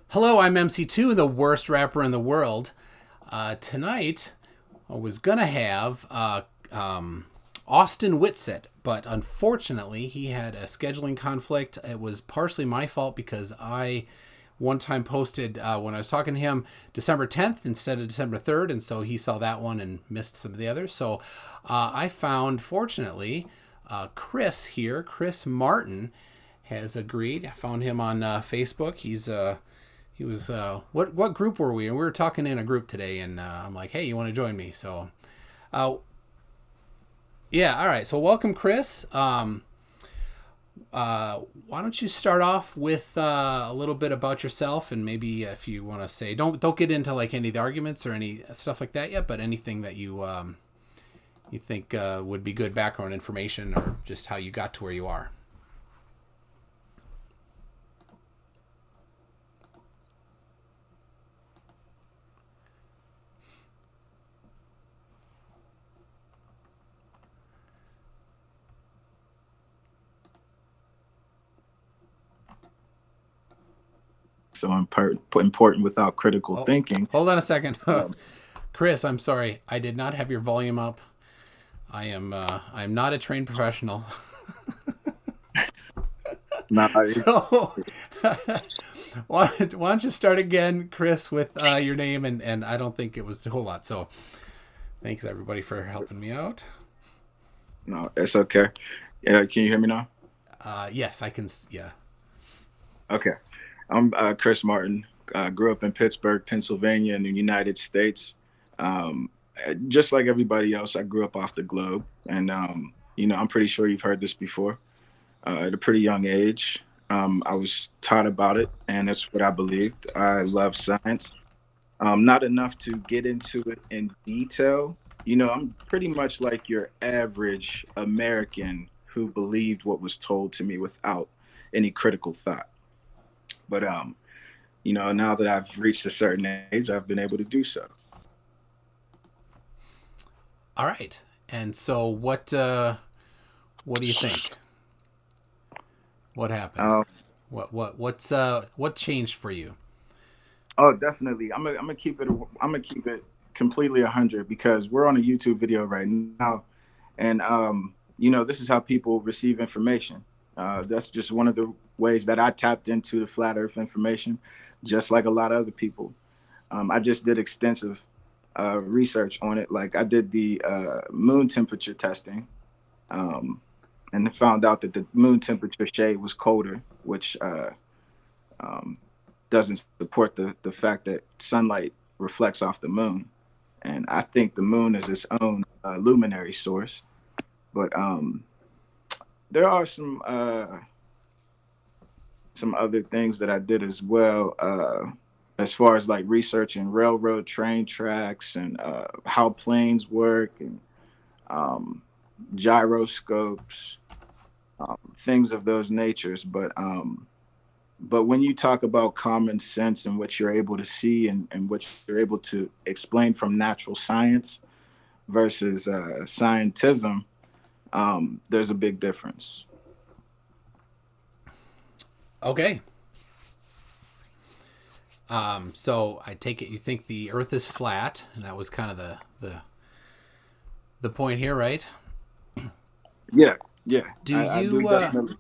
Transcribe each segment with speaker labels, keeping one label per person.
Speaker 1: Hello, I'm MC2, the worst rapper in the world. Tonight, I was gonna have Austin Whitsitt, but unfortunately, he had a scheduling conflict. It was partially my fault because I one time posted when I was talking to him December 10th instead of December 3rd, and so he saw that one and missed some of the others. So I found, fortunately, Chris Martin has agreed. I found him on Facebook. He was what group were we? And we were talking in a group today, and I'm like, hey, you want to join me? So, uh, yeah, all right. So welcome, Chris. Why don't you start off with a little bit about yourself, and maybe if you want to say, don't get into like any of the arguments or any stuff like that yet, but anything that you think would be good background information, or just how you got to where you are.
Speaker 2: So important without critical
Speaker 1: Oh,
Speaker 2: thinking.
Speaker 1: hold on a second.
Speaker 2: Um,
Speaker 1: Chris, I'm sorry. I did not have your volume up. I'm not a trained professional.
Speaker 2: now,
Speaker 1: So why don't you start again, Chris, with your name, and I don't think it was a whole lot. So thanks everybody for helping me out.
Speaker 2: no, it's okay. Yeah, can you hear me now?
Speaker 1: Yes, I can. Yeah.
Speaker 2: Okay. I'm Chris Martin. Grew up in Pittsburgh, Pennsylvania, in the United States. Um, just like everybody else, I grew up off the globe, and I'm pretty sure you've heard this before. At a pretty young age, I was taught about it, and that's what I believed. I love science. Not enough to get into it in detail. I'm pretty much like your average American who believed what was told to me without any critical thought. But now that I've reached a certain age, I've been able to do so.
Speaker 1: All right. And so what do you think? What happened?
Speaker 2: Um,
Speaker 1: What changed for you?
Speaker 2: oh, definitely. I'm gonna keep it. I'm gonna keep it completely 100 because we're on a YouTube video right now, and this is how people receive information. That's just one of the ways that I tapped into the flat Earth information, just like a lot of other people. I just did extensive research on it. Like I did the moon temperature testing, um, and found out that the moon temperature shade was colder, which um, doesn't support the fact that sunlight reflects off the moon. And I think the moon is its own luminary source. But there are some other things that I did as well, as far as like researching railroad train tracks and how planes work and um, gyroscopes, things of those natures. But when you talk about common sense and what you're able to see and what you're able to explain from natural science versus scientism, there's a big difference.
Speaker 1: Okay. So I take it you think the Earth is flat, and that was kind of the point here, right?
Speaker 2: Yeah, yeah,
Speaker 1: Do
Speaker 2: I do
Speaker 1: you
Speaker 2: definitely.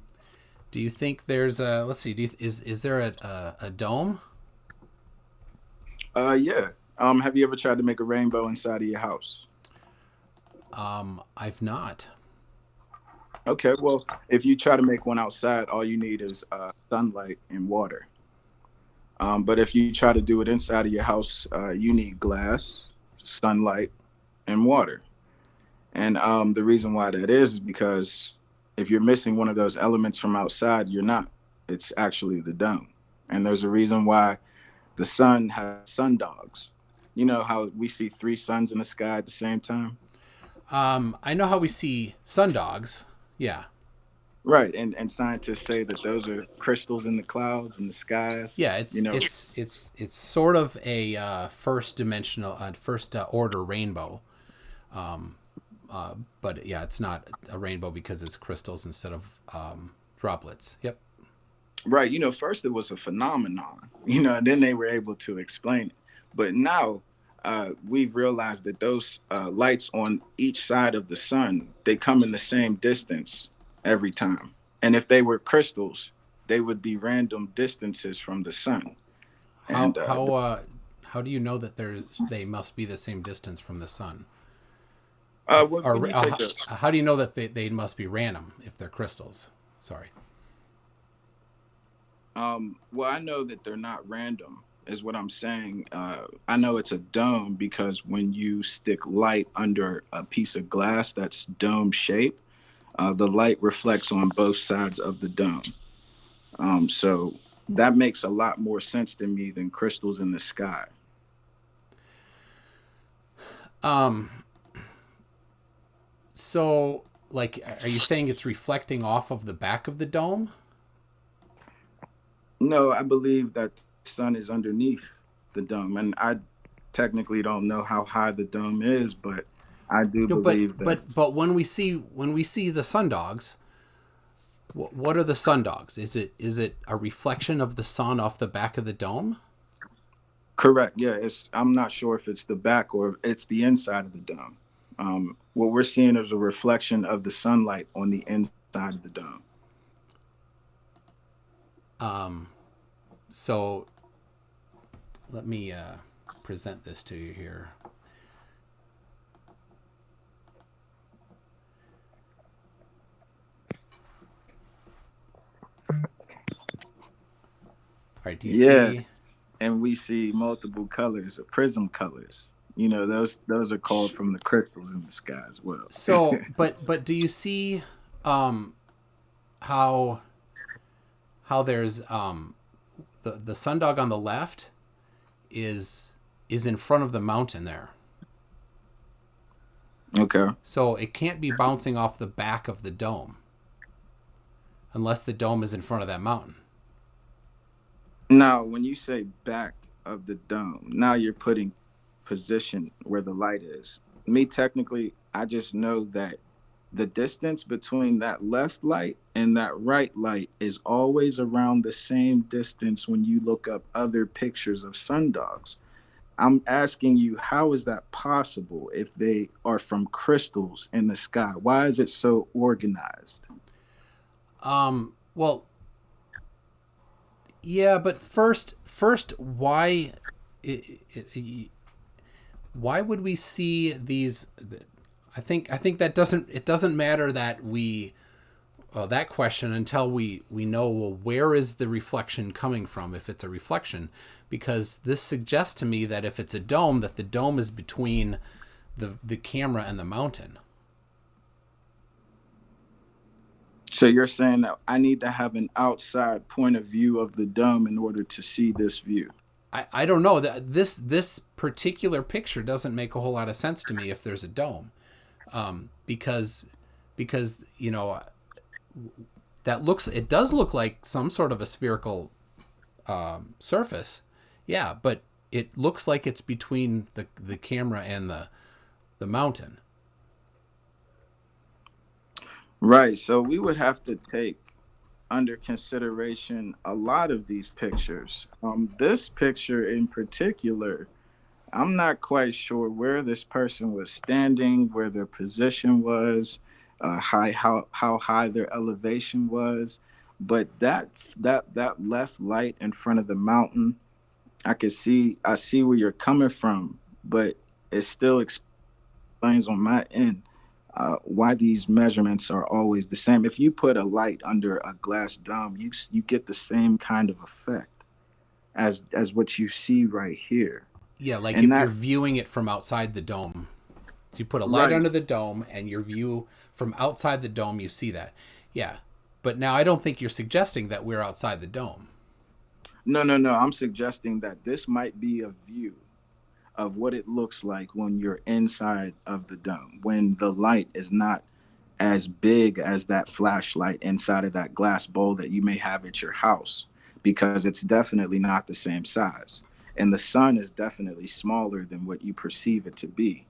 Speaker 1: do you think there's a, let's see, is there a dome?
Speaker 2: Yeah. Have you ever tried to make a rainbow inside of your house?
Speaker 1: I've not.
Speaker 2: Okay, well, if you try to make one outside, all you need is sunlight and water. But if you try to do it inside of your house, you need glass, sunlight, and water. And the reason why that is because if you're missing one of those elements from outside, you're not. It's actually the dome. And there's a reason why the sun has sun dogs. You know how we see three suns in the sky at the same time?
Speaker 1: I know how we see sundogs. Yeah.
Speaker 2: Right. And scientists say that those are crystals in the clouds and the skies.
Speaker 1: Yeah,
Speaker 2: You know,
Speaker 1: it's sort of a first dimensional, first order rainbow. But yeah, it's not a rainbow because it's crystals instead of droplets. Yep.
Speaker 2: Right. First it was a phenomenon, and then they were able to explain it. But now we've realized that those lights on each side of the sun, they come in the same distance every time. And if they were crystals, they would be random distances from the sun.
Speaker 1: How
Speaker 2: And
Speaker 1: how do you know that they must be the same distance from the sun?
Speaker 2: when you take a
Speaker 1: How do you know that they must be random if they're crystals? Sorry.
Speaker 2: well, I know that they're not random, is what I'm saying. I know it's a dome because when you stick light under a piece of glass that's dome shaped, the light reflects on both sides of the dome. So that makes a lot more sense to me than crystals in the sky.
Speaker 1: Um. So, like, are you saying it's reflecting off of the back of the dome?
Speaker 2: No, I believe that the sun is underneath the dome, and I technically don't know how high the dome is, but I do
Speaker 1: No,
Speaker 2: believe that.
Speaker 1: but when we see the sun dogs, what are the sun dogs? Is it a reflection of the sun off the back of the dome?
Speaker 2: Correct. Yeah, it's. I'm not sure if it's the back or it's the inside of the dome. What we're seeing is a reflection of the sunlight on the inside of the dome.
Speaker 1: So let me present this to you here. All right, do you
Speaker 2: Yeah,
Speaker 1: see?
Speaker 2: and we see multiple colors, prism colors. Those are called from the crystals in the sky as well.
Speaker 1: So, but do you see um, how there's the sundog on the left is in front of the mountain there.
Speaker 2: Okay.
Speaker 1: So it can't be bouncing off the back of the dome unless the dome is in front of that mountain.
Speaker 2: Now, when you say back of the dome, now you're putting position where the light is. Me, technically, I just know that the distance between that left light and that right light is always around the same distance when you look up other pictures of sundogs. I'm asking you, how is that possible if they are from crystals in the sky? Why is it so organized?
Speaker 1: Well, yeah, but first, why would we see these? I think that doesn't matter that we that question until we know, well, where is the reflection coming from if it's a reflection, because this suggests to me that if it's a dome, that the dome is between the camera and the mountain.
Speaker 2: So you're saying that I need to have an outside point of view of the dome in order to see this view.
Speaker 1: I don't know that this particular picture doesn't make a whole lot of sense to me if there's a dome, because you know that looks, it does look like some sort of a spherical surface, yeah, but it looks like it's between the camera and the mountain.
Speaker 2: Right. So we would have to take under consideration a lot of these pictures. This picture in particular, I'm not quite sure where this person was standing, where their position was, how high their elevation was, but that left light in front of the mountain, I see where you're coming from, but it still explains on my end why these measurements are always the same. If you put a light under a glass dome, you get the same kind of effect as what you see right here,
Speaker 1: Yeah, like
Speaker 2: and
Speaker 1: if you're
Speaker 2: that
Speaker 1: viewing it from outside the dome. So you put a light
Speaker 2: right.
Speaker 1: under the dome and your view from outside the dome, you see that. Yeah. But now I don't think you're suggesting that we're outside the dome.
Speaker 2: No, no, no. I'm suggesting that this might be a view of what it looks like when you're inside of the dome, when the light is not as big as that flashlight inside of that glass bowl that you may have at your house, because it's definitely not the same size. And the sun is definitely smaller than what you perceive it to be.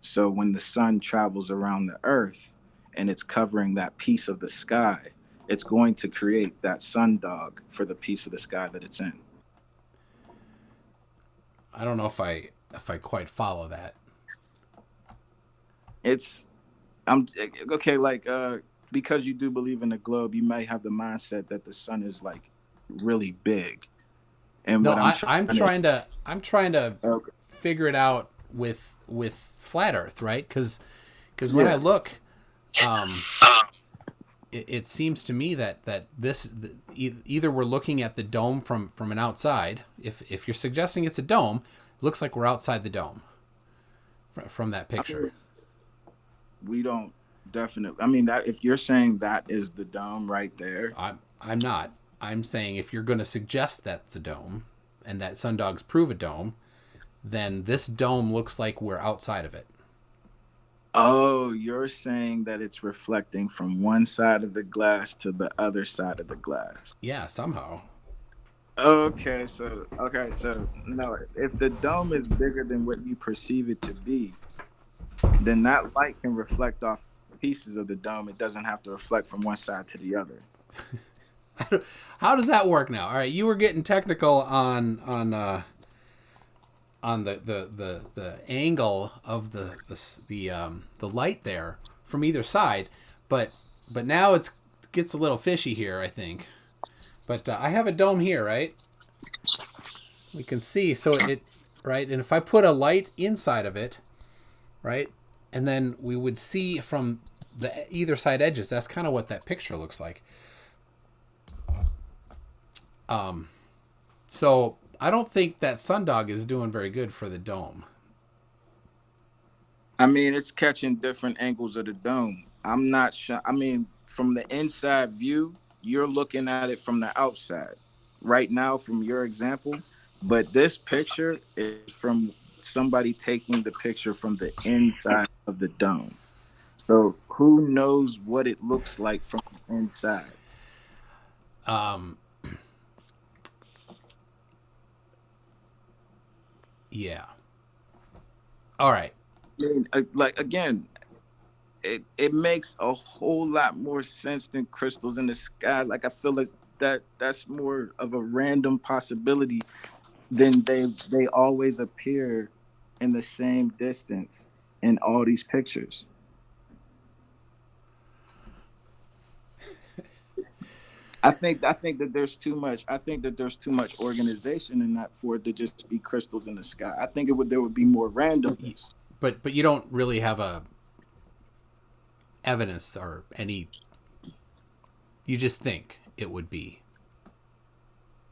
Speaker 2: So when the sun travels around the earth and it's covering that piece of the sky, it's going to create that sundog for the piece of the sky that it's in.
Speaker 1: I don't know if I quite follow that.
Speaker 2: It's I'm okay, like because you do believe in the globe, you may have the mindset that the sun is like really big. And
Speaker 1: No,
Speaker 2: what I'm trying to
Speaker 1: I'm trying to
Speaker 2: okay,
Speaker 1: figure it out with flat Earth, right? Because when I
Speaker 2: yeah.
Speaker 1: look, um, it seems to me that either we're looking at the dome from an outside. If you're suggesting it's a dome, it looks like we're outside the dome from that
Speaker 2: I mean,
Speaker 1: picture.
Speaker 2: we don't definitely. I mean that if you're saying that is the dome right there.
Speaker 1: I'm not. I'm saying if you're going to suggest that's a dome, and that sundogs prove a dome, then this dome looks like we're outside of it.
Speaker 2: Oh, you're saying that it's reflecting from one side of the glass to the other side of the glass.
Speaker 1: Yeah, somehow.
Speaker 2: Okay, so no, if the dome is bigger than what you perceive it to be, then that light can reflect off pieces of the dome. It doesn't have to reflect from one side to the other.
Speaker 1: How does that work now? All right, you were getting technical on the angle of the light there from either side, but now it gets a little fishy here, I think. But I have a dome here, right? We can see, so it right, and if I put a light inside of it, right, and then we would see from the either side edges. That's kind of what that picture looks like. So I don't think that sundog is doing very good for the dome.
Speaker 2: I mean, it's catching different angles of the dome. I'm not sure. I mean, from the inside view, you're looking at it from the outside right now, from your example. But this picture is from somebody taking the picture from the inside of the dome. So who knows what it looks like from the inside?
Speaker 1: Um, yeah. All right.
Speaker 2: I mean, like again, it makes a whole lot more sense than crystals in the sky. Like I feel like that's more of a random possibility than they always appear in the same distance in all these pictures. I think that there's too much. I think that there's too much organization in that for it to just be crystals in the sky. I think it would there would be more randomness.
Speaker 1: But you don't really have a evidence or any. You just think it would be.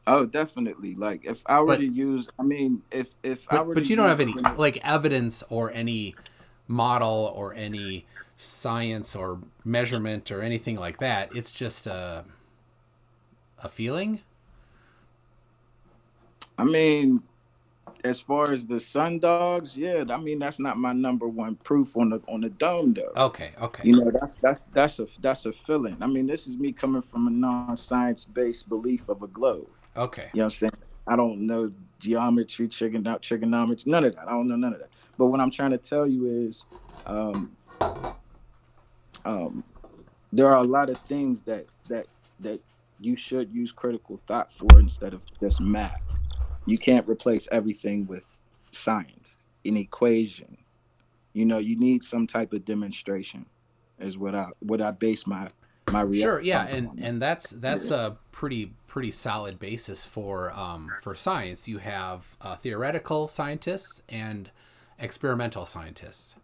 Speaker 2: Oh, definitely. Like if I were to
Speaker 1: But
Speaker 2: use, I mean, if I were to
Speaker 1: but you don't
Speaker 2: use
Speaker 1: have any
Speaker 2: the
Speaker 1: like evidence or any model or any science or measurement or anything like that. It's just a feeling.
Speaker 2: I mean, as far as the sun dogs, yeah, I mean that's not my number one proof on the dome though.
Speaker 1: Okay, okay,
Speaker 2: You know, that's a feeling. I mean, this is me coming from a non-science based belief of a globe.
Speaker 1: okay.
Speaker 2: You know what I'm saying? I don't know geometry, trigonometry, none of that. I don't know none of that. But what I'm trying to tell you is, um, um, there are a lot of things that you should use critical thought for instead of just math. You can't replace everything with science, an equation. You know, you need some type of demonstration. Is what I base my
Speaker 1: Sure,
Speaker 2: reality
Speaker 1: yeah,
Speaker 2: on.
Speaker 1: and that's
Speaker 2: Yeah.
Speaker 1: a pretty solid basis for science. You have theoretical scientists and experimental scientists,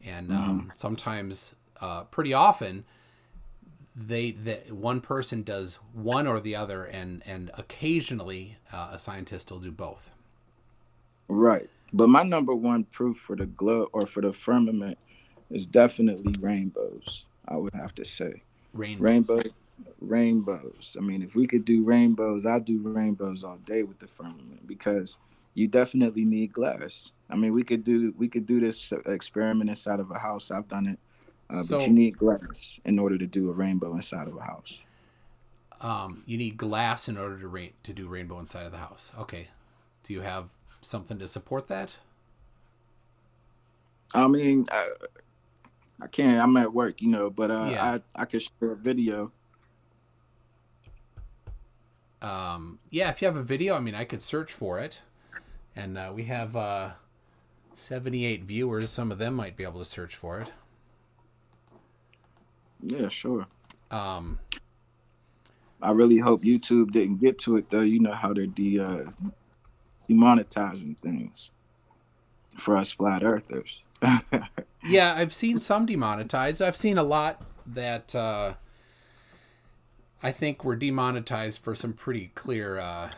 Speaker 1: and
Speaker 2: Hmm.
Speaker 1: sometimes, pretty often, that one person does one or the other, and occasionally a scientist will do both.
Speaker 2: Right. But my number one proof for the globe or for the firmament is definitely rainbows. I would have to say
Speaker 1: Rainbows.
Speaker 2: rainbow, rainbows. I mean, if we could do rainbows, I'd do rainbows all day with the firmament because you definitely need glass. I mean, we could do this experiment inside of a house. I've done it, but you
Speaker 1: So
Speaker 2: need glass in order to do a rainbow inside of a house.
Speaker 1: you need glass in order to do rainbow inside of the house. Okay. Do you have something to support that?
Speaker 2: I mean, I can't. I'm at work, but
Speaker 1: Yeah.
Speaker 2: I could share a video.
Speaker 1: Yeah, if you have a video, I mean, I could search for it. And we have 78 viewers. Some of them might be able to search for it.
Speaker 2: Yeah, sure. I really hope YouTube didn't get to it, though. You know how they're demonetizing things for us flat earthers.
Speaker 1: Yeah, I've seen some demonetized. I've seen a lot that I think were demonetized for some pretty clear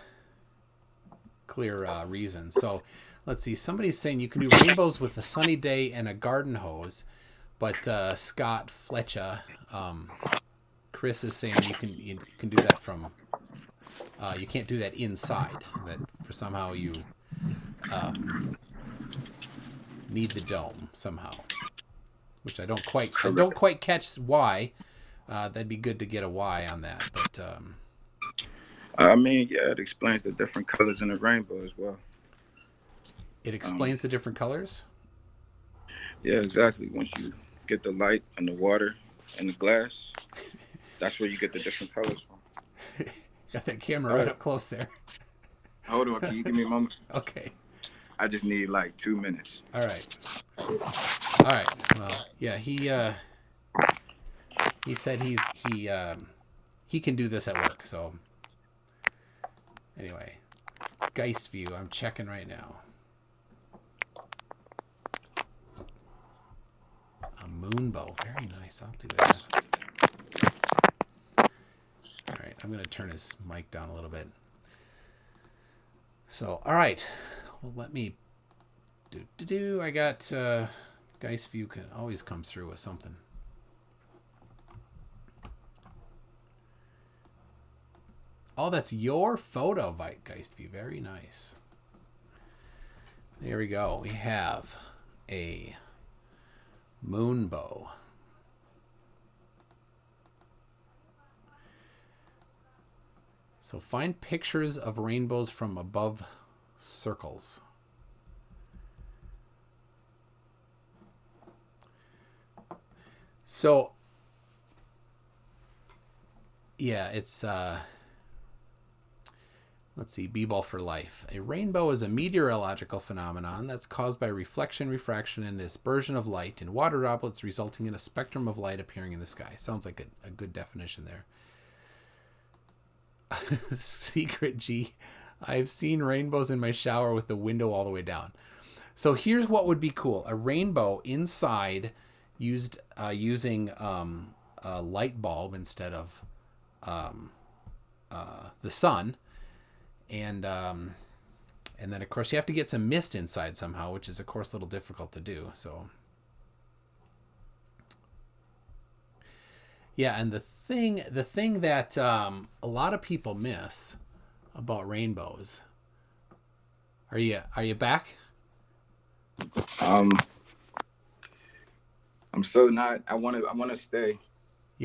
Speaker 1: reasons. So let's see. Somebody's saying you can do rainbows with a sunny day and a garden hose, but Scott Fletcher, Chris is saying you can do that from. You can't do that inside. That for somehow you need the dome somehow, which I don't quite catch why. That'd be good to get a why on that, but.
Speaker 2: I mean, yeah, it explains the different colors in the rainbow as well.
Speaker 1: It explains the different colors?
Speaker 2: Yeah, exactly. Once you get the light and the water and the glass, that's where you get the different colors from.
Speaker 1: Got that camera right up close there.
Speaker 2: Hold on, can you give me a moment?
Speaker 1: Okay.
Speaker 2: I just need like 2 minutes.
Speaker 1: All right. Well, yeah, he said he can do this at work, so anyway. Geist view, I'm checking right now. A Moonbow, very nice. I'll do that. All right, I'm going to turn his mic down a little bit. So, all right. Well, let me do. I got Geist view can always comes through with something. Oh, that's your photo, Geist view. Very nice. There we go. We have a Moonbow. So find pictures of rainbows from above circles. So, yeah, it's, let's see, B-ball for life. A rainbow is a meteorological phenomenon that's caused by reflection, refraction, and dispersion of light in water droplets, resulting in a spectrum of light appearing in the sky. Sounds like a good definition there. Secret G. I've seen rainbows in my shower with the window all the way down. So here's what would be cool. A rainbow inside using a light bulb instead of the sun. And then, of course, you have to get some mist inside somehow, which is, of course, a little difficult to do. So, yeah, and the thing that a lot of people miss about rainbows. Are you back?
Speaker 2: I'm so not. I want to stay.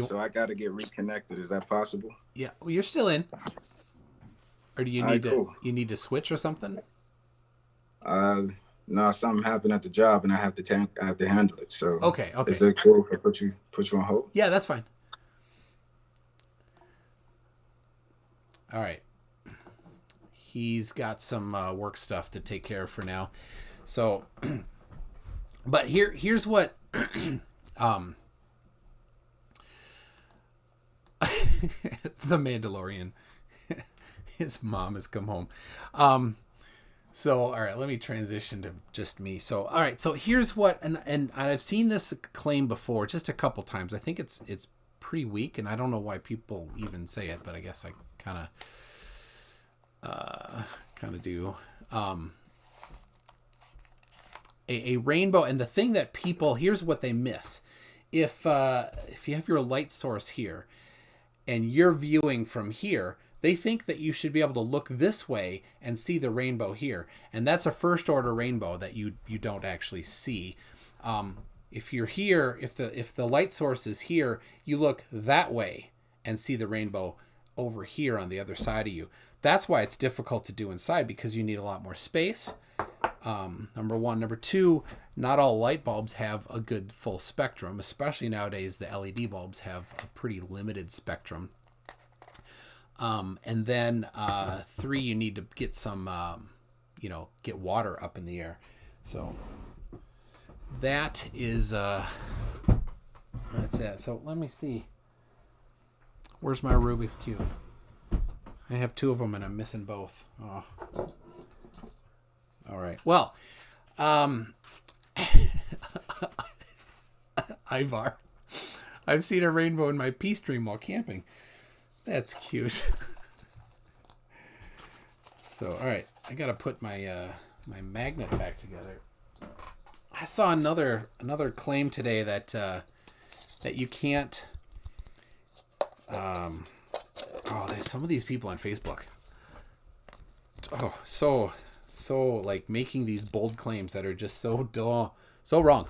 Speaker 2: So I got to get reconnected. Is that possible?
Speaker 1: Yeah, well, you're still in. Or do you need you need to switch or something?
Speaker 2: No, something happened at the job and I have to handle it. So
Speaker 1: okay.
Speaker 2: Is it cool if I put you on hold?
Speaker 1: Yeah, that's fine. All right. He's got some work stuff to take care of for now. So, but here's what the Mandalorian. His mom has come home. So, all right, let me transition to just me. So, all right, so here's what, and I've seen this claim before just a couple times. I think it's pretty weak, and I don't know why people even say it, but I guess I kind of do. A rainbow, and the thing that people, here's what they miss. If you have your light source here, and you're viewing from here, they think that you should be able to look this way and see the rainbow here. And that's a first order rainbow that you don't actually see. If you're here, if the light source is here, you look that way and see the rainbow over here on the other side of you. That's why it's difficult to do inside, because you need a lot more space. Number one. Number two, not all light bulbs have a good full spectrum, especially nowadays the LED bulbs have a pretty limited spectrum. And then 3, you need to get some, get water up in the air. So that is, that's it. So let me see. Where's my Rubik's Cube? I have 2 of them and I'm missing both. Oh. All right. Well, Ivar, I've seen a rainbow in my peace dream while camping. That's cute. So, all right, I gotta put my my magnet back together. I saw another claim today that that you can't. There's some of these people on Facebook. Oh, so like making these bold claims that are just so dull, so wrong.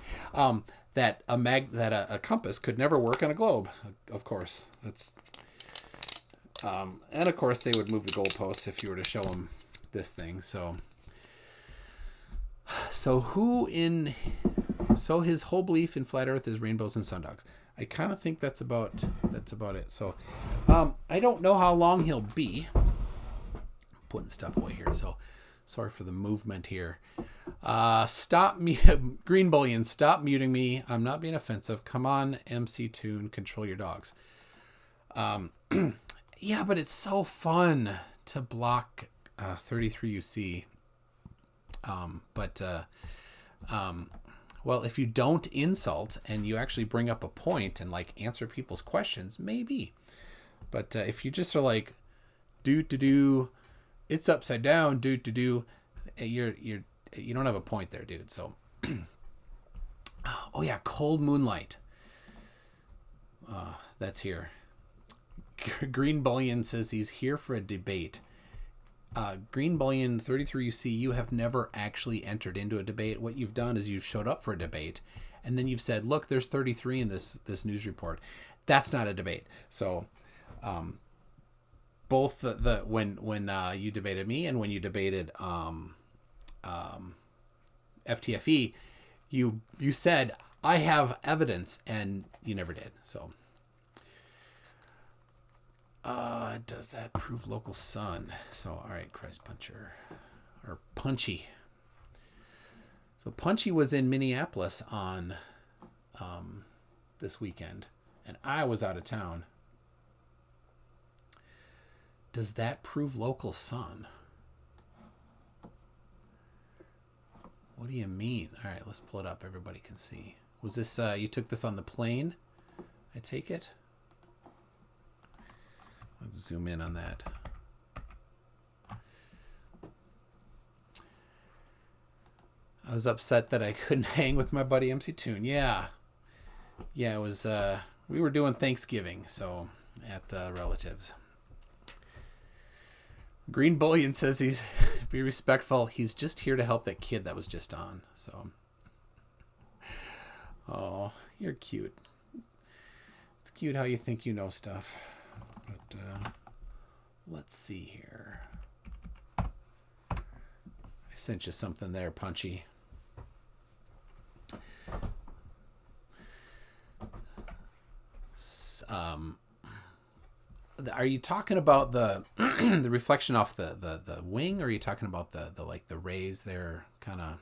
Speaker 1: That a compass could never work on a globe. Of course, that's. And of course, they would move the goalposts if you were to show them this thing. So his whole belief in flat Earth is rainbows and sundogs. I kind of think that's about it. So I don't know how long he'll be. I'm putting stuff away here. So sorry for the movement here. Stop me, Green Bullion. Stop muting me. I'm not being offensive. Come on, MC Tune. Control your dogs. Yeah, but it's so fun to block 33UC. Well, if you don't insult and you actually bring up a point and like answer people's questions, maybe. But if you just are like, do, it's upside down, do, you don't have a point there, dude. So, oh yeah, Cold Moonlight. That's here. Green Bullion says he's here for a debate. Green Bullion 33UC, you have never actually entered into a debate. What you've done is you've showed up for a debate, and then you've said, "Look, there's 33 in this news report." That's not a debate. So, both when you debated me and when you debated FTFE, you said I have evidence, and you never did. So. Does that prove local sun? So, all right, Christ Puncher. Or Punchy. So, Punchy was in Minneapolis on this weekend, and I was out of town. Does that prove local sun? What do you mean? All right, let's pull it up. Everybody can see. Was this, you took this on the plane? I take it? Let's zoom in on that. I was upset that I couldn't hang with my buddy MC Toon. Yeah, it was. We were doing Thanksgiving, so at relatives. Green Bullion says he's be respectful. He's just here to help that kid that was just on. So, oh, you're cute. It's cute how you think you know stuff. But let's see here. I sent you something there, Punchy. Are you talking about the the reflection off the wing, or are you talking about the like the rays there, kind of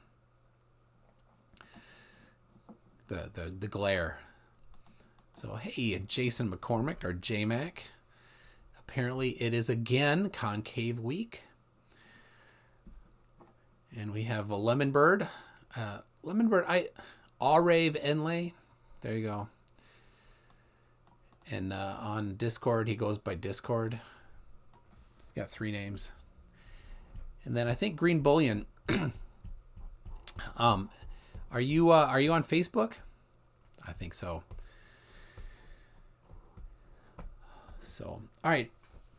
Speaker 1: the glare? So hey, Jason McCormick or JMac. Apparently it is again concave week. And we have a Lemon Bird. Arave Enlay. There you go. And on Discord, he goes by Discord. He's got 3 names. And then I think Green Bullion. Are you on Facebook? I think so. So, all right,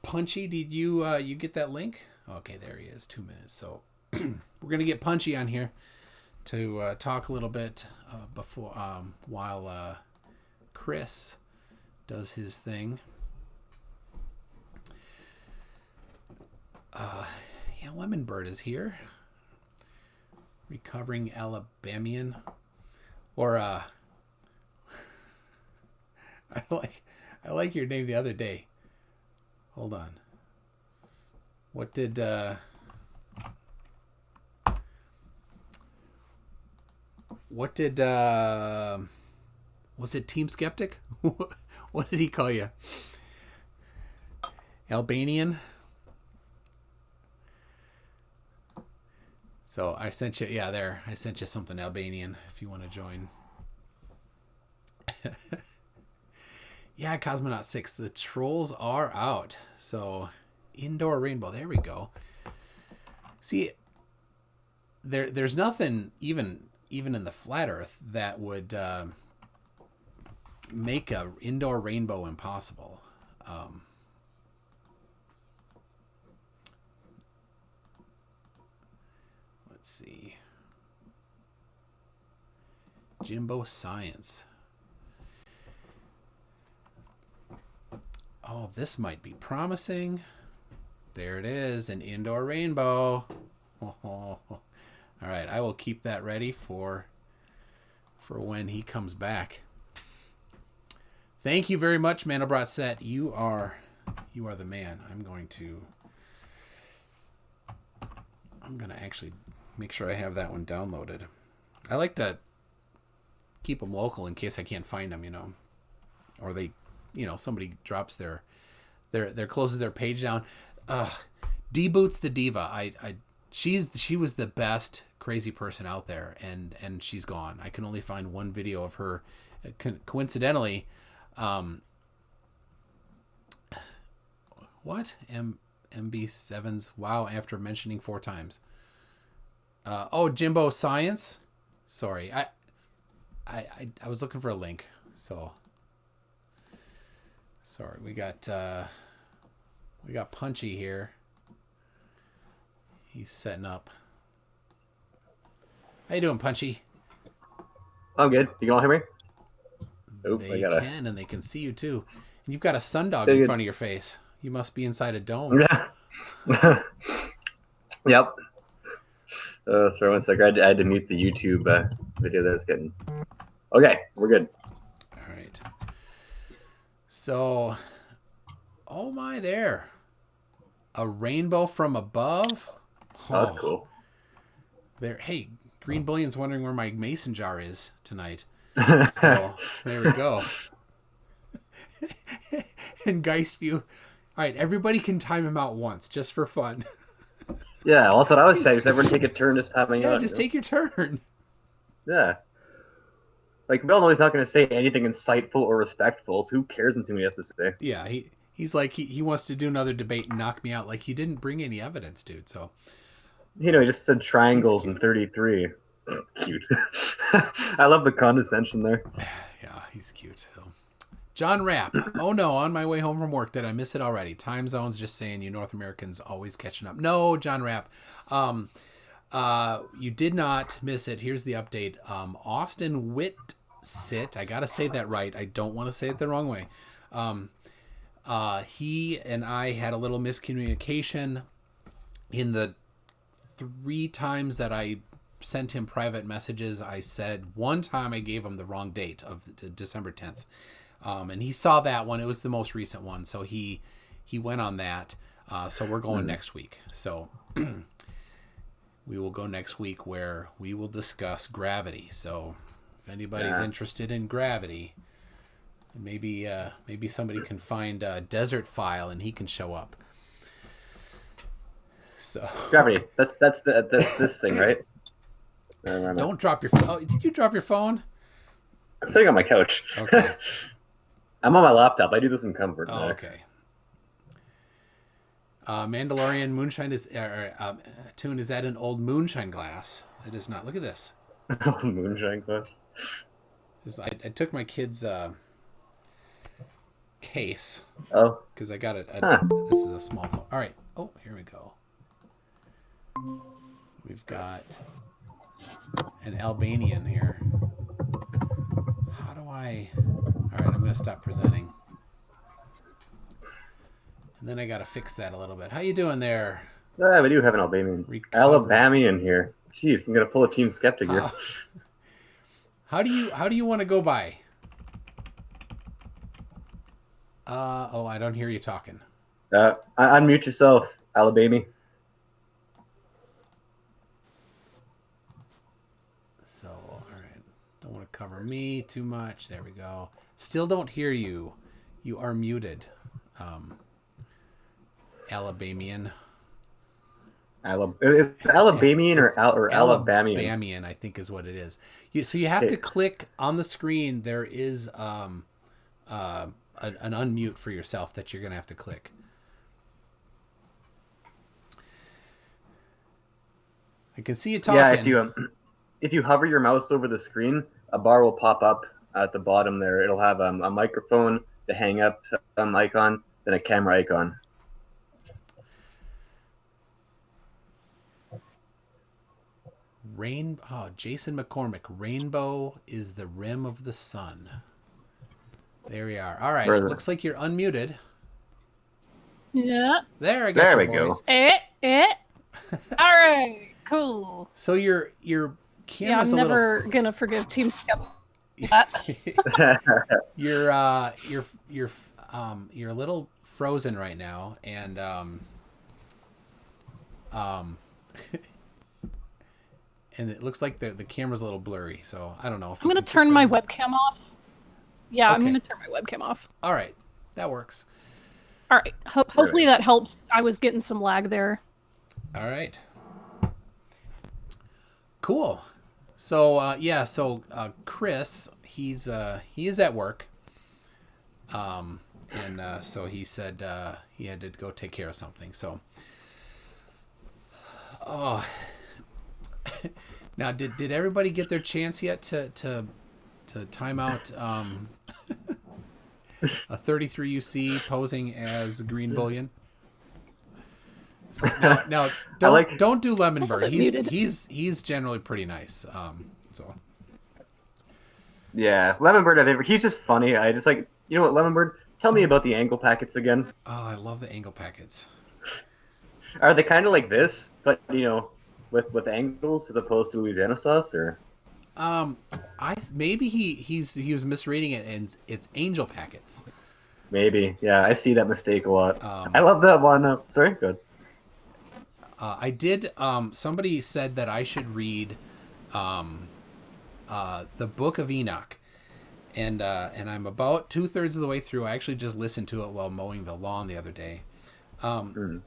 Speaker 1: Punchy, did you get that link? Okay, there he is. 2 minutes. So we're gonna get Punchy on here to talk a little bit before while Chris does his thing. Yeah, Lemon Bird is here. Recovering Alabamian, or I like your name the other day. Hold on. What did was it Team Skeptic? What did he call you? Albanian? So I sent you, yeah, there. I sent you something Albanian if you want to join. Yeah, Cosmonaut 6. The trolls are out. So indoor rainbow. There we go. See, there's nothing even in the flat Earth that would make a indoor rainbow impossible. Let's see. Jimbo Science. Oh, this might be promising. There it is, an indoor rainbow. All right, I will keep that ready for when he comes back. Thank you very much, Mandelbrot Set. You are the man. I'm gonna actually make sure I have that one downloaded. I like to keep them local in case I can't find them, or they, somebody drops their closes their page down. D-Boots the Diva. She was the best crazy person out there, and she's gone. I can only find one video of her. Coincidentally, what? MB7's wow after mentioning 4 times. Jimbo Science. Sorry, I was looking for a link, so sorry. We got Punchy here. He's setting up. How you doing, Punchy?
Speaker 3: I'm good. You can all hear me?
Speaker 1: They can, and they can see you too. And you've got a sundog in front of your face. You must be inside a dome.
Speaker 3: Yeah. Yep. So 1 sec. I had to mute the YouTube video that I was getting. Okay, we're good.
Speaker 1: All right. So, oh my, there. A rainbow from above.
Speaker 3: Oh, that's cool.
Speaker 1: There. Hey, Green Bullion's wondering where my mason jar is tonight. So there we go. And Geistview. All right, everybody can time him out once, just for fun.
Speaker 3: Yeah, well, that's what I was saying. Just everyone take a turn just timing out.
Speaker 1: Yeah, just take your turn.
Speaker 3: Yeah. Like, we all know he's not going to say anything insightful or respectful, so who cares and see what he has to say?
Speaker 1: Yeah, he's like, he wants to do another debate and knock me out. Like, he didn't bring any evidence, dude, so.
Speaker 3: He just said triangles in 33. Cute. I love the condescension there.
Speaker 1: Yeah, he's cute. So. John Rapp. Oh no, on my way home from work, did I miss it already? Time zones just saying you North Americans always catching up. No, John Rapp. You did not miss it. Here's the update. Austin Whitsitt. I gotta say that right. I don't want to say it the wrong way. He and I had a little miscommunication in the 3 times that I sent him private messages. I said one time I gave him the wrong date of December 10th. And he saw that one. It was the most recent one. So he went on that. So we're going next week. So we will go next week where we will discuss gravity. So if anybody's interested in gravity, maybe somebody can find a desert file and he can show up. So
Speaker 3: gravity. That's this thing, right?
Speaker 1: Don't drop your phone. Oh, did you drop your phone?
Speaker 3: I'm sitting on my couch.
Speaker 1: Okay.
Speaker 3: I'm on my laptop. I do this in comfort.
Speaker 1: Oh, okay. Mandalorian moonshine tune. Is that an old moonshine glass? It is not. Look at this.
Speaker 3: Moonshine glass.
Speaker 1: I took my kid's case.
Speaker 3: Oh.
Speaker 1: Because I got it. This is a small phone. All right. Oh, here we go. We've got an Albanian here. How do I... All right, I'm going to stop presenting. And then I got to fix that a little bit. How you doing there?
Speaker 3: Yeah, we do have an Albanian. Alabamian here. Jeez, I'm going to pull a Team Skeptic here.
Speaker 1: How do you want to go by? I don't hear you talking.
Speaker 3: Unmute yourself. Alabama.
Speaker 1: So, all right. Don't want to cover me too much. There we go. Still don't hear you. You are muted. Alabamian.
Speaker 3: It's Alabamian or Alabamian?
Speaker 1: Alabamian, I think is what it is. So you have to click on the screen. There is an unmute for yourself that you're going to have to click. I can see you talking.
Speaker 3: Yeah, if you hover your mouse over the screen, a bar will pop up at the bottom there. It'll have a microphone, the hang up icon, then a camera icon.
Speaker 1: Jason McCormick. Rainbow is the rim of the sun. There we are. All right. It looks like you're unmuted.
Speaker 4: Yeah.
Speaker 1: There, I got your voice.
Speaker 4: All right. Cool.
Speaker 1: So your camera's
Speaker 4: I'm never gonna forgive Team Skep.
Speaker 1: You're a little frozen right now, and and it looks like the camera's a little blurry. So I don't know if
Speaker 4: I'm gonna turn my webcam off. Yeah, okay. I'm gonna turn my webcam off.
Speaker 1: All right, that works.
Speaker 4: All right. Hopefully that helps. I was getting some lag there.
Speaker 1: All right. Cool. So Chris, he is at work. And so he said he had to go take care of something. So now did everybody get their chance yet to time out a 33 UC posing as Green Bullion? Now don't do Lemon Bird. He's generally pretty nice. So
Speaker 3: yeah, Lemon Bird. He's just funny. I just like, you know what, Lemon Bird? Tell me about the angle packets again.
Speaker 1: Oh, I love the angle packets.
Speaker 3: Are they kind of like this, but with angles as opposed to Louisiana sauce, or?
Speaker 1: Maybe he was misreading it, and it's angel packets.
Speaker 3: Maybe, yeah, I see that mistake a lot. I love that one. Sorry, good.
Speaker 1: I did. Somebody said that I should read the Book of Enoch, and I'm about 2/3 of the way through. I actually just listened to it while mowing the lawn the other day, and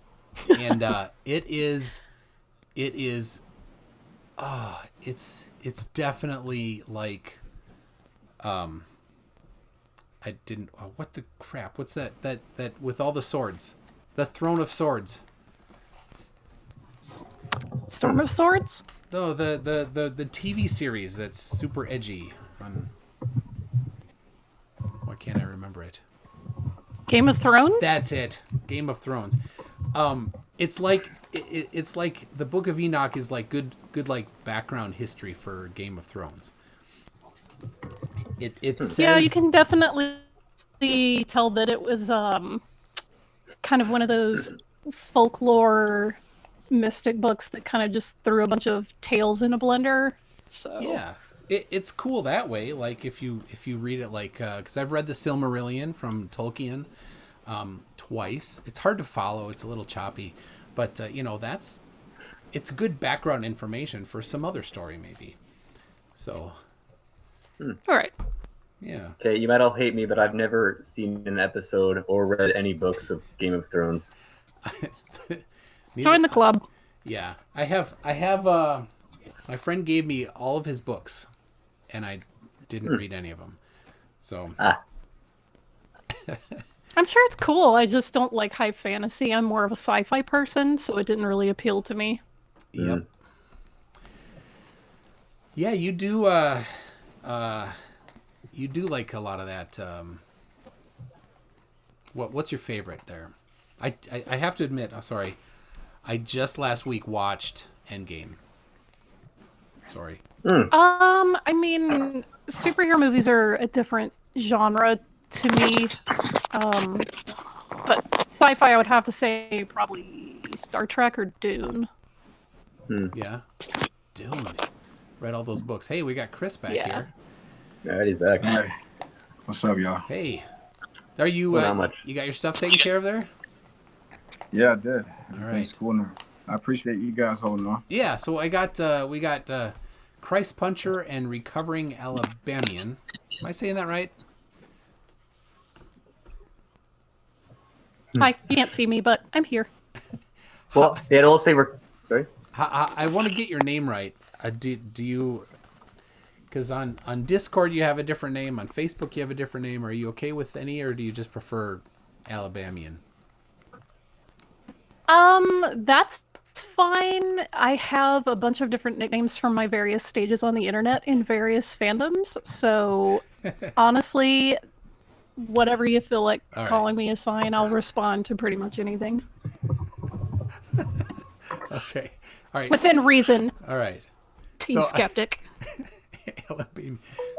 Speaker 1: it's definitely like I didn't. What the crap? What's that with all the swords? The Throne of Swords.
Speaker 4: Storm of Swords?
Speaker 1: No, the TV series that's super edgy. Why can't I remember it?
Speaker 4: Game of Thrones?
Speaker 1: That's it. Game of Thrones. It's like the Book of Enoch is like good like background history for Game of Thrones. It says,
Speaker 4: yeah, you can definitely tell that it was kind of one of those folklore mystic books that kind of just threw a bunch of tales in a blender. So
Speaker 1: yeah, it's cool that way. Like if you read it, like because I've read the Silmarillion from Tolkien twice. It's hard to follow. It's a little choppy, but it's good background information for some other story maybe. So
Speaker 4: all right.
Speaker 1: Yeah.
Speaker 3: Okay, you might all hate me, but I've never seen an episode or read any books of Game of Thrones.
Speaker 4: Join the club.
Speaker 1: Yeah, I have. My friend gave me all of his books, and I didn't read any of them. So.
Speaker 4: I'm sure it's cool. I just don't like high fantasy. I'm more of a sci-fi person, so it didn't really appeal to me.
Speaker 1: Yep. Yeah, you do. You do like a lot of that. What's your favorite there? I have to admit, I'm sorry. I just last week watched Endgame. Sorry.
Speaker 4: I mean, superhero movies are a different genre to me. But sci-fi, I would have to say probably Star Trek or Dune.
Speaker 1: Yeah. Dune. Read all those books. Hey, we got Chris back here.
Speaker 3: Yeah, he's back.
Speaker 2: Hey. What's up, y'all?
Speaker 1: Hey. Are you,
Speaker 3: not much.
Speaker 1: You got your stuff taken care of there?
Speaker 2: Yeah, I did.
Speaker 1: All
Speaker 2: Thanks,
Speaker 1: right.
Speaker 2: cool. I appreciate you guys holding on.
Speaker 1: Yeah, so we got Christ Puncher and Recovering Alabamian. Am I saying that right?
Speaker 4: Hi, you can't see me, but I'm here.
Speaker 3: Well, they'd all say we're sorry.
Speaker 1: I want to get your name right. Do you? Because on Discord you have a different name. On Facebook you have a different name. Are you okay with any, or do you just prefer Alabamian?
Speaker 4: That's fine. I have a bunch of different nicknames from my various stages on the internet in various fandoms. So honestly, whatever you feel like
Speaker 1: All right.
Speaker 4: calling me is fine. I'll respond to pretty much anything.
Speaker 1: Okay. All right.
Speaker 4: Within reason.
Speaker 1: All right.
Speaker 4: Team Skeptic.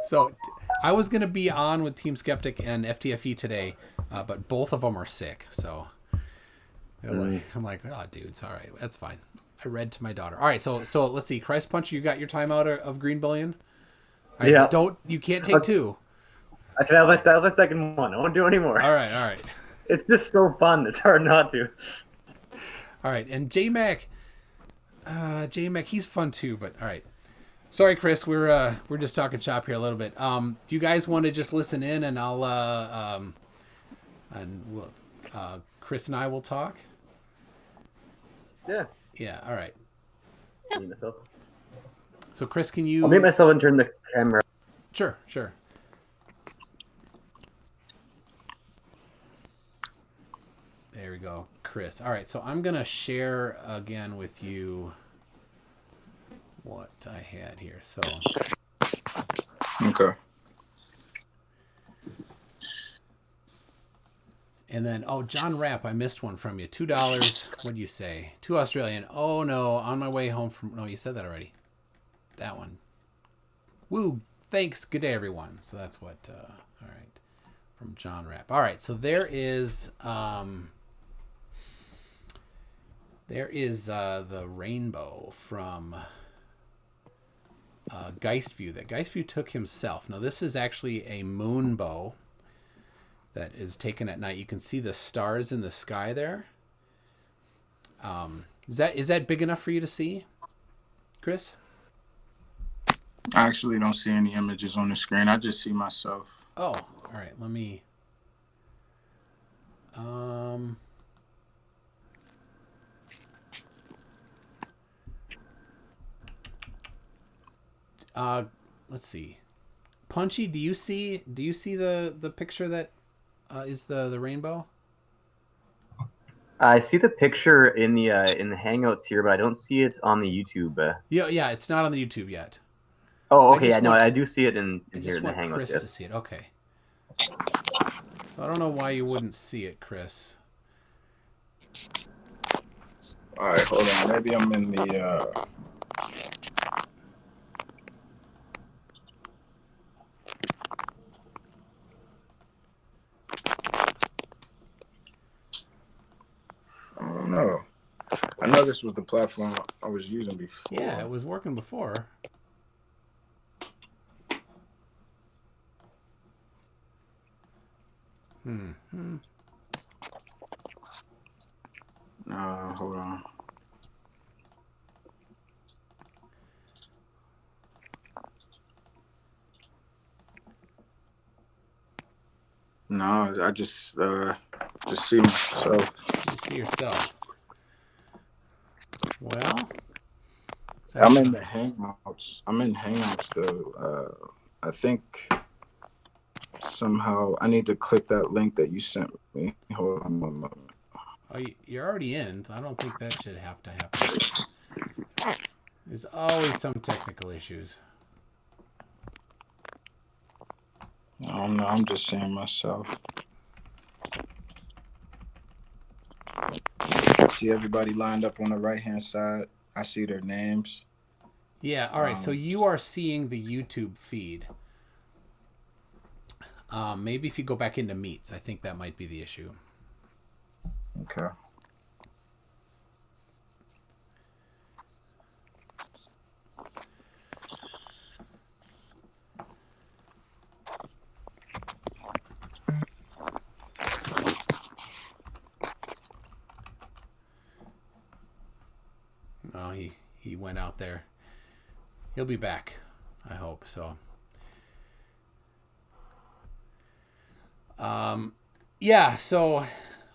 Speaker 1: So I was gonna be on with Team Skeptic and FTFE today, but both of them are sick. So I'm like, oh, dudes, all right, that's fine. I read to my daughter. All right, so let's see. Christ Punch, you got your time out of Green Bullion?
Speaker 3: Yeah.
Speaker 1: You can't take two.
Speaker 3: I can have my second one. I won't do any more.
Speaker 1: All right.
Speaker 3: It's just so fun. It's hard not to.
Speaker 1: All right, and J-Mac, he's fun too, but all right. Sorry, Chris, we're just talking shop here a little bit. Do you guys want to just listen in, and Chris and I will talk?
Speaker 3: Yeah.
Speaker 1: Yeah. All right.
Speaker 3: Mute myself.
Speaker 1: So, Chris, can you?
Speaker 3: I'll mute myself and turn the camera.
Speaker 1: Sure. There we go, Chris. All right, so I'm gonna share again with you what I had here. So.
Speaker 2: Okay.
Speaker 1: And then, John Rapp, I missed one from you. $2. What do you say? $2 Australian. Oh no, on my way home from. No, you said that already. That one. Woo! Thanks. Good day, everyone. So that's what. All right, from John Rapp. All right, so there is the rainbow from Geistview that Geistview took himself. Now this is actually a Moonbow that is taken at night. You can see the stars in the sky there. Is that big enough for you to see, Chris?
Speaker 2: I actually don't see any images on the screen. I just see myself.
Speaker 1: Oh, all right. Let me. Let's see. Punchy, do you see the picture that is the rainbow?
Speaker 3: I see the picture in the Hangouts here, but I don't see it on the YouTube.
Speaker 1: Yeah, it's not on the YouTube yet.
Speaker 3: Oh, okay. I do see it in here in the Hangouts.
Speaker 1: Chris to see it. Okay. So I don't know why you wouldn't see it, Chris.
Speaker 2: All right, hold on. Maybe I'm in the. I don't know. I know this was the platform I was using before.
Speaker 1: Yeah, it was working before.
Speaker 2: Hold on. No, I just see myself.
Speaker 1: You see yourself. Well,
Speaker 2: I'm in the Hangouts. I'm in Hangouts though. I think somehow I need to click that link that you sent me. Hold on one moment.
Speaker 1: Oh, you're already in. So I don't think that should have to happen. There's always some technical issues.
Speaker 2: I don't know. I'm just seeing myself. See everybody lined up on the right-hand side. I see their names.
Speaker 1: Yeah. All right. So you are seeing the YouTube feed. Maybe if you go back into Meets, I think that might be the issue.
Speaker 2: Okay.
Speaker 1: Oh, he went out there. He'll be back, I hope. So, yeah. So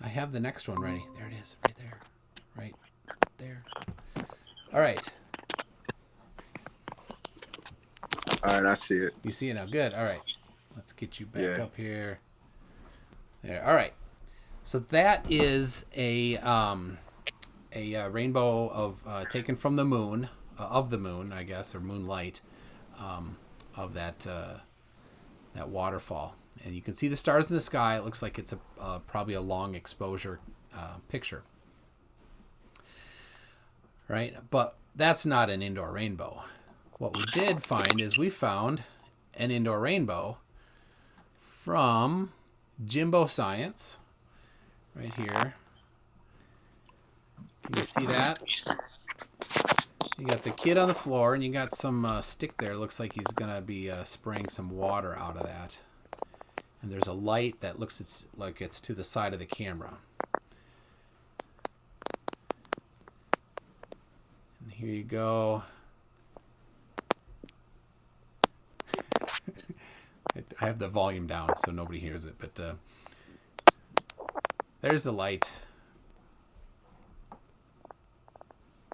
Speaker 1: I have the next one ready. There it is, right there, right there. All right.
Speaker 2: All right, I see it.
Speaker 1: You see it now? Good. All right. Let's get you back
Speaker 2: Yeah.
Speaker 1: up here. There. All right. So that is a rainbow of taken from the moon, of the moon, I guess, or moonlight, of that waterfall, and you can see the stars in the sky. It looks like it's probably a long exposure picture, right? But that's not an indoor rainbow. What we did find is we found an indoor rainbow from Jimbo Science, right here. Can you see that? You got the kid on the floor, and you got some stick there. Looks like he's going to be spraying some water out of that. And there's a light that looks like it's to the side of the camera. And here you go. I have the volume down so nobody hears it, but there's the light.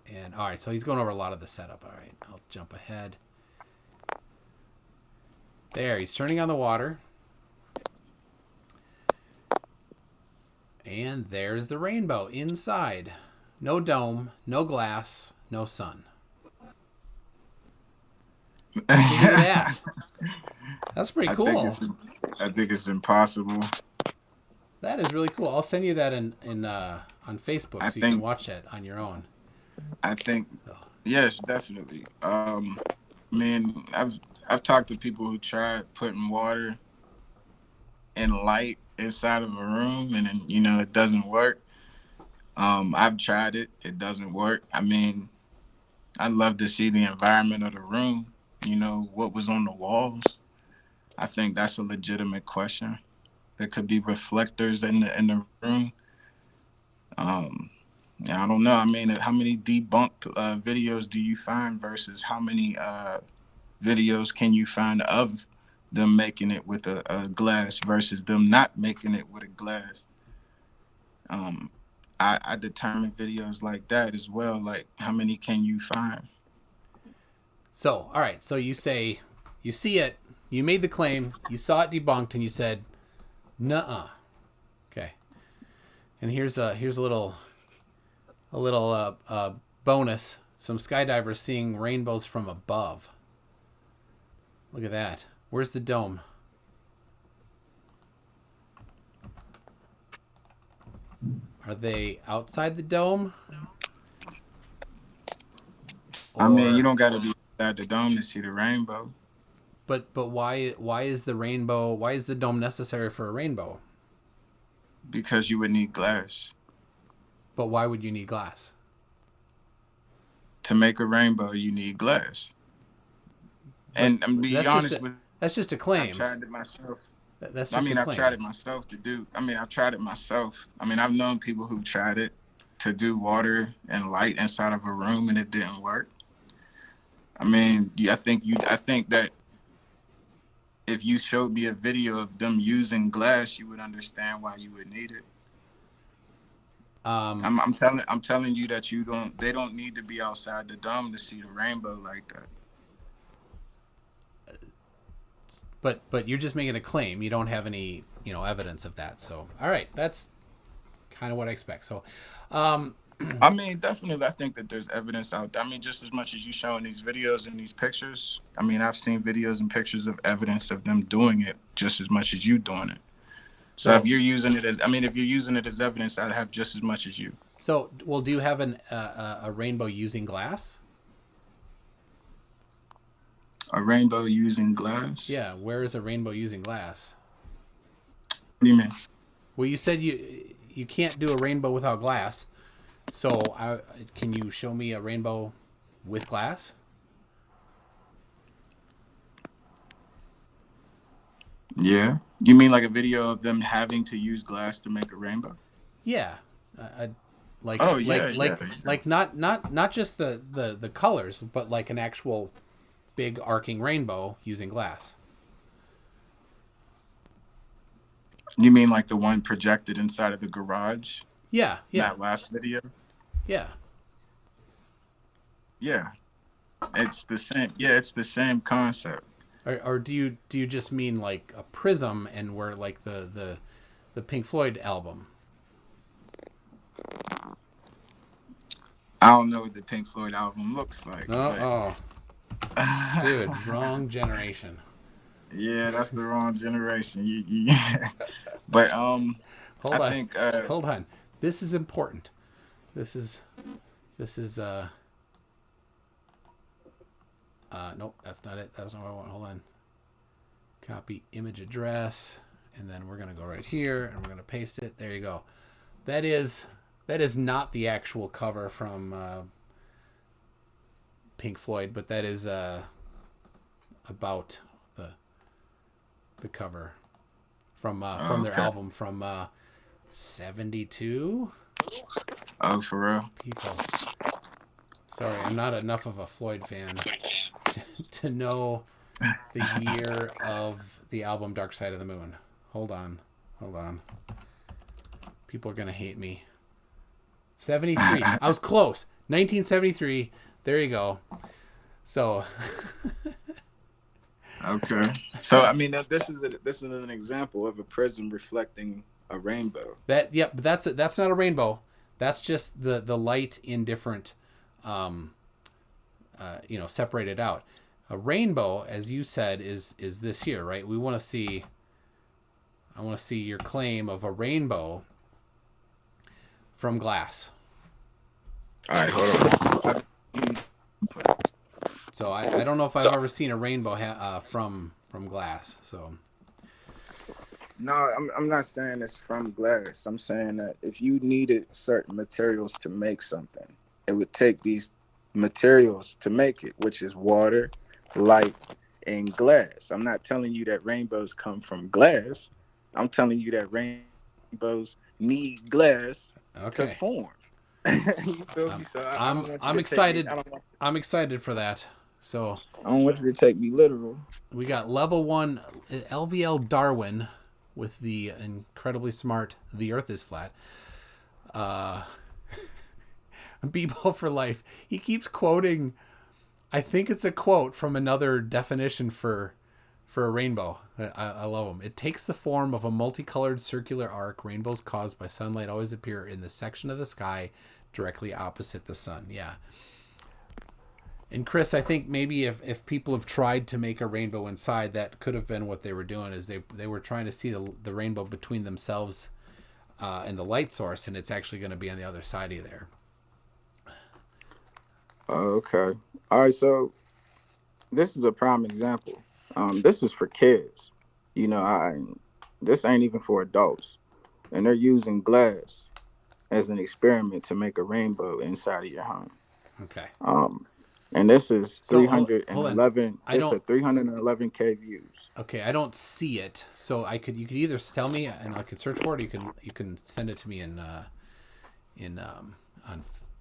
Speaker 1: And all right, so he's going over a lot of the setup. All right, I'll jump ahead. There, he's turning on the water. And there's the rainbow inside. No dome, no glass, no sun. Look at that. That's pretty cool.
Speaker 2: I think it's impossible.
Speaker 1: That is really cool. I'll send you that on Facebook so you can watch it on your own.
Speaker 2: I think, yes, definitely. Man, I've talked to people who tried putting water and light inside of a room, and then, it doesn't work. I've tried it. It doesn't work. I mean, I'd love to see the environment of the room, what was on the walls. I think that's a legitimate question. There could be reflectors in the room. I don't know. I mean, how many debunked videos do you find versus how many videos can you find of them making it with a glass versus them not making it with a glass? I determine videos like that as well. Like, how many can you find?
Speaker 1: So, all right. So you say, you see it, you made the claim, you saw it debunked, and you said, nuh-uh. Okay. And here's a little bonus. Some skydivers seeing rainbows from above. Look at that. Where's the dome? Are they outside the dome?
Speaker 2: I mean, you don't got to be outside the dome to see the rainbow.
Speaker 1: But why is the dome necessary for a rainbow?
Speaker 2: Because you would need glass.
Speaker 1: But why would you need glass?
Speaker 2: To make a rainbow, you need glass. And I'm being honest with you.
Speaker 1: That's just a claim.
Speaker 2: I've tried it myself.
Speaker 1: That's just a claim.
Speaker 2: I've tried it myself to do. I've tried it myself. I've known people who tried it to do water and light inside of a room, and it didn't work. I think that if you showed me a video of them using glass, you would understand why you would need it. I'm telling you that they don't need to be outside the dome to see the rainbow like that.
Speaker 1: But you're just making a claim. You don't have any, evidence of that. So, all right, that's kind of what I expect. So,
Speaker 2: definitely, I think that there's evidence out there. Just as much as you showing these videos and these pictures. I've seen videos and pictures of evidence of them doing it just as much as you doing it. So if you're using it as evidence, I have just as much as you.
Speaker 1: So, well, do you have a rainbow using glass?
Speaker 2: A rainbow using glass?
Speaker 1: Yeah, where is a rainbow using glass?
Speaker 2: What do you mean?
Speaker 1: Well, you said you can't do a rainbow without glass. So, can you show me a rainbow with glass?
Speaker 2: Yeah. You mean like a video of them having to use glass to make a rainbow?
Speaker 1: Yeah. Like
Speaker 2: Oh, yeah,
Speaker 1: like not just the colors, but like an actual big arcing rainbow using glass.
Speaker 2: You mean like the one projected inside of the garage?
Speaker 1: Yeah, yeah,
Speaker 2: That last video?
Speaker 1: yeah.
Speaker 2: Yeah. It's the same. Yeah, it's the same concept.
Speaker 1: Or do you just mean like a prism and where like the Pink Floyd album?
Speaker 2: I don't know what the Pink Floyd album looks like.
Speaker 1: Oh, dude, wrong generation.
Speaker 2: Yeah, that's the wrong generation. But
Speaker 1: Hold
Speaker 2: I
Speaker 1: on,
Speaker 2: think
Speaker 1: hold on. This is important. This is nope, that's not it. That's not what I want. Hold on. Copy image address, and then we're gonna go right here, and we're gonna paste it. There you go. That is not the actual cover from Pink Floyd, but that is about the cover from their album from 72.
Speaker 2: Oh, for real?
Speaker 1: People. Sorry, I'm not enough of a Floyd fan to know the year of the album Dark Side of the Moon. Hold on. People are going to hate me. 73. I was close. 1973. There you go. So.
Speaker 2: Okay. So, I mean, this is an example of a prism reflecting a rainbow.
Speaker 1: But that's not a rainbow. That's just the light in different, separated out. A rainbow, as you said, is this here, right? I want to see your claim of a rainbow from glass.
Speaker 2: All right, hold on.
Speaker 1: So I don't know if I've ever seen a rainbow from glass. So
Speaker 2: No, I'm not saying it's from glass. I'm saying that if you needed certain materials to make something, it would take these materials to make it, which is water, light, and glass. I'm not telling you that rainbows come from glass. I'm telling you that rainbows need glass to form. You feel me? So
Speaker 1: I'm excited. I'm excited for that. So
Speaker 2: I don't want you to take me literal.
Speaker 1: We got level 1 LVL Darwin with the incredibly smart "The Earth is Flat." B-Ball for life. He keeps quoting. I think it's a quote from another definition for a rainbow. I love him. It takes the form of a multicolored circular arc. Rainbows caused by sunlight always appear in the section of the sky directly opposite the sun. Yeah. And Chris, I think maybe if people have tried to make a rainbow inside, that could have been what they were doing, is they were trying to see the rainbow between themselves and the light source, and it's actually going to be on the other side of there.
Speaker 2: Okay. All right. So this is a prime example. This is for kids. This ain't even for adults, and they're using glass as an experiment to make a rainbow inside of your home.
Speaker 1: Okay.
Speaker 2: And this is
Speaker 1: So,
Speaker 2: 311. It's a 311K views.
Speaker 1: Okay, I don't see it, so you could either tell me and I could search for it, or you can send it to me on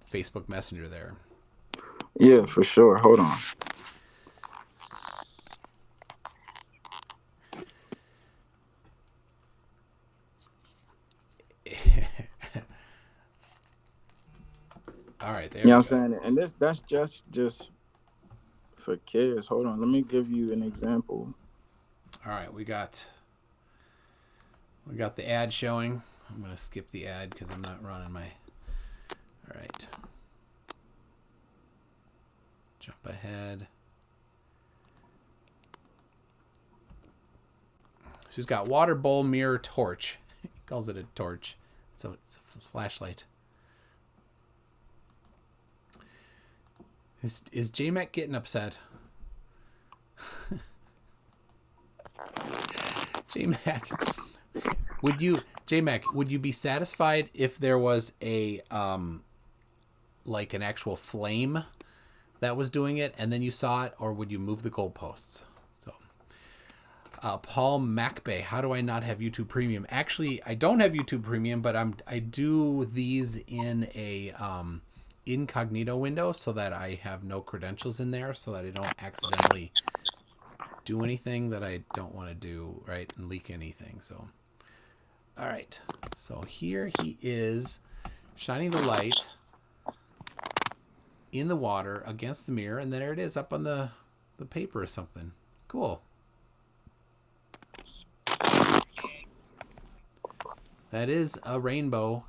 Speaker 1: Facebook Messenger there.
Speaker 2: Yeah, for sure. Hold on.
Speaker 1: All right, there.
Speaker 2: You know what I'm saying? And that's just for kids. Hold on, let me give you an example.
Speaker 1: All right, we got the ad showing. I'm gonna skip the ad because I'm not running my. All right. Jump ahead. So he's got water bowl, mirror, torch. He calls it a torch. So it's a flashlight. Is J-Mac getting upset? J-Mac, would you be satisfied if there was a like an actual flame that was doing it and then you saw it, or would you move the goalposts? So Paul Macbay, how do I not have YouTube Premium? Actually, I don't have YouTube Premium, but I do these in a incognito window so that I have no credentials in there, so that I don't accidentally do anything that I don't want to do, right, and leak anything. So, all right. So here he is shining the light in the water against the mirror, and there it is up on the paper or something. Cool. That is a rainbow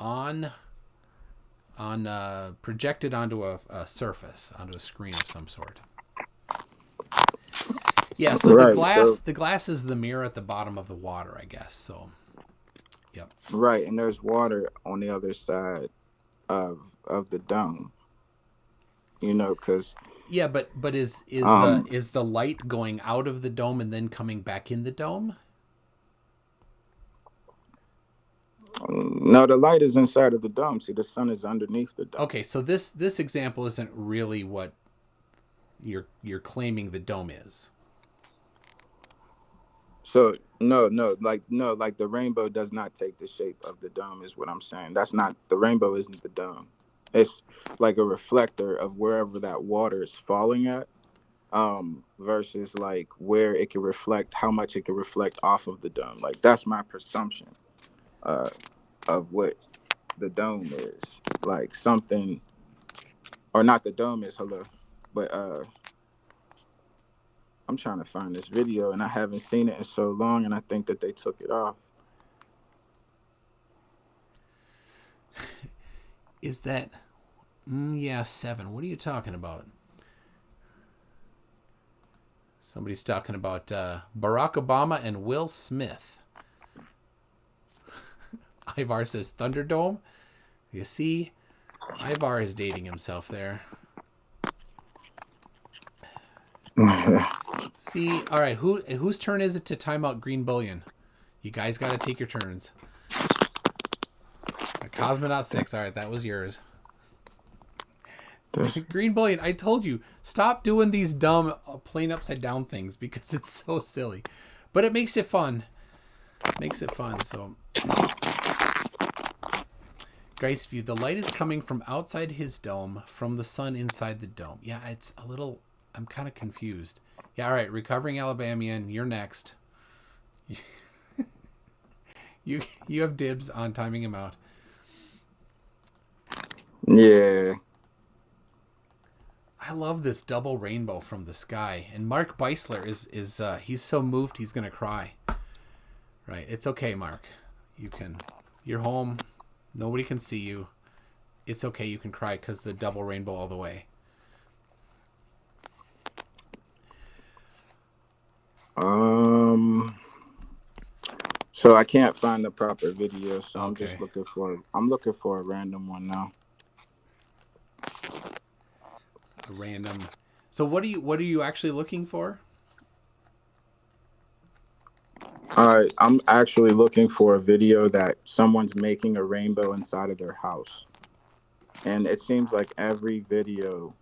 Speaker 1: on projected onto a surface, onto a screen of some sort. Yeah, so
Speaker 2: Right,
Speaker 1: the glass is the mirror at the bottom of the water, I guess. So, yep.
Speaker 2: Right, and there's water on the other side of the dome. You know, because
Speaker 1: yeah, but is the light going out of the dome and then coming back in the dome?
Speaker 2: No, the light is inside of the dome. See, the sun is underneath the dome.
Speaker 1: Okay, so this example isn't really what you're claiming the dome is.
Speaker 2: So no, like the rainbow does not take the shape of the dome, is what I'm saying. That's not, the rainbow isn't the dome. It's like a reflector of wherever that water is falling at, versus like where it can reflect, how much it can reflect off of the dome. Like that's my presumption of what the dome is. Like something, or not the dome is, hello, but I'm trying to find this video and I haven't seen it in so long, and I think that they took it off.
Speaker 1: Is that... yeah, 7. What are you talking about? Somebody's talking about Barack Obama and Will Smith. Ivar says Thunderdome. You see, Ivar is dating himself there. See, all right, whose turn is it to time out Green Bullion? You guys got to take your turns. Cosmonaut 6, all right, that was yours. Green Bullion, I told you, stop doing these dumb plain upside down things because it's so silly. But it makes it fun. So Grace View, the light is coming from outside his dome, from the sun inside the dome. Yeah, it's a little, I'm kind of confused. Yeah, all right, Recovering Alabamian, you're next. You have dibs on timing him out.
Speaker 2: Yeah.
Speaker 1: I love this double rainbow from the sky. And Mark Beisler is he's so moved he's gonna cry. Right. It's okay, Mark. You're home. Nobody can see you. It's okay, you can cry because the double rainbow all the way.
Speaker 2: So I can't find the proper video, so
Speaker 1: Okay.
Speaker 2: I'm just looking for a random one now.
Speaker 1: A random. So what are you actually looking for?
Speaker 2: All right, I'm actually looking for a video that someone's making a rainbow inside of their house. And it seems like every video,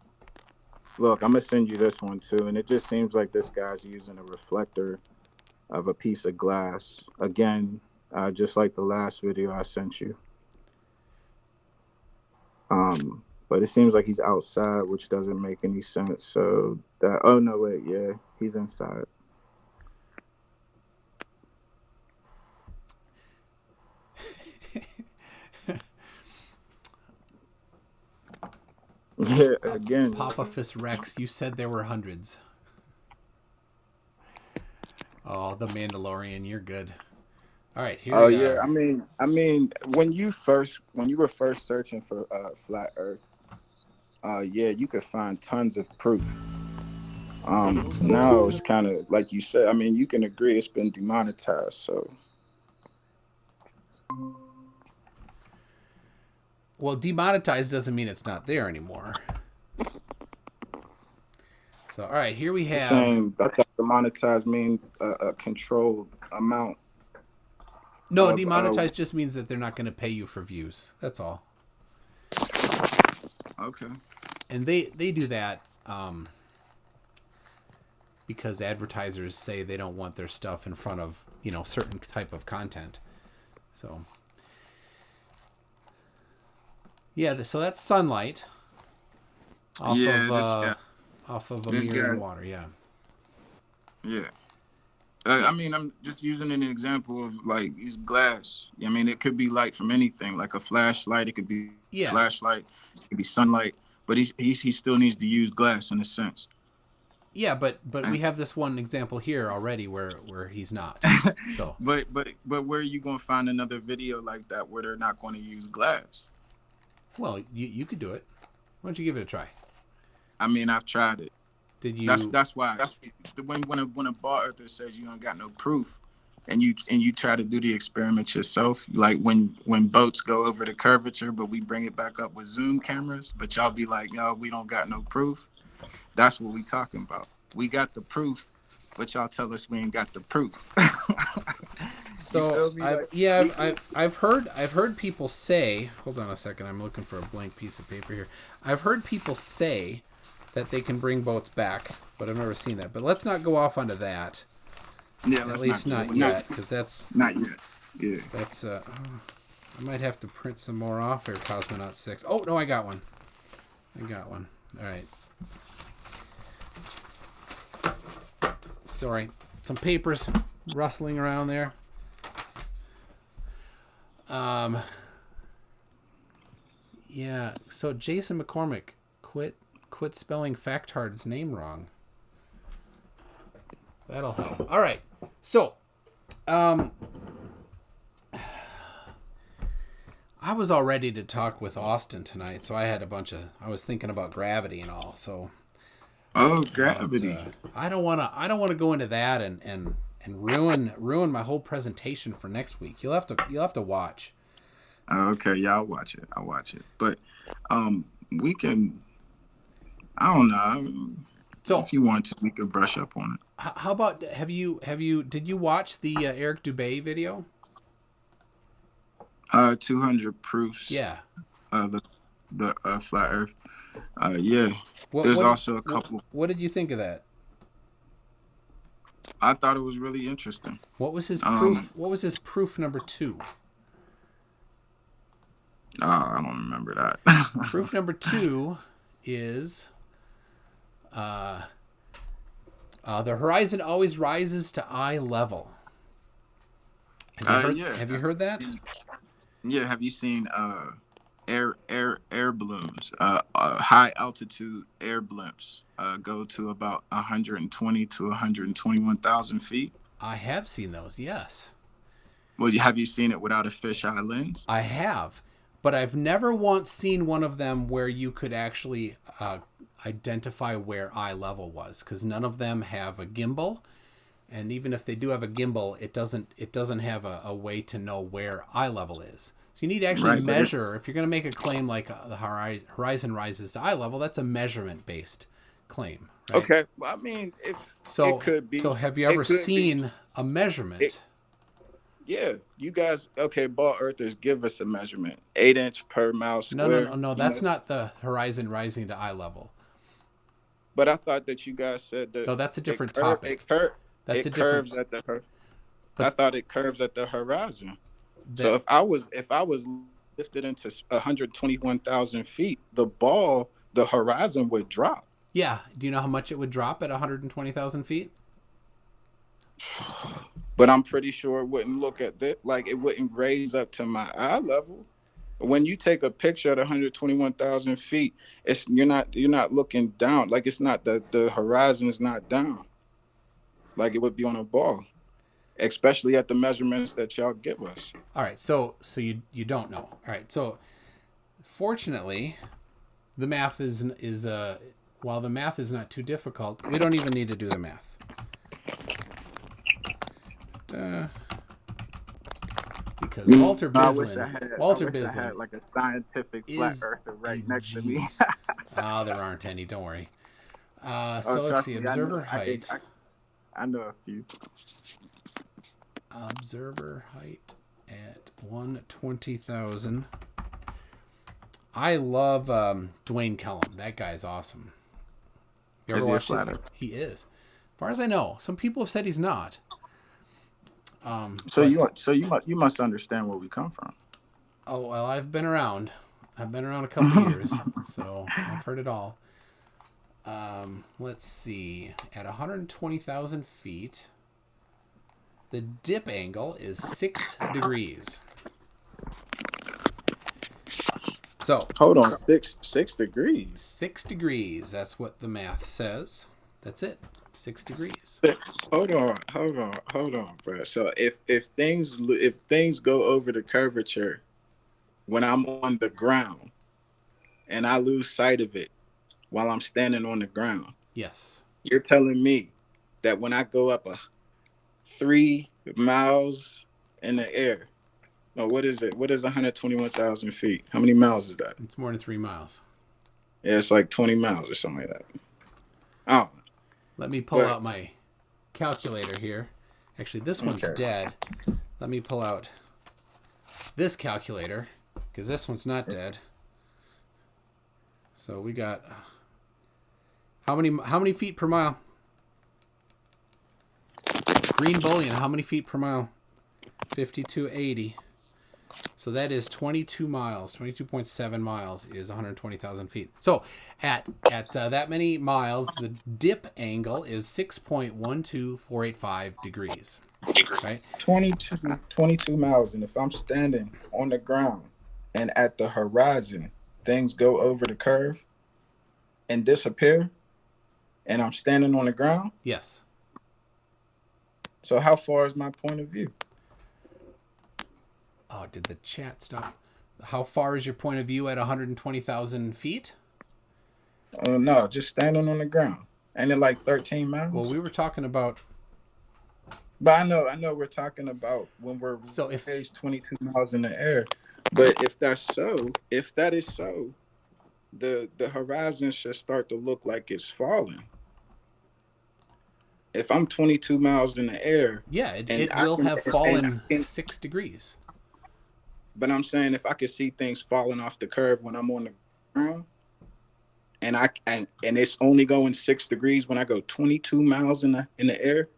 Speaker 2: look, I'm gonna send you this one too, and it just seems like this guy's using a reflector of a piece of glass. Again, just like the last video I sent you. But it seems like he's outside, which doesn't make any sense. So that, oh no, wait, yeah, he's inside. Yeah, again.
Speaker 1: Papa Fist Rex, you said there were hundreds. Oh, the Mandalorian, you're good. All right, here we
Speaker 2: yeah,
Speaker 1: are.
Speaker 2: I mean, when you were first searching for flat Earth, yeah, you could find tons of proof. Now it's kind of like you said. I mean, you can agree it's been demonetized. So,
Speaker 1: well, demonetized doesn't mean it's not there anymore. So, all right, here we have.
Speaker 2: Saying that demonetized mean a controlled amount.
Speaker 1: No, demonetized just means that they're not going to pay you for views. That's all.
Speaker 2: Okay.
Speaker 1: And they do that. because advertisers say they don't want their stuff in front of, certain type of content. So, yeah, so that's sunlight off of a mirror in water. Yeah.
Speaker 2: Yeah. I mean, I'm just using an example of like these glass. I mean, it could be light from anything, like a flashlight. It could be flashlight. It could be sunlight. But he still needs to use glass in a sense.
Speaker 1: Yeah, but we have this one example here already where he's not. So.
Speaker 2: but where are you gonna find another video like that where they're not going to use glass?
Speaker 1: Well, you could do it. Why don't you give it a try?
Speaker 2: I mean, I've tried it.
Speaker 1: Did you?
Speaker 2: That's why. That's when a ball earther says you don't got no proof, and you try to do the experiment yourself. Like when boats go over the curvature, but we bring it back up with zoom cameras, but y'all be like, no, we don't got no proof. That's what we talking about. We got the proof, but y'all tell us we ain't got the proof.
Speaker 1: So I've heard people say. Hold on a second. I'm looking for a blank piece of paper here. I've heard people say that they can bring boats back, but I've never seen that. But let's not go off onto that.
Speaker 2: Yeah,
Speaker 1: at least not yet, because that's
Speaker 2: not yet. Yeah,
Speaker 1: that's. I might have to print some more off here. Cosmonaut 6. Oh no, I got one. All right. Sorry, some papers rustling around there. Yeah. So Jason McCormick, quit spelling Facthard's name wrong. That'll help. All right. So, I was all ready to talk with Austin tonight, so I had I was thinking about gravity and all. So.
Speaker 2: Oh, gravity!
Speaker 1: I don't want to go into that and ruin my whole presentation for next week. You'll have to watch.
Speaker 2: Okay, yeah, I'll watch it. But we can. I don't know. So if you want to, we could brush up on it.
Speaker 1: How about did you watch the Eric Dubé video?
Speaker 2: 200 proofs.
Speaker 1: Yeah.
Speaker 2: The flat Earth. Yeah. There's also a couple.
Speaker 1: What did you think of that?
Speaker 2: I thought it was really interesting.
Speaker 1: What was his proof? What was his proof number 2?
Speaker 2: I don't remember that.
Speaker 1: Proof number 2 is the horizon always rises to eye level. Have you heard that?
Speaker 2: Yeah. Have you seen air balloons? High altitude air blimps go to about 120 to 121,000 feet.
Speaker 1: I have seen those. Yes.
Speaker 2: Well, have you seen it without a fisheye lens?
Speaker 1: I have, but I've never once seen one of them where you could actually identify where eye level was, because none of them have a gimbal, and even if they do have a gimbal, it doesn't have a way to know where eye level is. So you need to actually measure. If you're going to make a claim like the horizon rises to eye level, that's a measurement based claim. Right?
Speaker 2: Okay, well, I mean, it could be.
Speaker 1: So have you ever seen a measurement?
Speaker 2: Yeah, you guys. Okay, ball earthers, give us a measurement. 8 inch per mile square.
Speaker 1: No. That's not the horizon rising to eye level.
Speaker 2: But I thought that you guys said that.
Speaker 1: No, that's a different topic.
Speaker 2: It curves at the. I thought it curves at the horizon. So if I was lifted into 121,000 feet, the horizon would drop.
Speaker 1: Yeah. Do you know how much it would drop at 120,000 feet?
Speaker 2: But I'm pretty sure it wouldn't look at that. Like it wouldn't raise up to my eye level. When you take a picture at 121,000 feet, you're not looking down. Like it's not the horizon is not down. Like it would be on a ball, especially at the measurements that y'all give us.
Speaker 1: All right, so you don't know. All right, so fortunately, the math is while the math is not too difficult, we don't even need to do the math. Because Walter Bislin
Speaker 2: had like a scientific flat earther right next to me.
Speaker 1: There aren't any. Don't worry. So let's see. Observer height.
Speaker 2: I know a few.
Speaker 1: Observer height at 120,000. I love Dwayne Kellum. That guy's awesome. You ever watched it? He is. far as I know. Some people have said he's not.
Speaker 2: So you must understand where we come from.
Speaker 1: Oh, well, I've been around. I've been around a couple years, so I've heard it all. Let's see. At 120,000 feet, the dip angle is 6 degrees. So
Speaker 2: hold on, six degrees.
Speaker 1: 6 degrees. That's what the math says. That's it. 6 degrees.
Speaker 2: Hold on, bro. So if things go over the curvature when I'm on the ground and I lose sight of it while I'm standing on the ground,
Speaker 1: Yes.
Speaker 2: you're telling me that when I go up 3 miles in the air, no, what is it? What is 121,000 feet? How many miles is that?
Speaker 1: It's more than 3 miles.
Speaker 2: Yeah, it's like 20 miles or something like that. Oh.
Speaker 1: Let me pull out my calculator here. Actually, this one's dead. Let me pull out this calculator, because this one's not dead. So we got how many feet per mile? Green Bullion, how many feet per mile? 5280. So that is 22 miles. 22.7 miles is 120,000 feet. So at that many miles, the dip angle is 6.12485 degrees. Right?
Speaker 2: 22 miles. And if I'm standing on the ground and at the horizon, things go over the curve and disappear, and I'm standing on the ground?
Speaker 1: Yes.
Speaker 2: So how far is my point of view?
Speaker 1: Oh, did the chat stop? How far is your point of view at 120,000 feet?
Speaker 2: No, just standing on the ground. Ain't it like 13 miles?
Speaker 1: Well, we were talking about...
Speaker 2: But I know we're talking about when we're raised 22 miles in the air. But if that is so, the horizon should start to look like it's falling. If I'm 22 miles in the air...
Speaker 1: Yeah, it will have fallen 6 degrees.
Speaker 2: But I'm saying if I could see things falling off the curve when I'm on the ground, and it's only going 6 degrees when I go 22 miles in the air,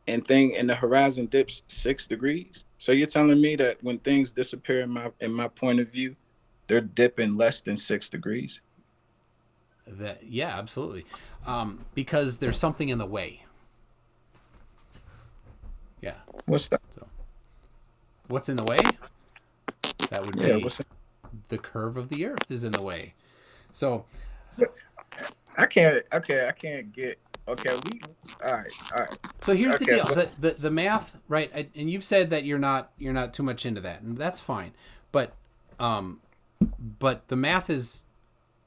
Speaker 2: and the horizon dips 6 degrees. So you're telling me that when things disappear in my point of view, they're dipping less than 6 degrees?
Speaker 1: Yeah, absolutely. Because there's something in the way. Yeah.
Speaker 2: What's that?
Speaker 1: So, what's in the way? That would be the curve of the Earth is in the way. So
Speaker 2: I can't get. Okay, all right.
Speaker 1: So here's the deal. The math, right? And you've said that you're not too much into that, and that's fine. But the math is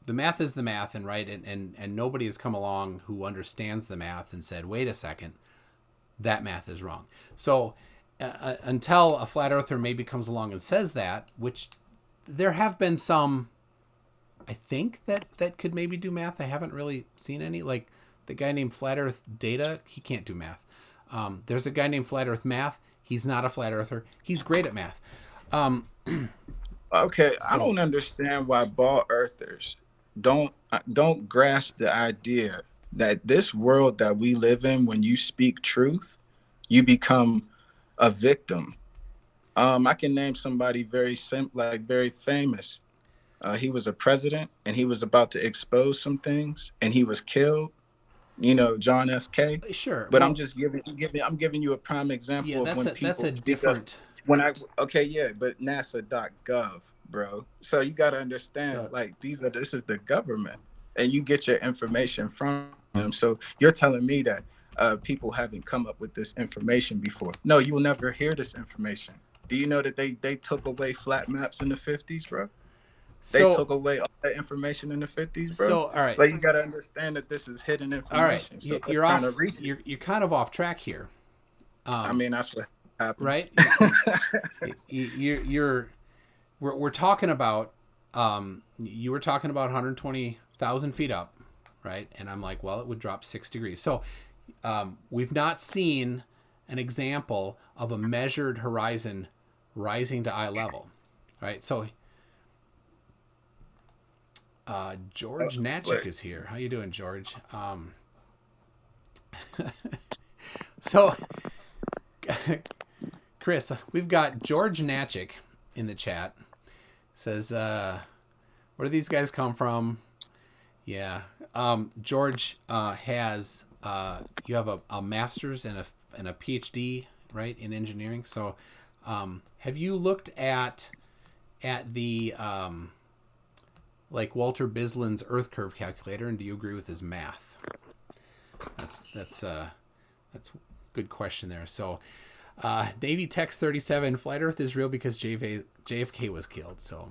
Speaker 1: the math, and right, and nobody has come along who understands the math and said, wait a second, that math is wrong. So until a flat earther maybe comes along and says that, which there have been some, I think that could maybe do math. I haven't really seen any. Like the guy named Flat Earth Data, he can't do math. There's a guy named Flat Earth Math. He's not a flat earther. He's great at math.
Speaker 2: Okay, so, I don't understand why ball earthers don't grasp the idea that this world that we live in, when you speak truth, you become a victim. I can name somebody very famous. He was a president, and he was about to expose some things, and he was killed. You know, John F. K.
Speaker 1: Sure,
Speaker 2: but I'm just giving you a prime example of when people
Speaker 1: that's a different.
Speaker 2: But NASA.gov, bro. So you got to understand, this is the government, and you get your information from them. So you're telling me that people haven't come up with this information before? No, you will never hear this information. Do you know that they took away flat maps in the 50s, bro? They took away all that information in the 50s, bro.
Speaker 1: So, all right.
Speaker 2: Like, you got to understand that this is hidden information.
Speaker 1: All right. You're off. You're kind of off track here.
Speaker 2: I mean, that's what happens.
Speaker 1: Right? We're talking about, you were talking about 120,000 feet up, right? And I'm like, well, it would drop 6 degrees. So we've not seen an example of a measured horizon rising to eye level, right? So George Natchik is here. How you doing, George? So, Chris, we've got George Natchik in the chat. Says, where do these guys come from? Yeah. George has, you have a master's and a PhD, right, in engineering. So have you looked at the, like Walter Bislin's Earth curve calculator, and do you agree with his math? That's a good question there. So Navy Text 37, Flat Earth is real because JFK was killed. So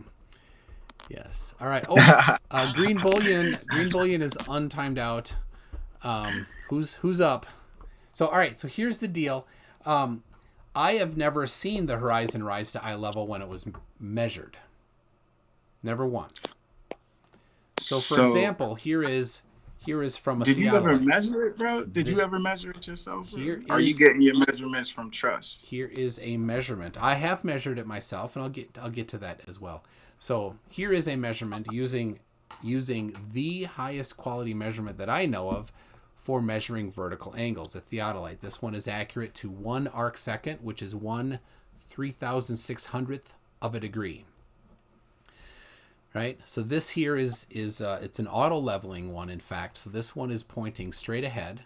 Speaker 1: yes. All right. Oh, Green Bullion is untimed out. Who's up? So all right. So here's the deal. I have never seen the horizon rise to eye level when it was measured. Never once. So for example, here is from a
Speaker 2: Did you ever
Speaker 1: theodolite.
Speaker 2: measure it, bro? Did you ever measure it yourself? Are
Speaker 1: Is,
Speaker 2: you getting your measurements from Trust?
Speaker 1: Here is a measurement. I have measured it myself, and I'll get to that as well. So here is a measurement using the highest quality measurement that I know of for measuring vertical angles, a theodolite. This one is accurate to 1 arc second, which is 1/3600th of a degree. Right? So this here is it's an auto leveling one, in fact. So this one is pointing straight ahead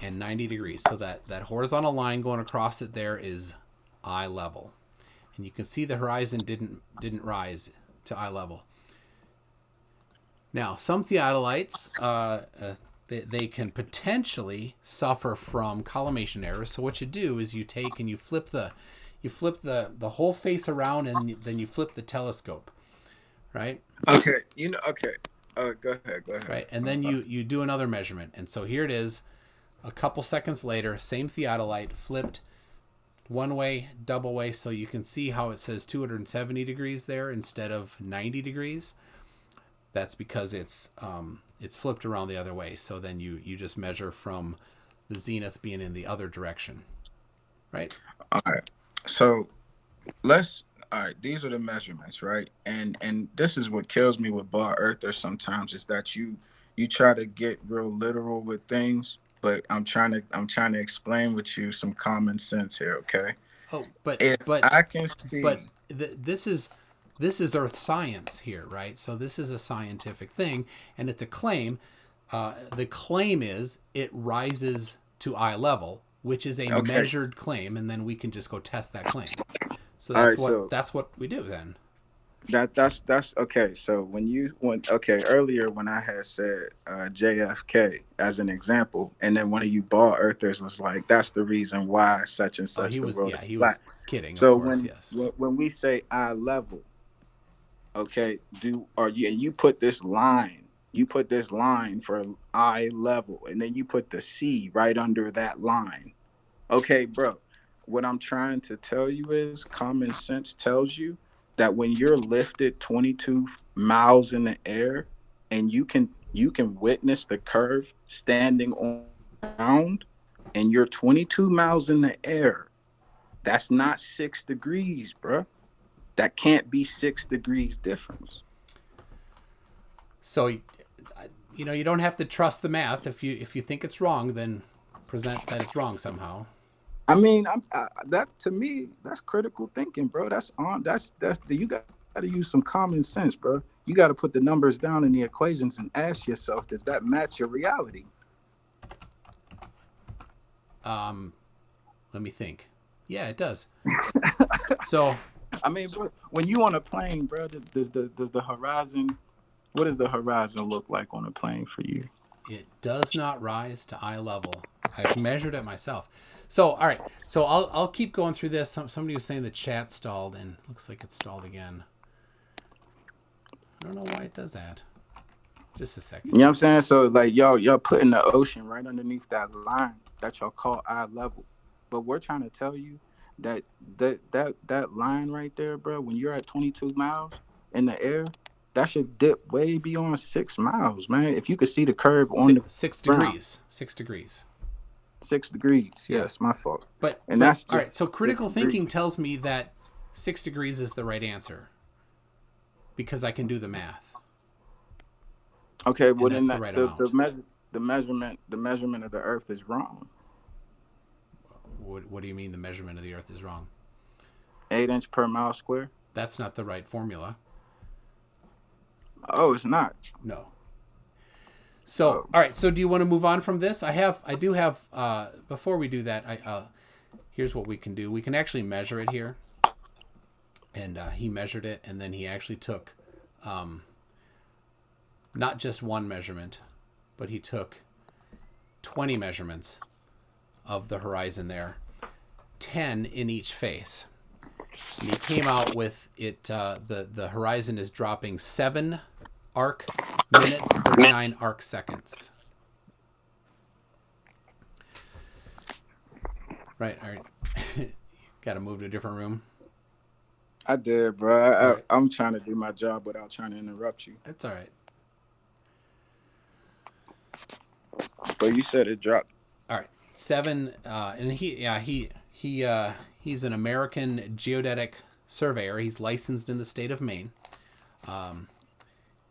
Speaker 1: and 90 degrees. So that horizontal line going across it there is eye level. And you can see the horizon didn't rise to eye level. Now, some theodolites, they can potentially suffer from collimation errors. So what you do is you take and you flip the whole face around, and then you flip the telescope. Right?
Speaker 2: Okay. Okay. Go ahead.
Speaker 1: Right. And then you do another measurement. And so here it is, a couple seconds later, same theodolite flipped one way, double way. So you can see how it says 270 degrees there instead of 90 degrees. That's because it's flipped around the other way. So then you just measure from the zenith being in the other direction. Right?
Speaker 2: All right. So all right, these are the measurements, right? And this is what kills me with bar earthers sometimes, is that you try to get real literal with things, but I'm trying to explain with you some common sense here, okay?
Speaker 1: Oh, but
Speaker 2: I can see,
Speaker 1: but this is earth science here, right? So this is a scientific thing, and it's a claim. The claim is it rises to eye level, which is a measured claim, and then we can just go test that claim. So that's what we do then.
Speaker 2: That's okay. So earlier when I had said JFK as an example, and then one of you ball earthers was like, "That's the reason why such and such."
Speaker 1: Oh, he was kidding.
Speaker 2: So
Speaker 1: of course, yes.
Speaker 2: when we say eye level, okay, you put this line for eye level, and then you put the C right under that line. Okay, bro. What I'm trying to tell you is common sense tells you that when you're lifted 22 miles in the air and you can witness the curve standing on the ground, and you're 22 miles in the air, that's not 6 degrees, bro. That can't be 6 degrees difference.
Speaker 1: So, you don't have to trust the math. If you think it's wrong, then present that it's wrong somehow.
Speaker 2: I mean, that to me, that's critical thinking, bro. You got to use some common sense, bro. You got to put the numbers down in the equations and ask yourself, does that match your reality?
Speaker 1: Let me think. Yeah, it does. So,
Speaker 2: I mean, when you on a plane, bro, does the horizon? What does the horizon look like on a plane for you?
Speaker 1: It does not rise to eye level. I've measured it myself. So, all right. So I'll keep going through this. Somebody was saying the chat stalled, and looks like it stalled again. I don't know why it does that. Just a second.
Speaker 2: You know what I'm saying? So like y'all putting the ocean right underneath that line that y'all call eye level. But we're trying to tell you that line right there, bro, when you're at 22 miles in the air, that should dip way beyond 6 miles, man. If you could see the curve on the
Speaker 1: 6 degrees. 6 degrees.
Speaker 2: 6 degrees.
Speaker 1: Yeah.
Speaker 2: Yes, my fault.
Speaker 1: But
Speaker 2: that's
Speaker 1: all right. So critical thinking tells me that 6 degrees is the right answer because I can do the math.
Speaker 2: Okay, well then
Speaker 1: the
Speaker 2: the measurement of the Earth is wrong.
Speaker 1: What do you mean the measurement of the Earth is wrong?
Speaker 2: 8-inch per mile square.
Speaker 1: That's not the right formula.
Speaker 2: Oh, it's not.
Speaker 1: No. So, all right. So, do you want to move on from this? I do have. Before we do that, here's what we can do. We can actually measure it here. And he measured it, and then he actually took, not just one measurement, but he took 20 measurements of the horizon there, 10 in each face. And he came out with it. The horizon is dropping 7 arc minutes, 39 arc seconds. Right. All right. Got to move to a different room.
Speaker 2: I did, bro. I'm trying to do my job without trying to interrupt you.
Speaker 1: That's all right.
Speaker 2: But you said it dropped.
Speaker 1: All right. 7. And he's an American geodetic surveyor. He's licensed in the state of Maine.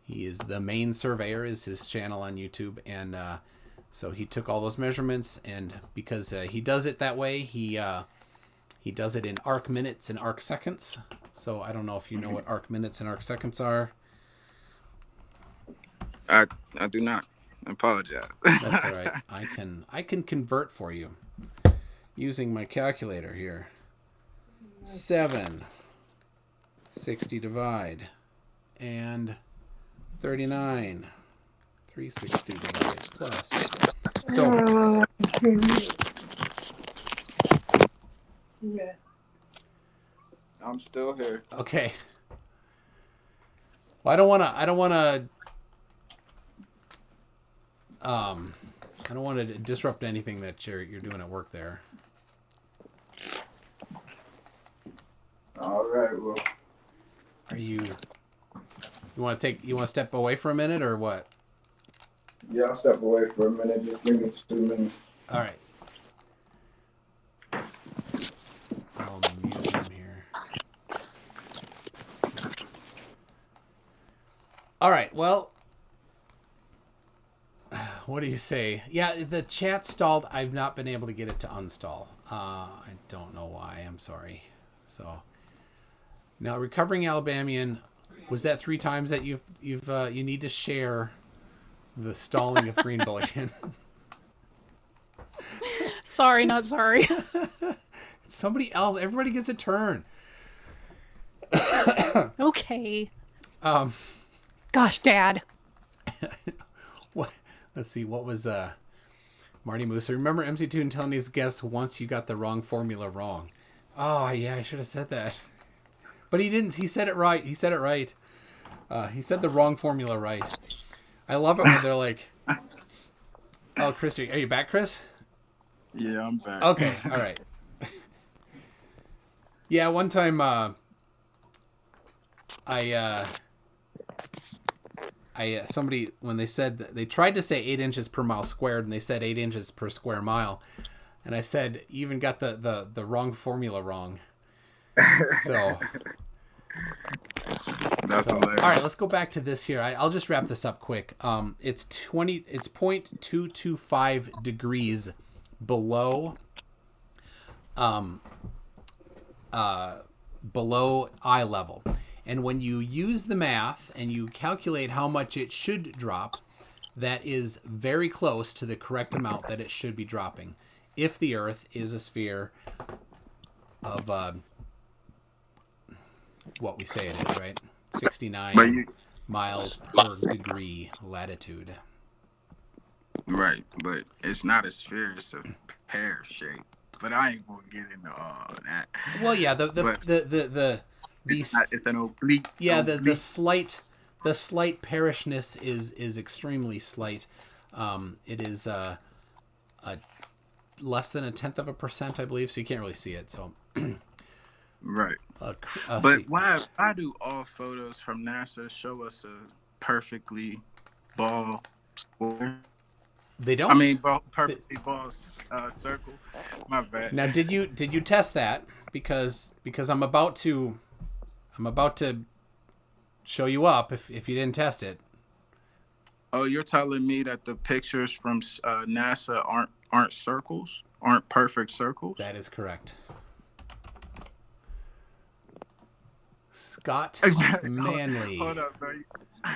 Speaker 1: He is the Maine Surveyor is his channel on YouTube. And so he took all those measurements, and because he does it that way, he does it in arc minutes and arc seconds. So I don't know if you know what arc minutes and arc seconds are.
Speaker 2: I do not. I apologize.
Speaker 1: That's all right. I can convert for you using my calculator here. 7, 60 divide, and 39, 360 divide plus. So
Speaker 5: yeah.
Speaker 2: I'm still here.
Speaker 1: okay. Well, I don't want to disrupt anything that you're doing at work there.
Speaker 2: All right. Well,
Speaker 1: Are you want to step away for a minute or what?
Speaker 2: yeah, I'll step away for a minute. Just give me 2 minutes.
Speaker 1: All right. I'll mute him here. All right. Well, what do you say? Yeah, the chat stalled. I've not been able to get it to unstall. I don't know why. I'm sorry. So now, recovering Alabamian, was that 3 times that you need to share the stalling of Green Bullion?
Speaker 4: Sorry, not sorry.
Speaker 1: Somebody else. Everybody gets a turn.
Speaker 4: Okay. Gosh, Dad.
Speaker 1: What? Let's see. What was Marty Moose? Remember MC2 telling his guests once you got the wrong formula wrong. Oh yeah, I should have said that. But he didn't. He said it right. He said the wrong formula right. I love it when they're like, "Oh, Chris, are you back, Chris?"
Speaker 2: Yeah, I'm back.
Speaker 1: Okay, all right. Yeah, one time somebody, when they said they tried to say 8 inches per mile squared, and they said 8 inches per square mile, and I said, you even got the wrong formula wrong. So
Speaker 2: That's hilarious.
Speaker 1: all right, let's go back to this here. I'll just wrap this up quick. It's 0.225 degrees below below eye level. And when you use the math and you calculate how much it should drop, that is very close to the correct amount that it should be dropping if the Earth is a sphere of what we say it is, right? 69 miles per degree latitude.
Speaker 2: Right, but it's not a sphere; it's a pear shape. But I ain't gonna get into all that.
Speaker 1: Well, yeah,
Speaker 2: it's an oblique.
Speaker 1: Yeah,
Speaker 2: oblique.
Speaker 1: the slight perishness is extremely slight. It is less than 0.1%, I believe, so you can't really see it. So
Speaker 2: right.
Speaker 1: But
Speaker 2: why do all photos from NASA show us a perfectly ball square?
Speaker 1: They don't.
Speaker 2: I mean, perfectly ball circle. My bad.
Speaker 1: Now, did you test that? Because I'm about to show you up if you didn't test it.
Speaker 2: Oh, you're telling me that the pictures from NASA aren't circles, aren't perfect circles?
Speaker 1: That is correct. Scott Manley.
Speaker 2: Hold up, bro.
Speaker 1: All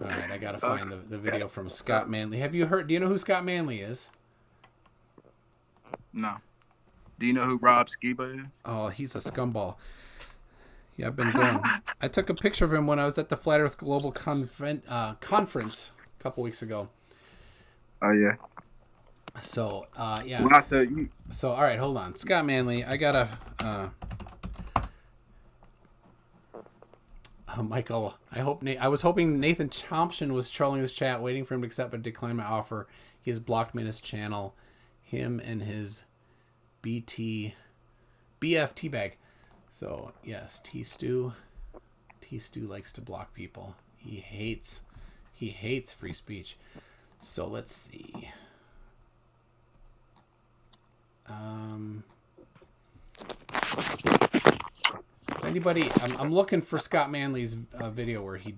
Speaker 1: right, I gotta find the video from Scott Manley. Have you heard? Do you know who Scott Manley is?
Speaker 2: No. Do you know who Rob Skiba is?
Speaker 1: Oh, he's a scumball. Yeah, I've been going. I took a picture of him when I was at the Flat Earth Global Conference a couple weeks ago.
Speaker 2: Oh yeah.
Speaker 1: So yeah.
Speaker 2: When I said you.
Speaker 1: So all right, hold on, Scott Manley. I gotta. Michael, I was hoping Nathan Thompson was trolling his chat, waiting for him to accept but decline my offer. He has blocked me in his channel. Him and his BF teabag. So yes, T Stew likes to block people. He hates free speech. So let's see. Anybody? I'm looking for Scott Manley's video where he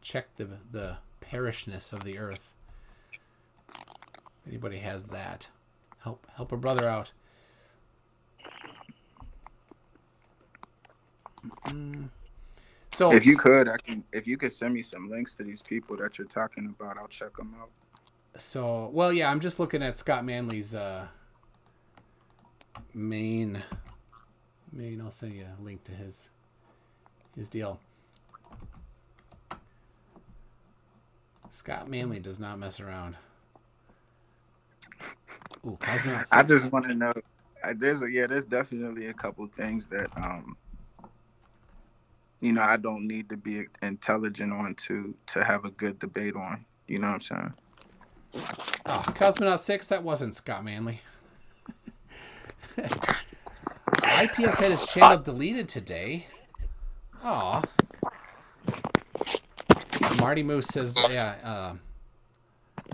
Speaker 1: checked the perishness of the Earth. Anybody has that? Help a brother out. So
Speaker 2: if you could send me some links to these people that you're talking about, I'll check them out.
Speaker 1: So, well, yeah, I'm just looking at Scott Manley's main. I'll send you a link to his deal. Scott Manley does not mess around. Ooh, Cosmonaut 6.
Speaker 2: I just want to know. There's definitely a couple things that I don't need to be intelligent on to have a good debate on. You know what I'm saying?
Speaker 1: Oh, Cosmonaut 6, that wasn't Scott Manley. IPS had his channel deleted today. Aw. Marty Moose says,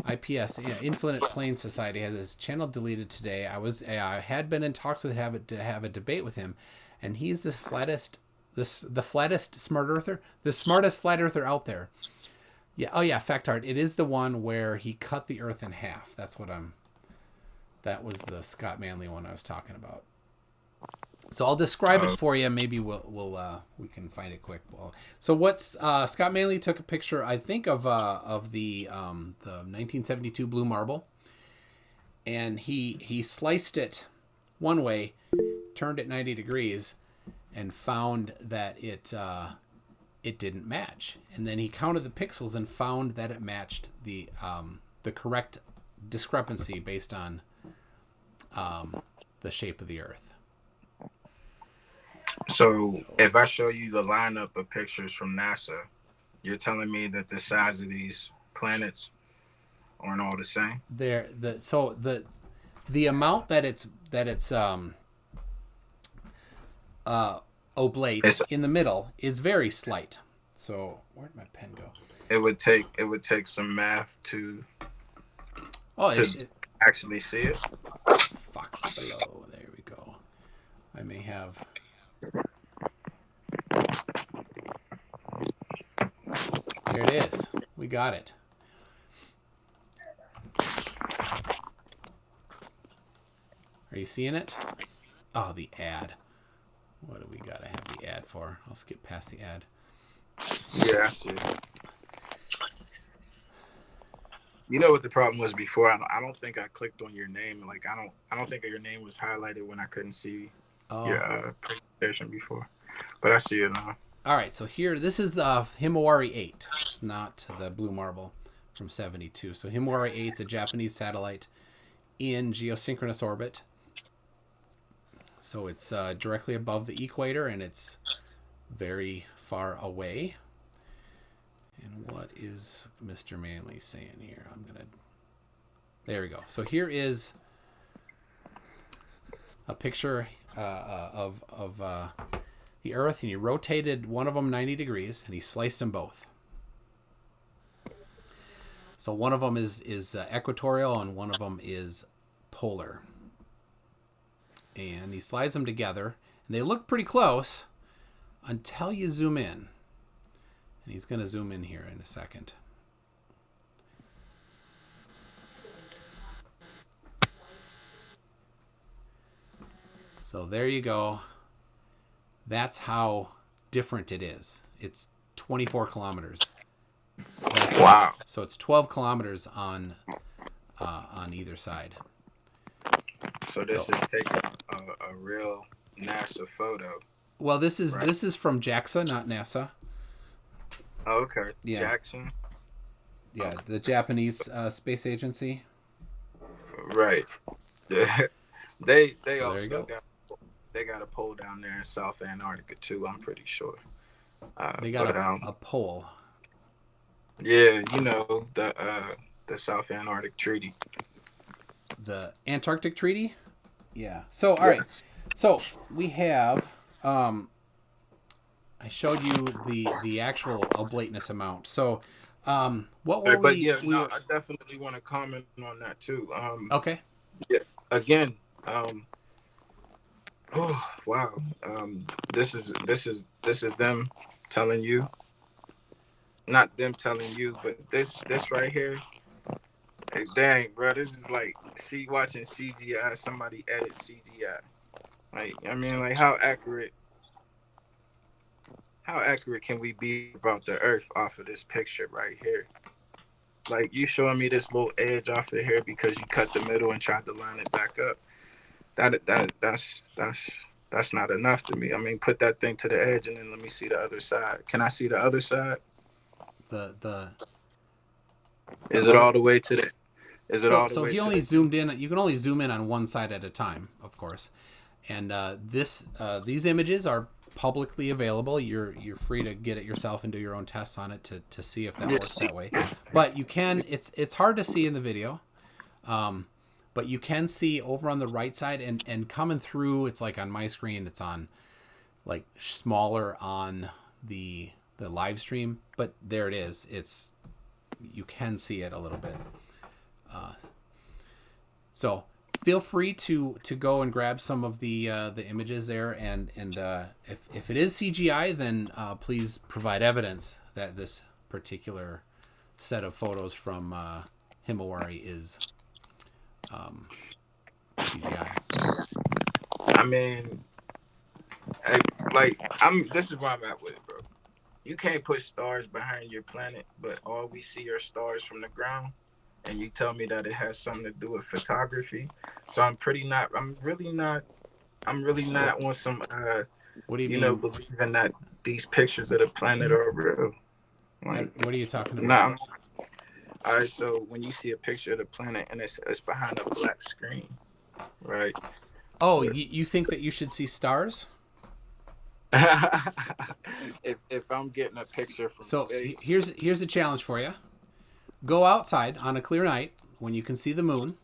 Speaker 1: IPS, Infinite Plane Society, has his channel deleted today. I had been in talks with him to have a debate with him, and he's the flattest smart earther, the smartest flat earther out there. Yeah. Oh yeah. Factard. It is the one where he cut the Earth in half. That was the Scott Manley one I was talking about. So I'll describe it for you. Maybe we can find it quick. Well, so what's Scott Manley took a picture, I think, of the 1972 blue marble, and he sliced it one way, turned it 90 degrees, and found that it didn't match. And then he counted the pixels and found that it matched the correct discrepancy based on the shape of the Earth.
Speaker 2: So if I show you the lineup of pictures from NASA, you're telling me that the size of these planets aren't all the same?
Speaker 1: The amount that it's oblate in the middle is very slight. So where'd my pen go?
Speaker 2: It would take some math to actually see it.
Speaker 1: Fox below. There we go. I may have. There it is. We got it. Are you seeing it? Oh, the ad. What do we got to have the ad for? I'll skip past the ad.
Speaker 2: Yeah, I see it. You know what the problem was before? I don't think I clicked on your name. Like I don't think your name was highlighted when I couldn't see your presentation before. But I see it now.
Speaker 1: All right, so here, this is the Himawari 8, not the blue marble from 72. So Himawari 8 is a Japanese satellite in geosynchronous orbit. So it's directly above the equator, and it's very far away. And what is Mr. Manley saying here? There we go. So here is a picture of the Earth, and he rotated one of them 90 degrees, and he sliced them both. So one of them is equatorial, and one of them is polar. And he slides them together, and they look pretty close until you zoom in. And he's going to zoom in here in a second. So there you go. That's how different it is. It's 24 kilometers. That's
Speaker 2: Wow.
Speaker 1: it. So it's 12 kilometers on either side.
Speaker 2: So this is takes a real NASA photo.
Speaker 1: Well, this is
Speaker 2: Right.
Speaker 1: this is from JAXA, not NASA.
Speaker 2: Oh, okay.
Speaker 1: Yeah.
Speaker 2: Jackson.
Speaker 1: Yeah, the Japanese space agency.
Speaker 2: Right. they
Speaker 1: So
Speaker 2: also
Speaker 1: go.
Speaker 2: got a pole down there in South Antarctica too. I'm pretty sure.
Speaker 1: They got a pole.
Speaker 2: Yeah, you know the South Antarctic Treaty.
Speaker 1: The Antarctic Treaty. Yeah. So all right. So we have. I showed you the actual oblateness amount. So, what were we?
Speaker 2: I definitely want to comment on that too.
Speaker 1: Okay.
Speaker 2: Yeah. Again. Oh wow. This is them telling you. Not them telling you, but this right here. Hey, dang, bro, this is like watching CGI. Somebody edit CGI. Like, I mean, like how accurate can we be about the Earth off of this picture right here? Like, you showing me this little edge off of here because you cut the middle and tried to line it back up. That's not enough to me. I mean, put that thing to the edge and then let me see the other side. Can I see the other side? Is it all the way to the? Is it all the way?
Speaker 1: So he only zoomed in. You can only zoom in on one side at a time, of course. And these images are publicly available. You're free to get it yourself and do your own tests on it to see if that works that way. But you can. It's hard to see in the video, but you can see over on the right side and coming through. It's like on my screen. It's on like smaller on the live stream, but there it is. You can see it a little bit. So feel free to go and grab some of the images there, and if it is CGI, then please provide evidence that this particular set of photos from Himawari is CGI.
Speaker 2: I mean, this is where I'm at with it, bro. You can't put stars behind your planet, but all we see are stars from the ground. And you tell me that it has something to do with photography. So I'm really not on some
Speaker 1: what do you mean?
Speaker 2: Believing that these pictures of the planet are real. Like,
Speaker 1: what are you talking about?
Speaker 2: All right, so when you see a picture of the planet and it's behind a black screen, right?
Speaker 1: Oh, you think that you should see stars?
Speaker 2: if I'm getting a picture from space.
Speaker 1: here's a challenge for you. Go outside on a clear night when you can see the moon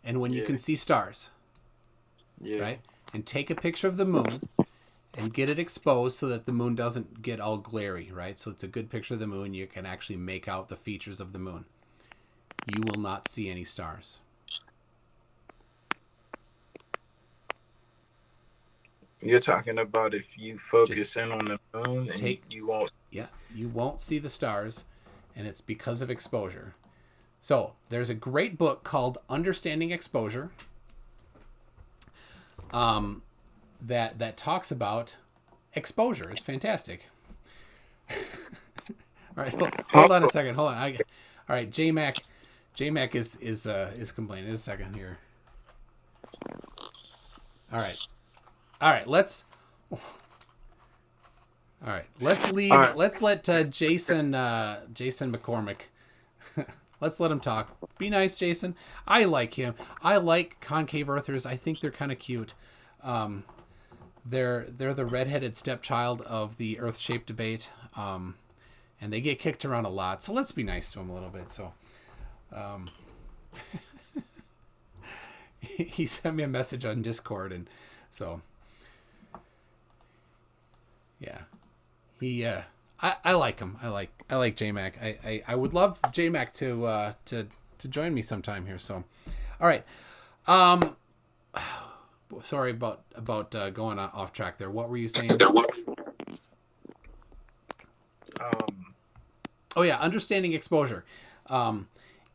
Speaker 1: and when you can see stars.
Speaker 2: Yeah.
Speaker 1: Right? And take a picture of the moon and get it exposed so that the moon doesn't get all glary, right? So it's a good picture of the moon. You can actually make out the features of the moon. You will not see any stars.
Speaker 2: You're talking about if you focus in on the moon and you won't.
Speaker 1: Yeah, you won't see the stars. And it's because of exposure. So there's a great book called Understanding Exposure that talks about exposure. It's fantastic. All right, hold on a second. Hold on. All right, J-Mac is complaining. Just a second here. All right. Let's leave.
Speaker 2: Right.
Speaker 1: Let's let Jason McCormick. Let's let him talk. Be nice, Jason. I like him. I like concave earthers. I think they're kind of cute. They're the redheaded stepchild of the Earth-shaped debate, and they get kicked around a lot. So let's be nice to them a little bit. So, he sent me a message on Discord, and so yeah. I like him. I like J-Mac. I would love J-Mac to join me sometime here. So, all right. Sorry about going off track there. What were you saying? Oh yeah, understanding exposure.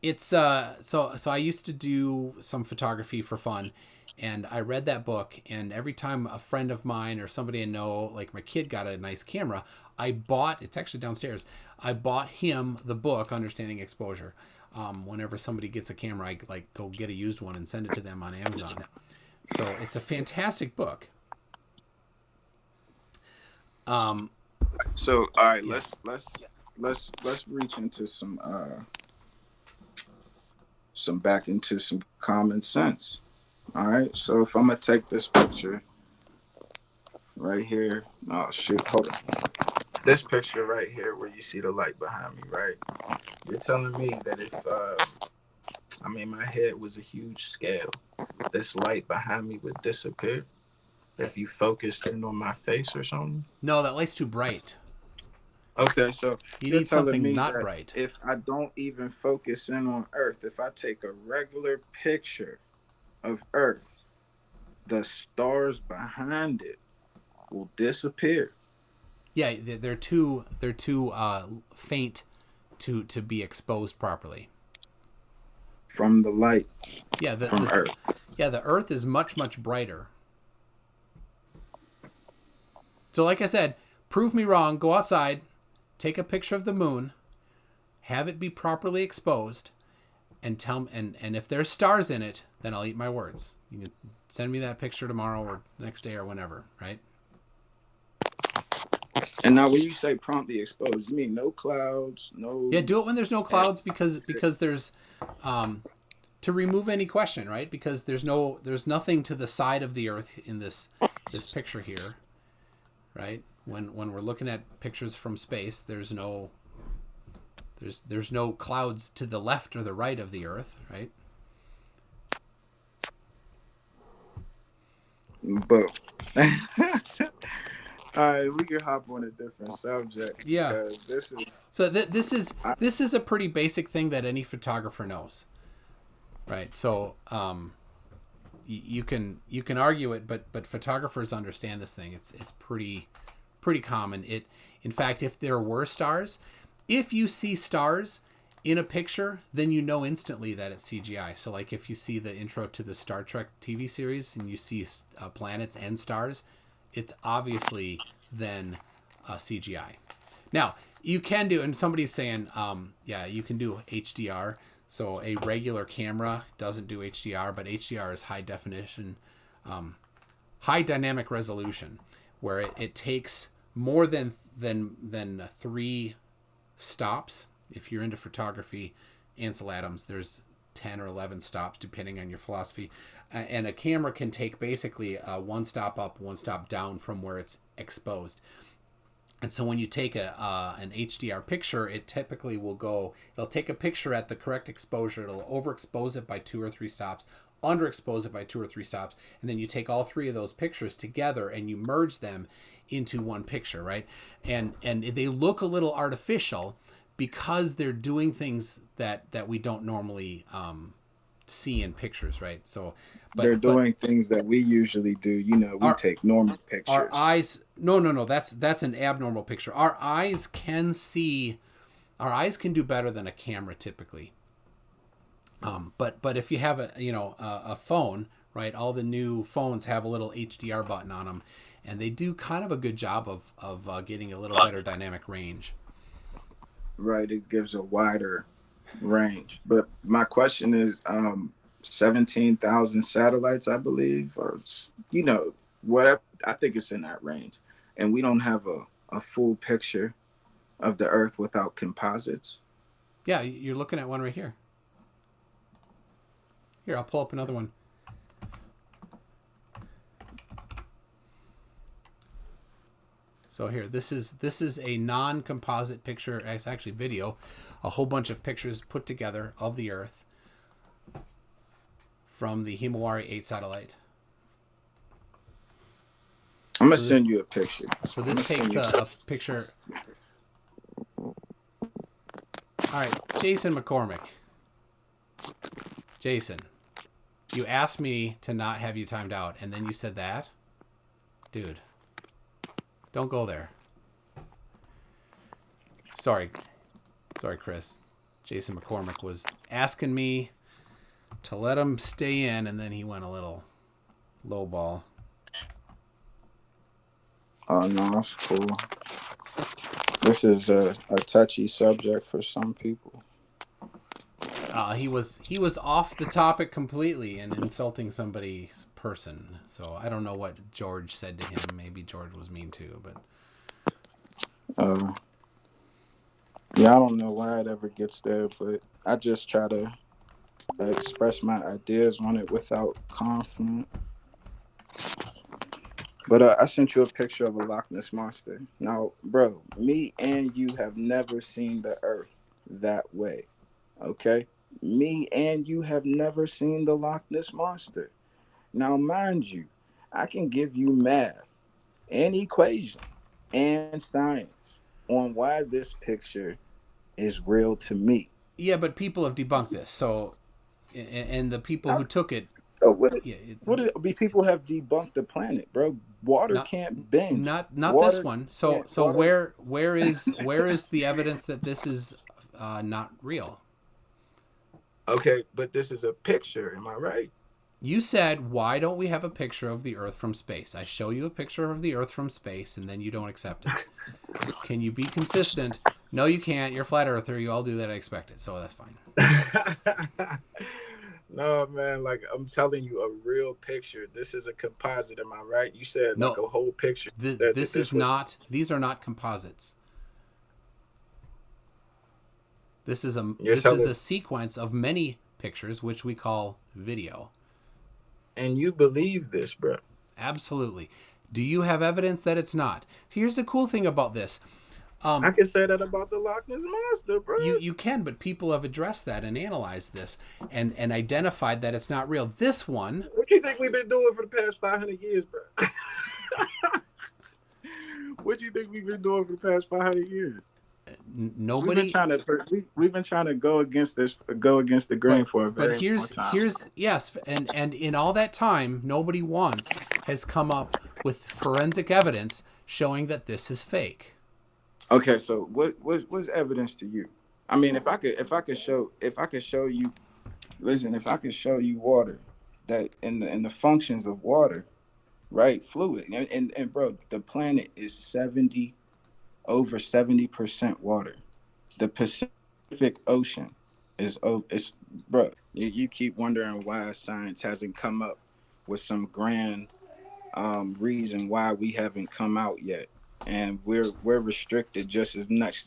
Speaker 1: It's so I used to do some photography for fun, And I read that book, and every time a friend of mine or somebody I know, like my kid, got a nice camera, it's actually downstairs, I bought him the book, Understanding Exposure. Whenever somebody gets a camera, I like go get a used one and send it to them on Amazon. So it's a fantastic book.
Speaker 2: So all right,
Speaker 1: Yeah.
Speaker 2: let's reach into some back into some common sense. All right. So if I'm gonna take this picture right here, oh shoot, hold on. This picture right here where you see the light behind me, right? You're telling me that if my head was a huge scale, this light behind me would disappear if you focused in on my face or something?
Speaker 1: No, that light's too bright.
Speaker 2: Okay, so
Speaker 1: You
Speaker 2: you're
Speaker 1: need
Speaker 2: telling
Speaker 1: something
Speaker 2: me
Speaker 1: not
Speaker 2: that
Speaker 1: bright.
Speaker 2: if I don't even focus in on Earth, if I take a regular picture of Earth, the stars behind it will disappear.
Speaker 1: Yeah, they're too faint to be exposed properly.
Speaker 2: From the light.
Speaker 1: Yeah,
Speaker 2: from Earth.
Speaker 1: Yeah, the Earth is much, much brighter. So like I said, prove me wrong, go outside, take a picture of the moon, have it be properly exposed, and and if there's stars in it, then I'll eat my words. You can send me that picture tomorrow or next day or whenever, right?
Speaker 2: And now when you say promptly exposed, you mean no clouds, no...
Speaker 1: Yeah, do it when there's no clouds because there's to remove any question, right? Because there's nothing to the side of the Earth in this picture here, right? When we're looking at pictures from space, there's no clouds to the left or the right of the Earth, right?
Speaker 2: But all right, we can hop on a different subject.
Speaker 1: Yeah.
Speaker 2: This is
Speaker 1: So this is a pretty basic thing that any photographer knows, right? So you can argue it, but photographers understand this thing. It's pretty common. In fact, if there were stars, if you see stars in a picture, then you know instantly that it's CGI. So like if you see the intro to the Star Trek TV series and you see planets and stars, it's obviously then CGI. Now, you can do, and somebody's saying, you can do HDR. So a regular camera doesn't do HDR, but HDR is high definition, high dynamic resolution, where it takes more than 3 stops. If you're into photography, Ansel Adams, there's 10 or 11 stops depending on your philosophy. And a camera can take basically 1 stop up, 1 stop down from where it's exposed. And so when you take an HDR picture, it typically it'll take a picture at the correct exposure. It'll overexpose it by 2 or 3 stops, underexpose it by 2 or 3 stops. And then you take all 3 of those pictures together and you merge them into one picture, right? And they look a little artificial because they're doing things that we don't normally see in pictures, right? So
Speaker 2: they're doing things that we usually do. We take normal pictures.
Speaker 1: Our eyes, no, that's an abnormal picture. Our eyes can do better than a camera typically. But if you have a phone, right? All the new phones have a little HDR button on them, and they do kind of a good job of getting a little better dynamic range.
Speaker 2: Right, it gives a wider range. But my question is, 17,000 satellites, I believe, or whatever. I think it's in that range, and we don't have a full picture of the Earth without composites.
Speaker 1: Yeah, you're looking at one right here. Here, I'll pull up another one. So here, this is a non-composite picture. It's actually video, a whole bunch of pictures put together of the Earth from the Himawari 8 satellite.
Speaker 2: I'm gonna send you a picture.
Speaker 1: So this takes a picture. All right, Jason McCormick. Jason, you asked me to not have you timed out, and then you said that? Dude. Don't go there. Sorry, Chris. Jason McCormick was asking me to let him stay in, and then he went a little low ball.
Speaker 2: Oh no, it's cool. This is a touchy subject for some people.
Speaker 1: He was off the topic completely and insulting somebody's person. So I don't know what George said to him. Maybe George was mean too, but
Speaker 2: yeah, I don't know why it ever gets there, but I just try to express my ideas on it without conflict. But I sent you a picture of a Loch Ness monster. Now, bro, me and you have never seen the Earth that way. Okay? Me and you have never seen the Loch Ness monster. Now, mind you, I can give you math and equation and science on why this picture is real to me.
Speaker 1: yeah, but people have debunked this. So, and the people who took it,
Speaker 2: So people have debunked the planet, bro. Water can't bend.
Speaker 1: Not
Speaker 2: water
Speaker 1: this one. So where is the evidence that this is not real?
Speaker 2: Okay, but this is a picture. Am I right?
Speaker 1: You said, why don't we have a picture of the Earth from space? I show you a picture of the Earth from space, and then you don't accept it. Can you be consistent? No, you can't. You're a flat earther. You all do that. I expect it. So that's fine.
Speaker 2: No, man. Like, I'm telling you, a real picture. This is a composite. Am I right? You said
Speaker 1: No,
Speaker 2: like a whole picture.
Speaker 1: Not. These are not composites. This is a sequence of many pictures, which we call video.
Speaker 2: And you believe this, bro?
Speaker 1: Absolutely. Do you have evidence that it's not? Here's the cool thing about this.
Speaker 2: I can say that about the Loch Ness monster, bro.
Speaker 1: You can, but people have addressed that and analyzed this and identified that it's not real. This one.
Speaker 2: What do you think we've been doing for the past 500 years, bro? What do you think we've been doing for the past 500 years?
Speaker 1: Nobody.
Speaker 2: We've been trying to go against the grain for a very long time.
Speaker 1: Here's yes, and in all that time, nobody once has come up with forensic evidence showing that this is fake.
Speaker 2: Okay, so what's evidence to you? I mean, if I could show you, listen, if I could show you water, that in the functions of water, right, fluid, and bro, the planet is over 70% water. The Pacific Ocean is bro. You keep wondering why science hasn't come up with some grand reason why we haven't come out yet, and we're restricted just as much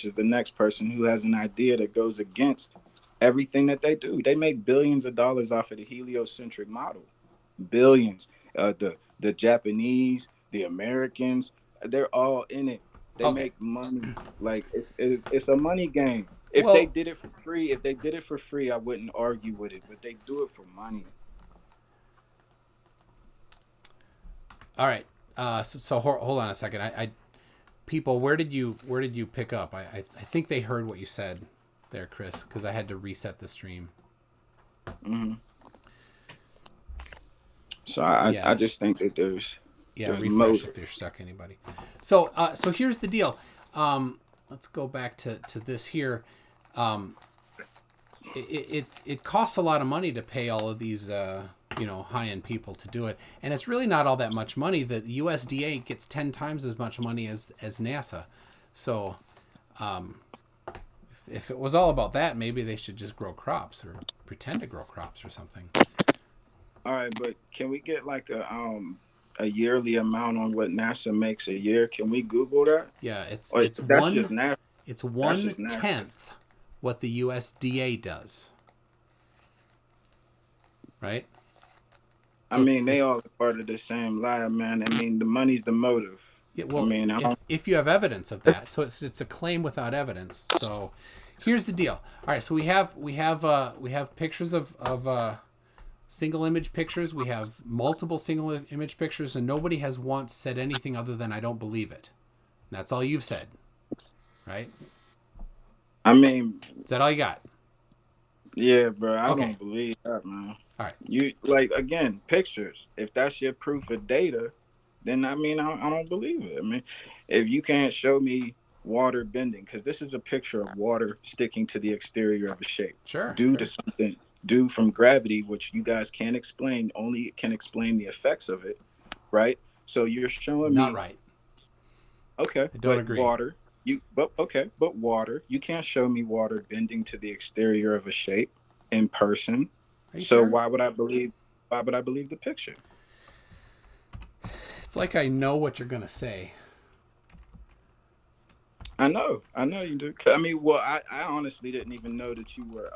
Speaker 2: as the next person who has an idea that goes against everything that they do. They make billions of dollars off of the heliocentric model. Billions. The Japanese, the Americans, they're all in it. They make money. Like it's a money game. If they did it for free, I wouldn't argue with it. But they do it for money.
Speaker 1: All right. So hold on a second. People, where did you pick up? I think they heard what you said there, Chris, because I had to reset the stream.
Speaker 2: Mm-hmm. So I just think that there's
Speaker 1: refresh if you're stuck, anybody. So here's the deal. Let's go back to this here. It costs a lot of money to pay all of these high-end people to do it, and it's really not all that much money. The USDA gets 10 times as much money as NASA. So if it was all about that, maybe they should just grow crops or pretend to grow crops or something.
Speaker 2: All right, but can we get like a yearly amount on what NASA makes a year? Can we Google that?
Speaker 1: Yeah, it's
Speaker 2: just NASA.
Speaker 1: It's 1/10 what the USDA does. Right?
Speaker 2: I mean, they all part of the same lie, man. I mean, the money's the motive.
Speaker 1: Yeah, well, I mean, if you have evidence of that, so it's a claim without evidence. So here's the deal. All right, so we have pictures of single image pictures. We have multiple single image pictures, and nobody has once said anything other than I don't believe it. And that's all you've said, right?
Speaker 2: I mean,
Speaker 1: is that all you got?
Speaker 2: Yeah, bro. I don't believe that, man.
Speaker 1: All right.
Speaker 2: You again, pictures. If that's your proof of data, then I mean, I don't believe it. I mean, if you can't show me water bending, because this is a picture of water sticking to the exterior of a shape,
Speaker 1: sure,
Speaker 2: due to due from gravity, which you guys can't explain. Only it can explain the effects of it, right? So you're showing
Speaker 1: Not
Speaker 2: me,
Speaker 1: right.
Speaker 2: okay,
Speaker 1: I don't
Speaker 2: but
Speaker 1: agree.
Speaker 2: water. But water. You can't show me water bending to the exterior of a shape in person.
Speaker 1: Are you
Speaker 2: So
Speaker 1: sure?
Speaker 2: why would I believe? Why would I believe the picture?
Speaker 1: It's like I know what you're gonna say.
Speaker 2: I know you do. I mean, well, I honestly didn't even know that you were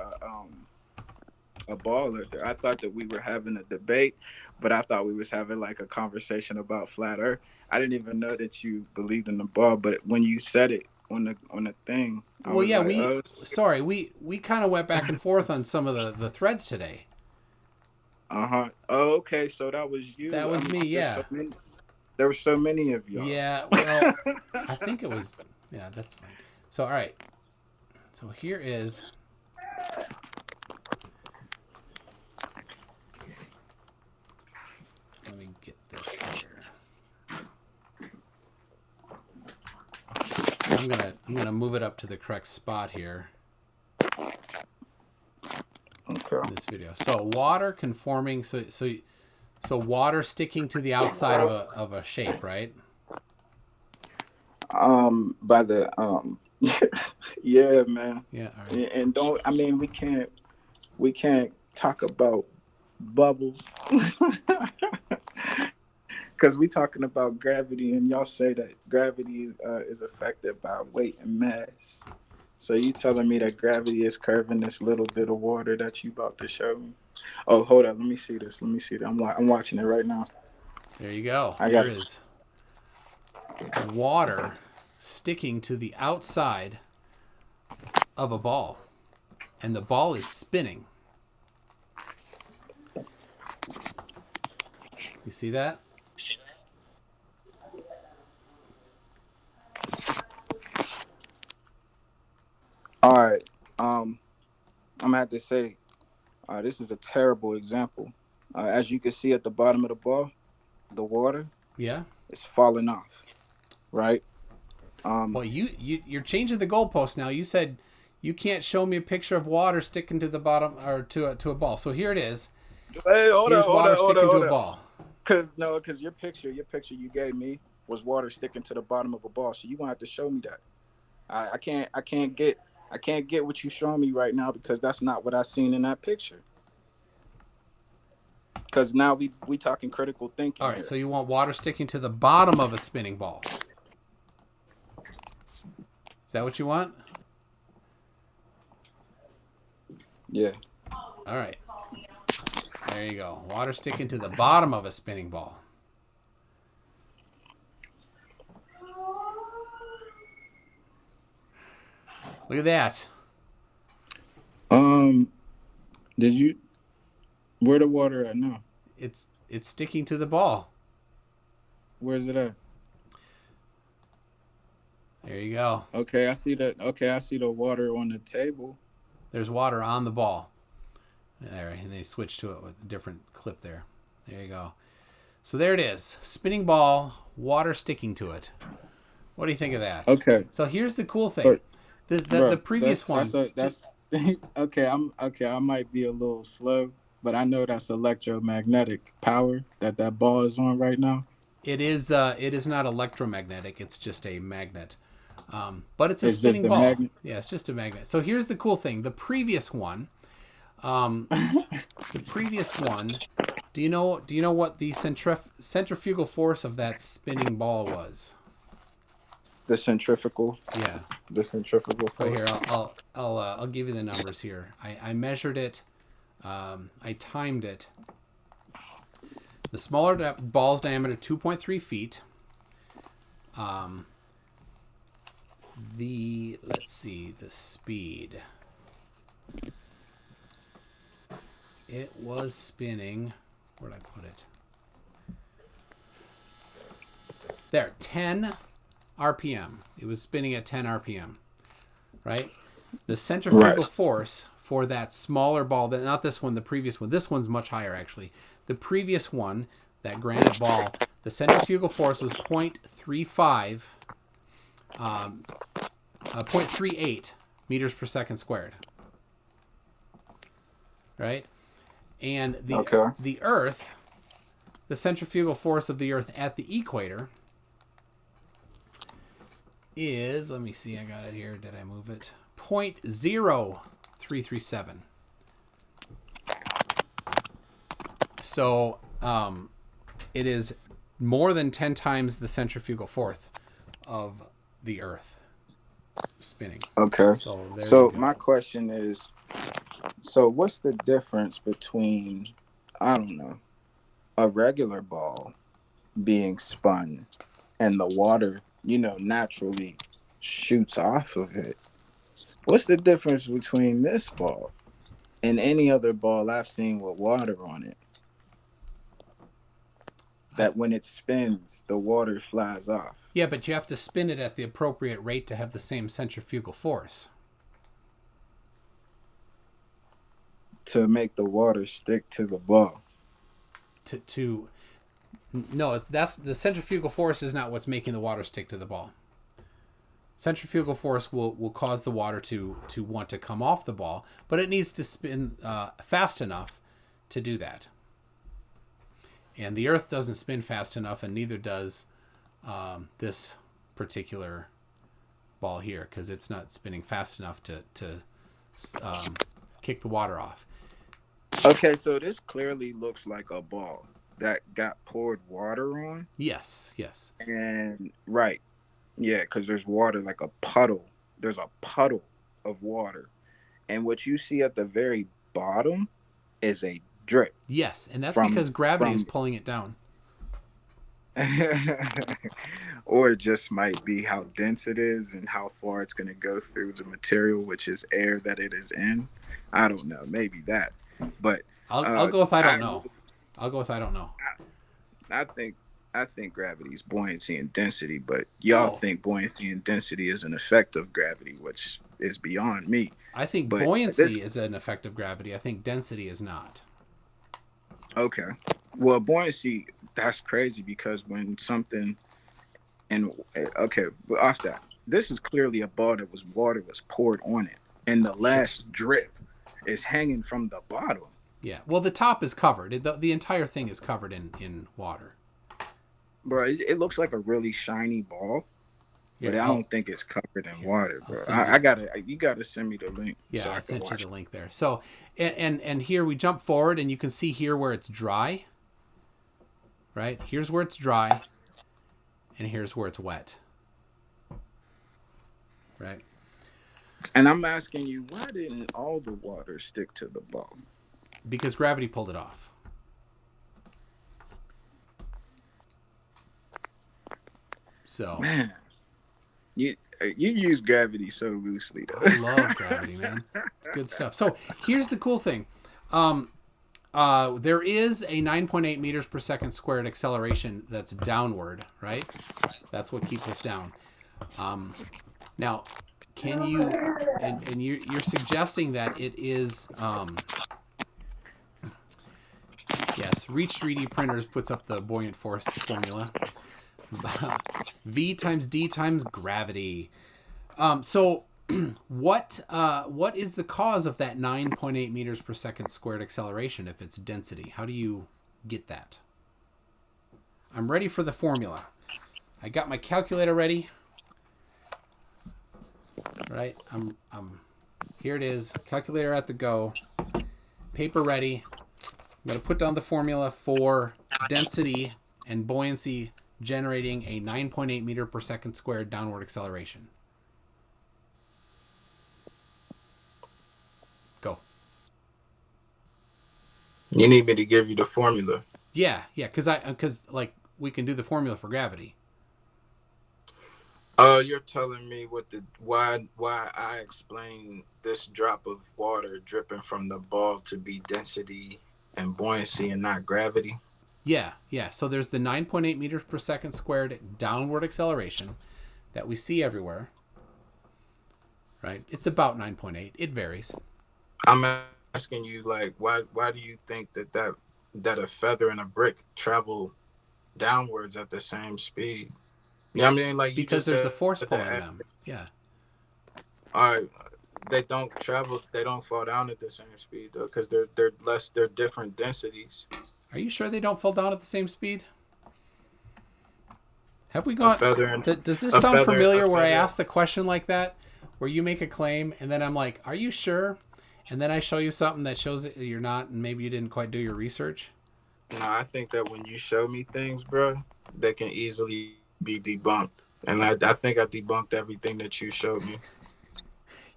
Speaker 2: a baller. I thought that we were having a debate, but I thought we was having like a conversation about flat Earth. I didn't even know that you believed in the ball, but when you said it on the thing, I
Speaker 1: Well,
Speaker 2: was
Speaker 1: yeah,
Speaker 2: like, oh,
Speaker 1: we kind of went back and forth on some of the threads today.
Speaker 2: oh, okay, so that was you.
Speaker 1: That was me, yeah.
Speaker 2: There were so many of y'all.
Speaker 1: Yeah, well, I think it was. Yeah, that's fine. So, all right. So here is. Let me get this here. I'm gonna move it up to the correct spot here.
Speaker 2: Okay.
Speaker 1: In this video. So water conforming. So water sticking to the outside of a shape, right?
Speaker 2: By the yeah, man.
Speaker 1: Yeah. All right.
Speaker 2: And don't. I mean, we can't talk about bubbles. Because we talking about gravity, and y'all say that gravity is affected by weight and mass. So you telling me that gravity is curving this little bit of water that you about to show me? Oh, hold up. Let me see this. I'm watching it right now.
Speaker 1: There you go.
Speaker 2: I
Speaker 1: There
Speaker 2: got
Speaker 1: is water sticking to the outside of a ball, and the ball is spinning. You see that?
Speaker 2: All right. I'm gonna have to say, this is a terrible example. As you can see at the bottom of the ball, the water
Speaker 1: Yeah.
Speaker 2: is falling off. Right.
Speaker 1: Well, you're changing the goalpost now. You said you can't show me a picture of water sticking to the bottom or to a ball. So here it is.
Speaker 2: Hey, hold
Speaker 1: Here's
Speaker 2: on,
Speaker 1: water sticking to a ball.
Speaker 2: Because your picture you gave me was water sticking to the bottom of a ball. So you gonna have to show me that. I can't get what you showing me right now because that's not what I seen in that picture. Because now we talking critical thinking.
Speaker 1: All right,
Speaker 2: here.
Speaker 1: so you want water sticking to the bottom of a spinning ball. Is that what you want?
Speaker 2: Yeah.
Speaker 1: All right. There you go. Water sticking to the bottom of a spinning ball. Look at that.
Speaker 2: Did you? Where the water at now?
Speaker 1: It's sticking to the ball.
Speaker 2: Where's it at?
Speaker 1: There you go.
Speaker 2: Okay, I see that. Okay, I see the water on the table.
Speaker 1: There's water on the ball. There, and they switch to it with a different clip there. There you go. So there it is. Spinning ball, water sticking to it. What do you think of that?
Speaker 2: Okay.
Speaker 1: So here's the cool thing. The previous one.
Speaker 2: That's okay. I might be a little slow, but I know that's electromagnetic power that ball is on right now.
Speaker 1: It is not electromagnetic. It's just a magnet. But it's a spinning ball.
Speaker 2: Magnet.
Speaker 1: Yeah, it's just a magnet. So here's the cool thing. The previous one. Do you know what the centrifugal force of that spinning ball was?
Speaker 2: The centrifugal.
Speaker 1: Yeah.
Speaker 2: The centrifugal force.
Speaker 1: So here, I'll give you the numbers here. I measured it. I timed it. The smaller ball's diameter 2.3 feet. Let's see, the speed. It was spinning. Where'd I put it? There, 10 RPM. It was spinning at 10 RPM. Right? The centrifugal force for that smaller ball, not this one, the previous one. This one's much higher, actually. The previous one, that granite ball, the centrifugal force was 0.38 meters per second squared. right? And
Speaker 2: Okay.
Speaker 1: the Earth, the centrifugal force of the Earth at the equator is, let me see, I got it here. Did I move it? 0.0337. So it is more than 10 times the centrifugal force of the Earth spinning.
Speaker 2: Okay.
Speaker 1: So
Speaker 2: So my question is, so what's the difference between, I don't know, a regular ball being spun and the water, naturally shoots off of it? What's the difference between this ball and any other ball I've seen with water on it? That when it spins, the water flies off.
Speaker 1: Yeah, but you have to spin it at the appropriate rate to have the same centrifugal force.
Speaker 2: To make the water stick to the ball.
Speaker 1: No, that's the centrifugal force is not what's making the water stick to the ball. Centrifugal force will cause the water to want to come off the ball, but it needs to spin fast enough to do that. And the Earth doesn't spin fast enough, and neither does this particular ball here, because it's not spinning fast enough to kick the water off.
Speaker 2: Okay, so this clearly looks like a ball that got poured water on.
Speaker 1: Yes.
Speaker 2: And right. Yeah, because there's water, like a puddle. There's a puddle of water. And what you see at the very bottom is a drip.
Speaker 1: Yes, and that's because gravity is pulling it down.
Speaker 2: Or it just might be how dense it is and how far it's going to go through the material, which is air that it is in. I don't know. Maybe that. But
Speaker 1: I'll go with I don't know. I'll go with I don't know.
Speaker 2: I think gravity is buoyancy and density, but y'all think buoyancy and density is an effect of gravity, which is beyond me.
Speaker 1: I think buoyancy is an effect of gravity. I think density is not.
Speaker 2: Okay. Well, buoyancy, that's crazy because when something, and okay, but off that, this is clearly a ball that water was poured on it, and the last drip is hanging from the bottom.
Speaker 1: Yeah. Well, the top is covered. The entire thing is covered in water.
Speaker 2: Bro, it looks like a really shiny ball, but I don't think it's covered in water, bro. You gotta send me the link.
Speaker 1: Yeah, so I sent you the link there. So, and here we jump forward, and you can see here where it's dry. Right? Here's where it's dry, and here's where it's wet. Right?
Speaker 2: And I'm asking you, why didn't all the water stick to the ball?
Speaker 1: Because gravity pulled it off. So,
Speaker 2: man, you use gravity so loosely, though.
Speaker 1: I love gravity, man. It's good stuff. So here's the cool thing. There is a 9.8 meters per second squared acceleration that's downward, right? That's what keeps us down. Now, can you, and you're suggesting that it is, yes, Reach 3D Printers puts up the buoyant force formula. V times D times gravity. So what is the cause of that 9.8 meters per second squared acceleration if it's density? How do you get that? I'm ready for the formula. I got my calculator ready. Right? I'm here it is. Calculator at the go. Paper ready. I'm going to put down the formula for density and buoyancy generating a 9.8 meter per second squared downward acceleration. Go.
Speaker 2: You need me to give you the formula?
Speaker 1: Yeah, because like we can do the formula for gravity.
Speaker 2: You're telling me why I explain this drop of water dripping from the ball to be density and buoyancy and not gravity?
Speaker 1: Yeah. So there's the 9.8 meters per second squared downward acceleration that we see everywhere. Right? It's about 9.8. It varies.
Speaker 2: I'm asking you, like, why do you think that a feather and a brick travel downwards at the same speed? You know what I mean? Like,
Speaker 1: because there's a force pulling them. Yeah.
Speaker 2: All right. they don't travel. They don't fall down at the same speed though, because they're less. They're different densities.
Speaker 1: Are you sure they don't fall down at the same speed? Have we
Speaker 2: A
Speaker 1: gone?
Speaker 2: feather and
Speaker 1: Does this
Speaker 2: a
Speaker 1: sound
Speaker 2: feather,
Speaker 1: familiar?
Speaker 2: a
Speaker 1: Where I
Speaker 2: feather.
Speaker 1: ask the question like that, where you make a claim and then I'm like, "Are you sure?" And then I show you something that shows that you're not, and maybe you didn't quite do your research.
Speaker 2: No, I think that when you show me things, bro, they can easily be debunked. And I think I debunked everything that you showed me.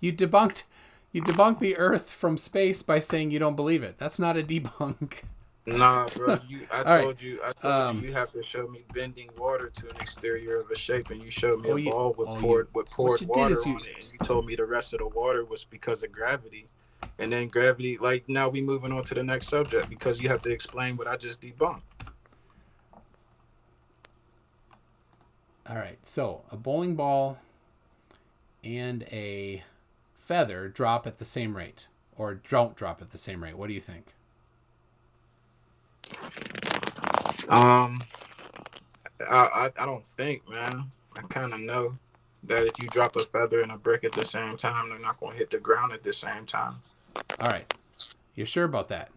Speaker 1: You debunked the Earth from space by saying you don't believe it. That's not a debunk.
Speaker 2: Nah, bro. I
Speaker 1: All right.
Speaker 2: told you you have to show me bending water to an exterior of a shape, and you showed me a ball with poured water on it, and you told me the rest of the water was because of gravity. And then gravity, like now we moving on to the next subject because you have to explain what I just debunked.
Speaker 1: All right. So a bowling ball and a feather drop at the same rate, or don't drop at the same rate. What do you think?
Speaker 2: I don't think, man. I kind of know that if you drop a feather and a brick at the same time, they're not going to hit the ground at the same time.
Speaker 1: All right. You're sure about that?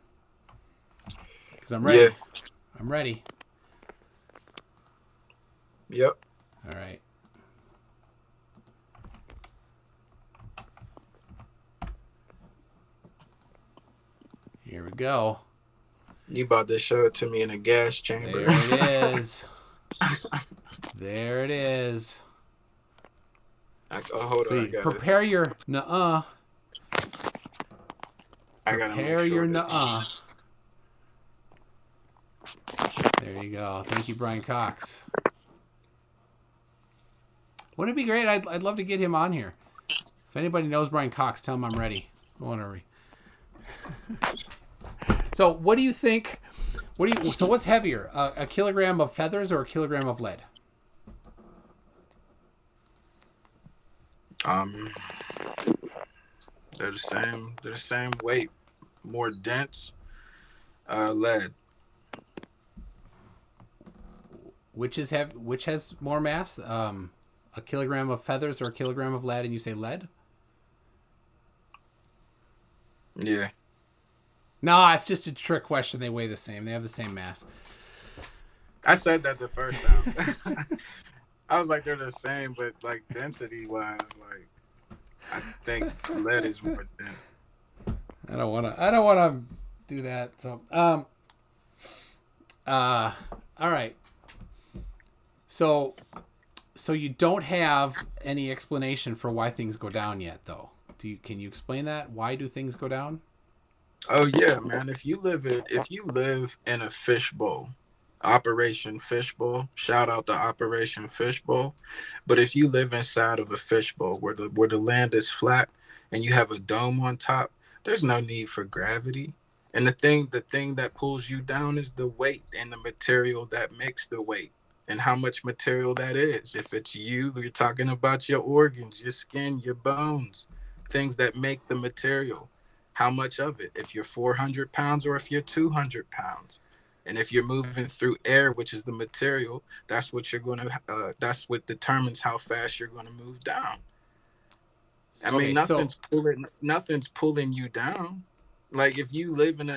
Speaker 1: Because I'm ready.
Speaker 2: Yeah.
Speaker 1: I'm ready.
Speaker 2: Yep.
Speaker 1: All right. Here we go.
Speaker 2: You about to show it to me in a gas chamber.
Speaker 1: There it is. There it is.
Speaker 2: Hold on.
Speaker 1: Prepare your nuh-uh. Prepare your nuh-uh. There you go. Thank you, Brian Cox. Wouldn't it be great? I'd love to get him on here. If anybody knows Brian Cox, tell him I'm ready. Whatever. So, what do you think? So, what's heavier, a kilogram of feathers or a kilogram of lead?
Speaker 2: They're the same. They're the same weight. More dense. Lead.
Speaker 1: Which has more mass? A kilogram of feathers or a kilogram of lead? And you say lead?
Speaker 2: Yeah.
Speaker 1: No, it's just a trick question. They weigh the same. They have the same mass.
Speaker 2: I said that the first time. I was like, they're the same, but like density wise, like I think lead is more dense.
Speaker 1: I don't wanna do that. So all right. So you don't have any explanation for why things go down yet, though. Can you explain that? Why do things go down?
Speaker 2: Oh yeah, man. If you live in a fishbowl, Operation Fishbowl, shout out to Operation Fishbowl. But if you live inside of a fishbowl where the land is flat and you have a dome on top, there's no need for gravity. And the thing that pulls you down is the weight and the material that makes the weight and how much material that is. If it's you're talking about your organs, your skin, your bones, things that make the material. How much of it? If you're 400 pounds or if you're 200 pounds. And if you're moving through air, which is the material, that's what determines how fast you're going to move down. I mean, nothing's pulling you down. Like if you live in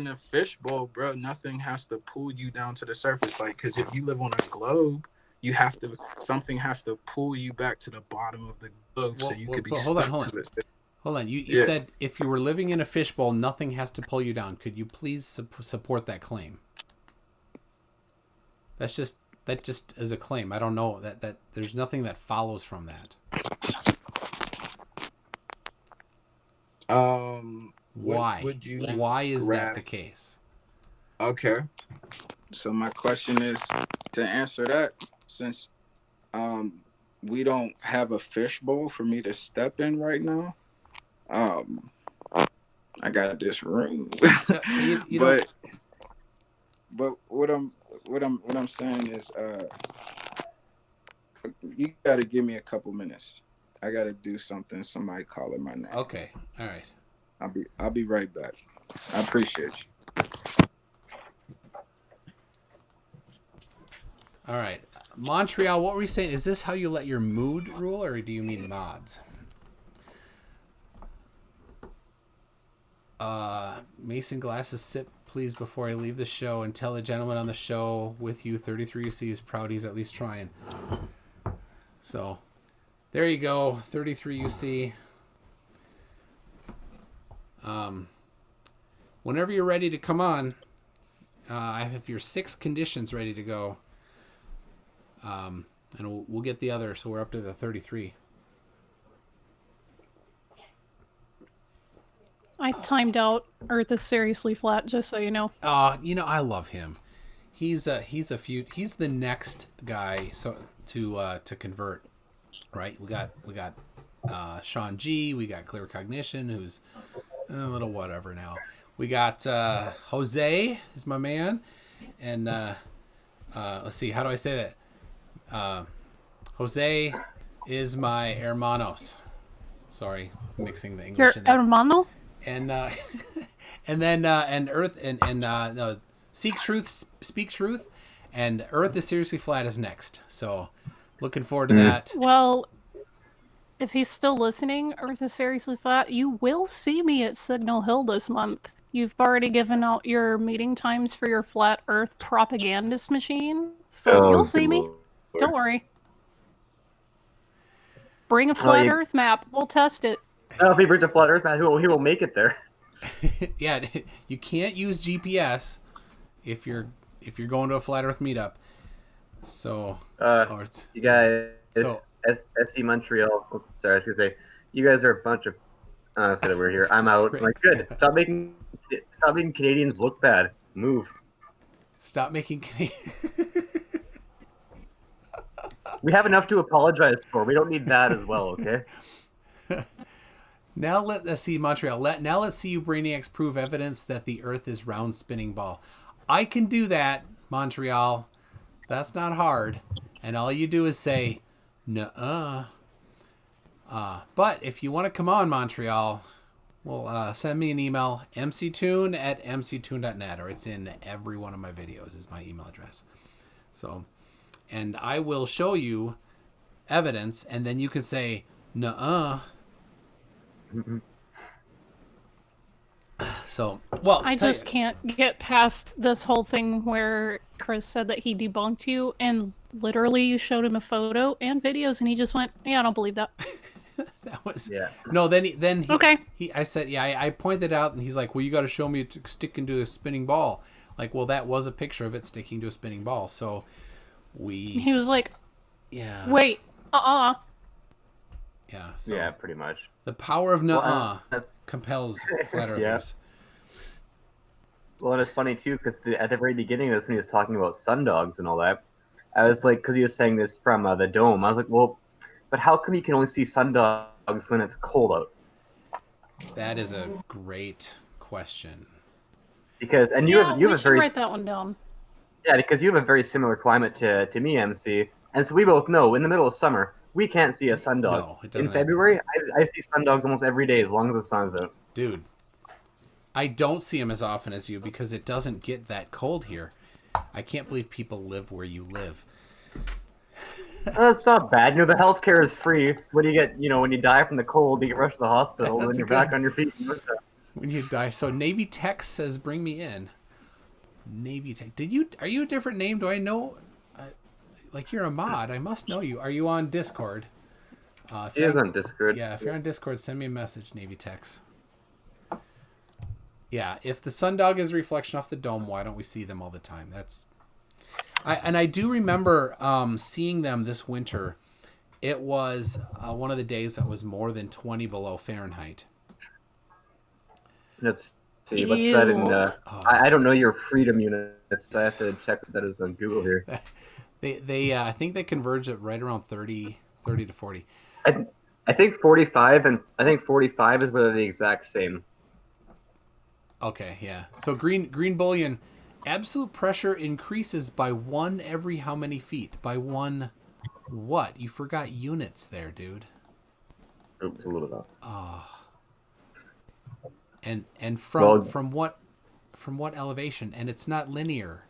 Speaker 2: a fishbowl, bro, nothing has to pull you down to the surface. Like, because if you live on a globe, something has to pull you back to the bottom of the globe so you could be stuck to it.
Speaker 1: Hold on. You said if you were living in a fishbowl, nothing has to pull you down. Could you please support that claim? That just is a claim. I don't know that there's nothing that follows from that. Why? Why is that the case?
Speaker 2: Okay. So my question is, to answer that, since we don't have a fishbowl for me to step in right now. I got this room, but what I'm saying is, you got to give me a couple minutes. I got to do something. Somebody calling my name.
Speaker 1: Okay. All right.
Speaker 2: I'll be right back. I appreciate you.
Speaker 1: All right. Montreal, what were you saying? Is this how you let your mood rule, or do you mean mods? Mason Glasses, sit please before I leave the show and tell the gentleman on the show with you 33UC is proud he's at least trying. So there you go, 33UC. Whenever you're ready to come on, I have your 6 conditions ready to go. And we'll get the other, so we're up to the 33.
Speaker 4: I timed out Earth is seriously flat, just so you know.
Speaker 1: I love him. He's the next guy to convert, right? We got Sean G, we got Clear Cognition, who's a little whatever now. We got Jose is my man, and let's see, how do I say that? Jose is my hermanos. Sorry, mixing the English
Speaker 4: Your
Speaker 1: in there.
Speaker 4: hermano?
Speaker 1: And and then and Earth and Seek Truth, Speak Truth, and Earth is seriously flat is next. So looking forward to that.
Speaker 4: Well, if he's still listening, Earth is seriously flat, you will see me at Signal Hill this month. You've already given out your meeting times for your flat Earth propagandist machine, so you'll see me. Don't worry. Bring a flat Earth map. We'll test it.
Speaker 3: No, if he brings a flat Earth map, he will make it there.
Speaker 1: Yeah, you can't use GPS if you're going to a flat Earth meetup. So,
Speaker 3: you guys, SC Montreal. Oh, sorry, I was gonna say, you guys are a bunch of. So that we're here. I'm out. Like, good. Stop making Canadians look bad. Move.
Speaker 1: Stop making Canadians.
Speaker 3: We have enough to apologize for. We don't need that as well. Okay.
Speaker 1: Now let's see Montreal. Now let's see you Brainiacs prove evidence that the Earth is round spinning ball. I can do that, Montreal. That's not hard. And all you do is say, nuh-uh. But if you want to come on, Montreal, well, send me an email, mctoon@mctoon.net, or it's in every one of my videos is my email address. So, and I will show you evidence, and then you can say, nuh-uh. So, well,
Speaker 4: I just can't get past this whole thing where Chris said that he debunked you, and literally you showed him a photo and videos, and he just went, "Yeah, I don't believe that."
Speaker 1: That was
Speaker 3: yeah.
Speaker 1: No, then he
Speaker 4: okay.
Speaker 1: I said, yeah, I pointed out, and he's like, well, you got to show me it sticking to a spinning ball. Like, well, that was a picture of it sticking to a spinning ball. So he
Speaker 4: was like,
Speaker 1: yeah,
Speaker 4: wait,
Speaker 1: yeah, so
Speaker 3: yeah, pretty much.
Speaker 1: The power of compels flat earthers.
Speaker 3: Well, and it's funny too, because at the very beginning of this, when he was talking about sundogs and all that, I was like, because he was saying this from the dome, I was like, well, but how come you can only see sundogs when it's cold out?
Speaker 1: That is a great question.
Speaker 3: Because you have a very
Speaker 4: write that one down.
Speaker 3: Yeah, because you have a very similar climate to me, MC, and so we both know in the middle of summer we can't see a sundog.
Speaker 1: No, it doesn't.
Speaker 3: In February, I see sundogs almost every day as long as the sun's out.
Speaker 1: Dude, I don't see them as often as you because it doesn't get that cold here. I can't believe people live where you live.
Speaker 3: It's not bad. The healthcare is free. It's when you get, when you die from the cold, you get rushed to the hospital, and then you're back on your feet.
Speaker 1: When you die. So Navy Tech says, bring me in. Navy Tech. Are you a different name? Do I know? Like, you're a mod. I must know you. Are you on Discord?
Speaker 3: He is on Discord.
Speaker 1: Yeah, if you're on Discord, send me a message, Navy Techs. Yeah, if the sundog is a reflection off the dome, why don't we see them all the time? I do remember seeing them this winter. It was one of the days that was more than 20 below Fahrenheit.
Speaker 3: Let's see. What's that in? I don't know your freedom units. I have to check what that is on Google here.
Speaker 1: They I think they converge at right around 30 to 40.
Speaker 3: I think 45 and I think 45 is where they're the exact same.
Speaker 1: Okay, yeah. So green bullion, absolute pressure increases by 1 every how many feet? By 1 what? You forgot units there, dude.
Speaker 3: Oops, a little bit.
Speaker 1: Oh. And from what elevation? And it's not linear.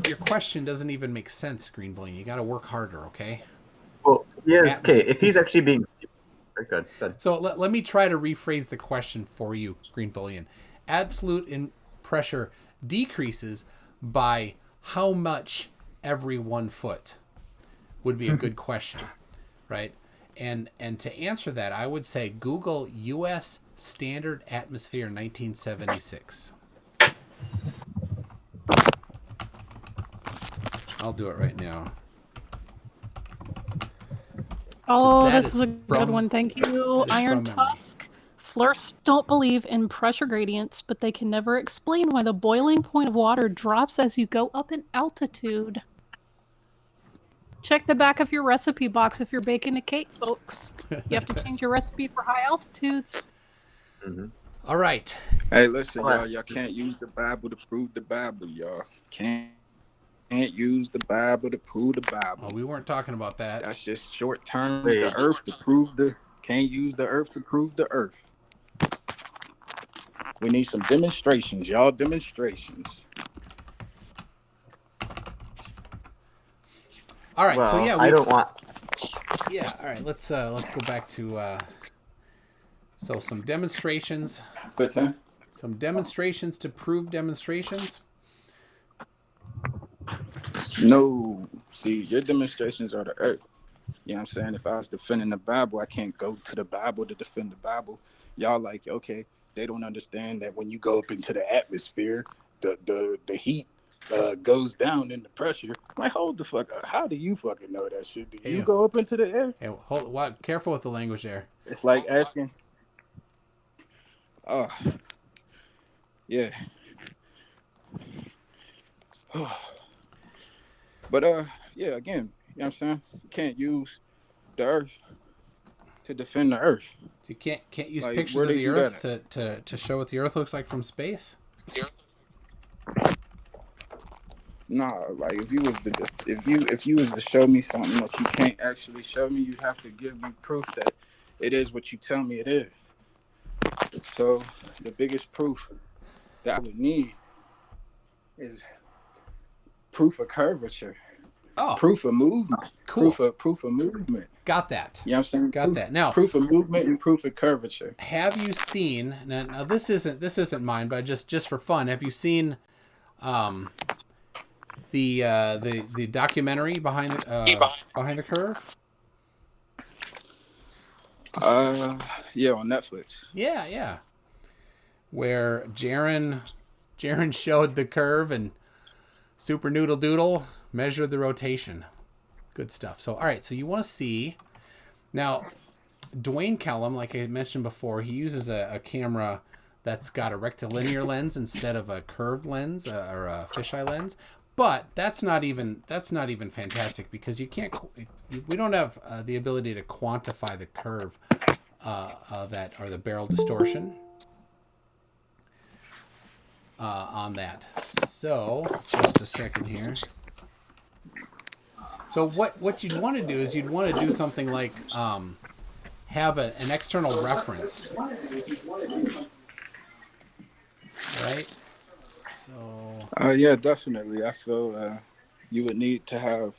Speaker 1: Your question doesn't even make sense, Green Bullion. You got to work harder, okay?
Speaker 3: Well, yes. Okay, if he's actually being Very good. Good.
Speaker 1: So let me try to rephrase the question for you, Green Bullion. Absolute pressure decreases by how much every 1 foot would be a good question, right? And to answer that, I would say Google U.S. Standard Atmosphere 1976. I'll do it right now.
Speaker 4: Oh,
Speaker 1: that
Speaker 4: this
Speaker 1: is
Speaker 4: is a good
Speaker 1: from-
Speaker 4: one. Thank you,
Speaker 1: that is
Speaker 4: Iron
Speaker 1: from memory.
Speaker 4: Tusk. Flirts don't believe in pressure gradients, but they can never explain why the boiling point of water drops as you go up in altitude. Check the back of your recipe box if you're baking a cake, folks. You have to change your recipe for high altitudes.
Speaker 1: All right.
Speaker 2: Hey, listen,
Speaker 3: What?
Speaker 2: y'all can't use the Bible to prove the Bible, y'all. Can't use the Bible to prove the Bible.
Speaker 1: Oh, we weren't talking about that.
Speaker 2: That's just short terms.
Speaker 3: Wait.
Speaker 2: The earth to prove the can't use the earth to prove the earth. We need some demonstrations, y'all. Demonstrations.
Speaker 1: All right.
Speaker 3: Well,
Speaker 1: So yeah,
Speaker 3: I don't want.
Speaker 1: Yeah. All right. Let's go back to so some demonstrations.
Speaker 2: Good time.
Speaker 1: Some demonstrations to prove demonstrations.
Speaker 2: No. See, your demonstrations are the earth. You know what I'm saying? If I was defending the Bible, I can't go to the Bible to defend the Bible. Y'all like, okay, they don't understand that when you go up into the atmosphere, the heat goes down in the pressure. Like, hold the fuck up. How do you fucking know that shit? Do you go up into the air?
Speaker 1: Hey, hold. Careful with the language there.
Speaker 2: It's like asking. Oh, yeah. But yeah, again, you know what I'm saying? You can't use the earth to defend the earth.
Speaker 1: You can't use
Speaker 2: Like,
Speaker 1: pictures
Speaker 2: where
Speaker 1: of
Speaker 2: they
Speaker 1: the
Speaker 2: do
Speaker 1: Earth
Speaker 2: that
Speaker 1: to show what the Earth looks like from space.
Speaker 2: Nah, like if you was to show me something that you can't actually show me, you have to give me proof that it is what you tell me it is. So the biggest proof that I would need is proof of curvature.
Speaker 1: Oh,
Speaker 2: Proof of movement.
Speaker 1: cool.
Speaker 2: Proof of movement.
Speaker 1: Got that.
Speaker 2: You know what I'm saying?
Speaker 1: Got that. Now,
Speaker 2: proof of movement and proof of curvature.
Speaker 1: have you seen? Now this isn't mine, but just for fun, have you seen the documentary behind the curve?
Speaker 2: Yeah, on Netflix.
Speaker 1: Yeah. Where Jaren showed the curve and Super Noodle Doodle measured the rotation. Good stuff. So all right, so you want to see now. Dwayne Kellum, like I mentioned before, he uses a camera that's got a rectilinear lens instead of a curved lens or a fisheye lens. But that's not even fantastic because we don't have the ability to quantify the curve that or the barrel distortion on that. So just a second here. So what you'd want to do is you'd want to do something like have an external reference, right? So
Speaker 2: Yeah, definitely. I feel you would need to have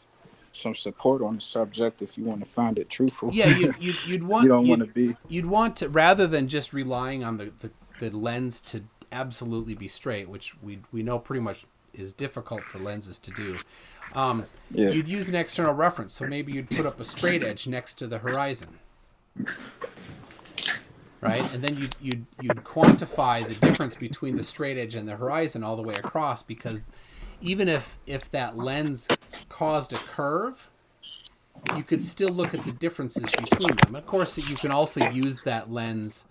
Speaker 2: some support on the subject if you want to find it truthful.
Speaker 1: yeah, you'd want
Speaker 2: you don't want to be.
Speaker 1: You'd want to, rather than just relying on the lens to absolutely be straight, which we know pretty much is difficult for lenses to do. You'd use an external reference. So maybe you'd put up a straight edge next to the horizon. Right, and then you'd quantify the difference between the straight edge and the horizon all the way across, because even if that lens caused a curve, you could still look at the differences between them. Of course, you can also use that lens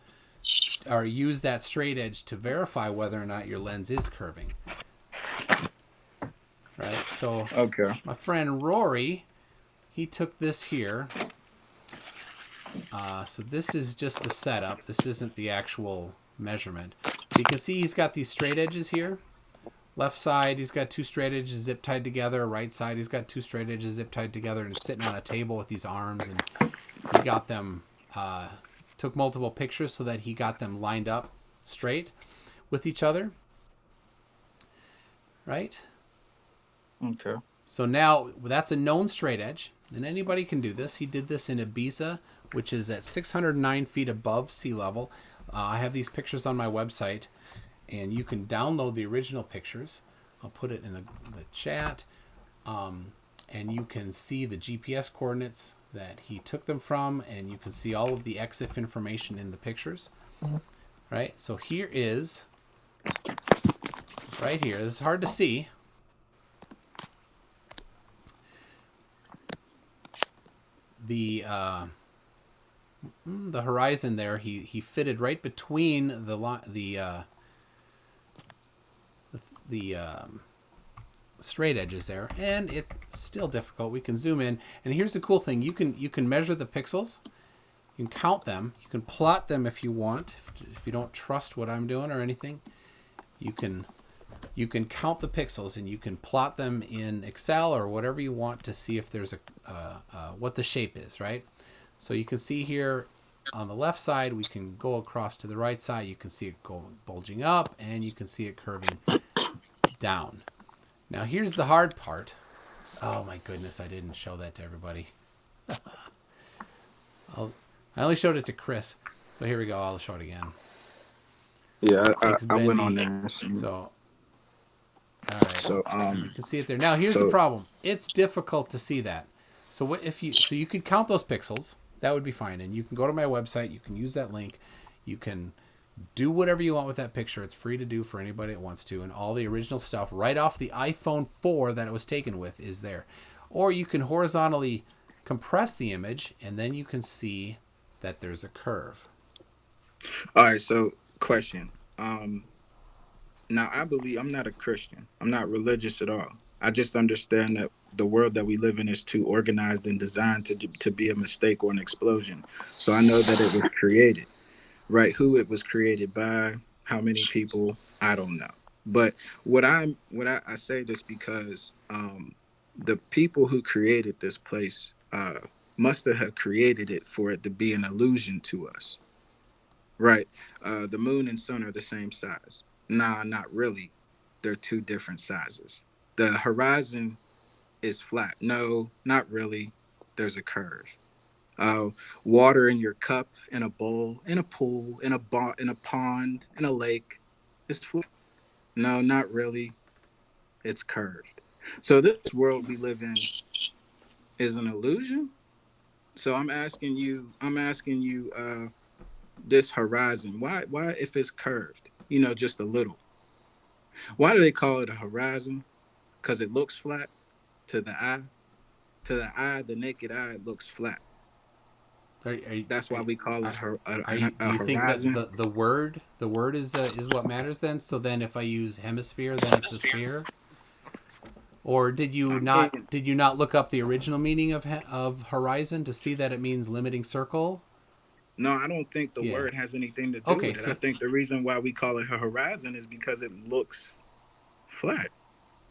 Speaker 1: or use that straight edge to verify whether or not your lens is curving. Right, so
Speaker 2: Okay.
Speaker 1: my friend Rory, he took this here. So this is just the setup. This isn't the actual measurement. You can see he's got these straight edges here. Left side, he's got two straight edges zip tied together. Right side, he's got two straight edges zip tied together, and it's sitting on a table with these arms. And he got them, took multiple pictures so that he got them lined up straight with each other. Right?
Speaker 2: Okay.
Speaker 1: So now that's a known straight edge, and anybody can do this. He did this in Ibiza which is at 609 feet above sea level. I have these pictures on my website, and you can download the original pictures. I'll put it in the chat, and you can see the GPS coordinates that he took them from, and you can see all of the EXIF information in the pictures. Right, so here is, right here, this is hard to see. The horizon there, he fitted right between the straight edges there, and it's still difficult. We can zoom in, and here's the cool thing: you can measure the pixels, you can count them, you can plot them if you want. If you don't trust what I'm doing or anything, you can count the pixels and you can plot them in Excel or whatever you want to see if there's what the shape is, right? So you can see here on the left side, we can go across to the right side. You can see it bulging up, and you can see it curving down. Now here's the hard part. Oh my goodness, I didn't show that to everybody. I only showed it to Chris. So here we go. I'll show it again.
Speaker 2: Yeah, I went on there.
Speaker 1: So, all right.
Speaker 2: So
Speaker 1: you can see it there. Now here's the problem. It's difficult to see that. So what if you could count those pixels? That would be fine. And you can go to my website. You can use that link. You can do whatever you want with that picture. It's free to do for anybody that wants to. And all the original stuff right off the iPhone 4 that it was taken with is there. Or you can horizontally compress the image, and then you can see that there's a curve.
Speaker 2: All right, so question. Now, I believe I'm not a Christian. I'm not religious at all. I just understand that the world that we live in is too organized and designed to be a mistake or an explosion. So I know that it was created, right? Who it was created by, how many people, I don't know. But I say this because the people who created this place must have created it for it to be an illusion to us, right? The moon and sun are the same size. Nah, not really. They're two different sizes. The horizon is flat. No, not really. There's a curve. Water in your cup, in a bowl, in a pool, in a pond, in a lake, is flat. No, not really. It's curved. So this world we live in is an illusion. So I'm asking you, this horizon, why if it's curved, just a little, why do they call it a horizon? Because it looks flat to the eye. The naked eye, it looks flat. That's why we call it a horizon.
Speaker 1: Do you think that the word is what matters then? So then if I use hemisphere, then it's a sphere? Or did you not look up the original meaning of horizon to see that it means limiting circle?
Speaker 2: No, I don't think the word has anything to do with it. So I think the reason why we call it a horizon is because it looks flat.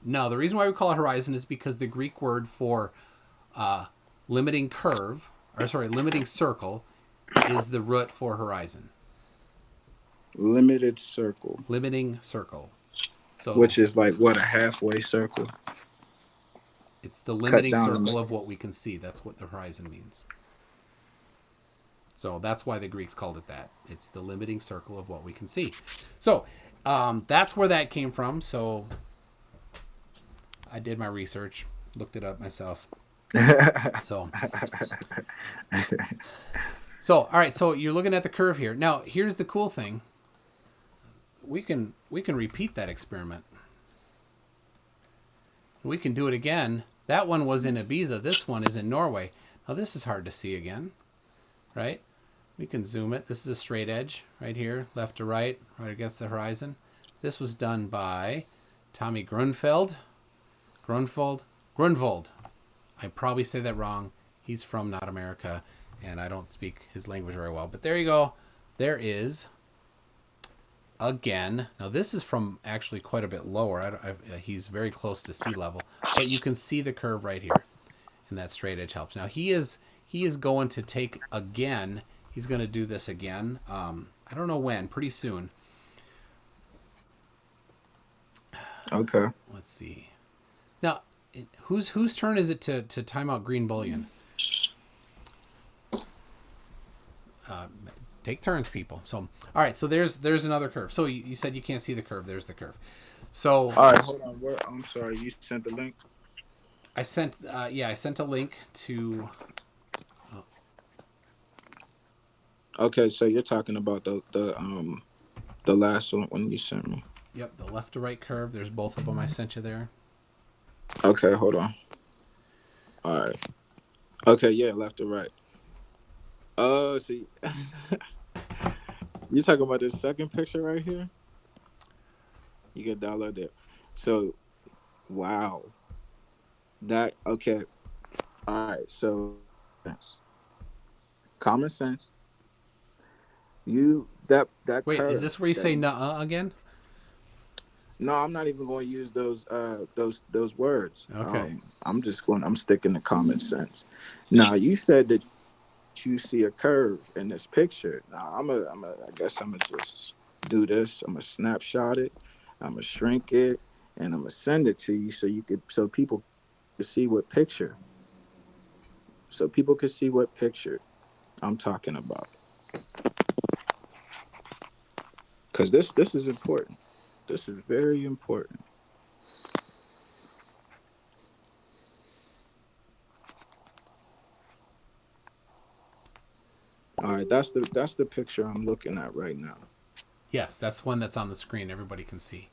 Speaker 1: No, the reason why we call it horizon is because the Greek word for limiting circle is the root for horizon.
Speaker 2: Limited circle.
Speaker 1: Limiting circle. So,
Speaker 2: which is like what, a halfway circle?
Speaker 1: It's the limiting circle of what we can see. That's what the horizon means. So that's why the Greeks called it that. It's the limiting circle of what we can see. So that's where that came from. So I did my research, looked it up myself. So all right. So you're looking at the curve here. Now, here's the cool thing. We can repeat that experiment. We can do it again. That one was in Ibiza. This one is in Norway. Now, this is hard to see again, right? We can zoom it. This is a straight edge right here, left to right, right against the horizon. This was done by Tommy Grunwald. I probably say that wrong. He's from not America, and I don't speak his language very well. But there you go. There is, again. Now, this is from actually quite a bit lower. He's very close to sea level. But you can see the curve right here, and that straight edge helps. Now, he is going to take again. He's going to do this again. I don't know when. Pretty soon.
Speaker 2: Okay.
Speaker 1: Let's see. Now, whose turn is it to time out green bullion? take turns, people. So, all right. So there's another curve. So you said you can't see the curve. There's the curve. So
Speaker 2: All right, hold on. I'm sorry. You sent the link.
Speaker 1: I sent a link to.
Speaker 2: Okay, so you're talking about the last one when you sent me.
Speaker 1: Yep, the left to right curve. There's both of them. I sent you there.
Speaker 2: Okay, hold on. All right. Okay, yeah, left to right. Oh, see, you talking about this second picture right here? You can download it. So, wow, that okay. All right, so common sense. You that
Speaker 1: Wait,
Speaker 2: curve.
Speaker 1: is this where you say "nuh-uh" again?
Speaker 2: No, I'm not even going to use those words.
Speaker 1: Okay.
Speaker 2: I'm sticking to common sense. Now, you said that you see a curve in this picture. Now, I guess I'm gonna just do this. I'm gonna snapshot it. I'm gonna shrink it, and I'm gonna send it to you so people can see what picture. So people can see what picture I'm talking about. Because this is important. This is very important. All right, that's the picture I'm looking at right now.
Speaker 1: Yes, that's one that's on the screen. Everybody can see.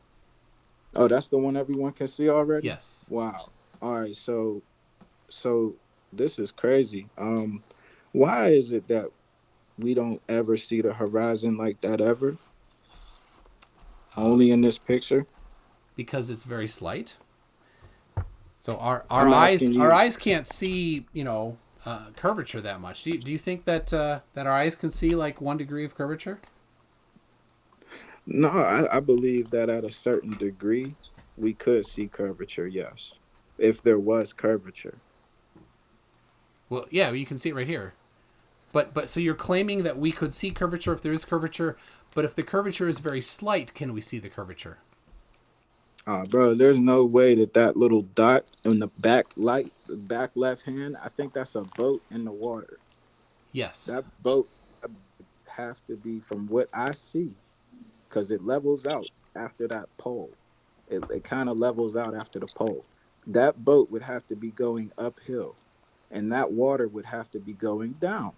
Speaker 2: Oh, that's the one everyone can see already?
Speaker 1: Yes.
Speaker 2: Wow. All right, so this is crazy. Why is it that we don't ever see the horizon like that ever? Only in this picture?
Speaker 1: Because it's very slight. So our
Speaker 2: I'm
Speaker 1: eyes
Speaker 2: asking you.
Speaker 1: our eyes can't see curvature that much. Do you think that that our eyes can see like 1 degree of curvature?
Speaker 2: No, I believe that at a certain degree we could see curvature, yes. If there was curvature.
Speaker 1: Well, yeah, you can see it right here. But so you're claiming that we could see curvature if there is curvature, but if the curvature is very slight, can we see the curvature?
Speaker 2: Bro, there's no way that little dot in the back left hand, I think that's a boat in the water.
Speaker 1: Yes.
Speaker 2: That boat have to be, from what I see, because it levels out after that pole. It kind of levels out after the pole. That boat would have to be going uphill, and that water would have to be going down.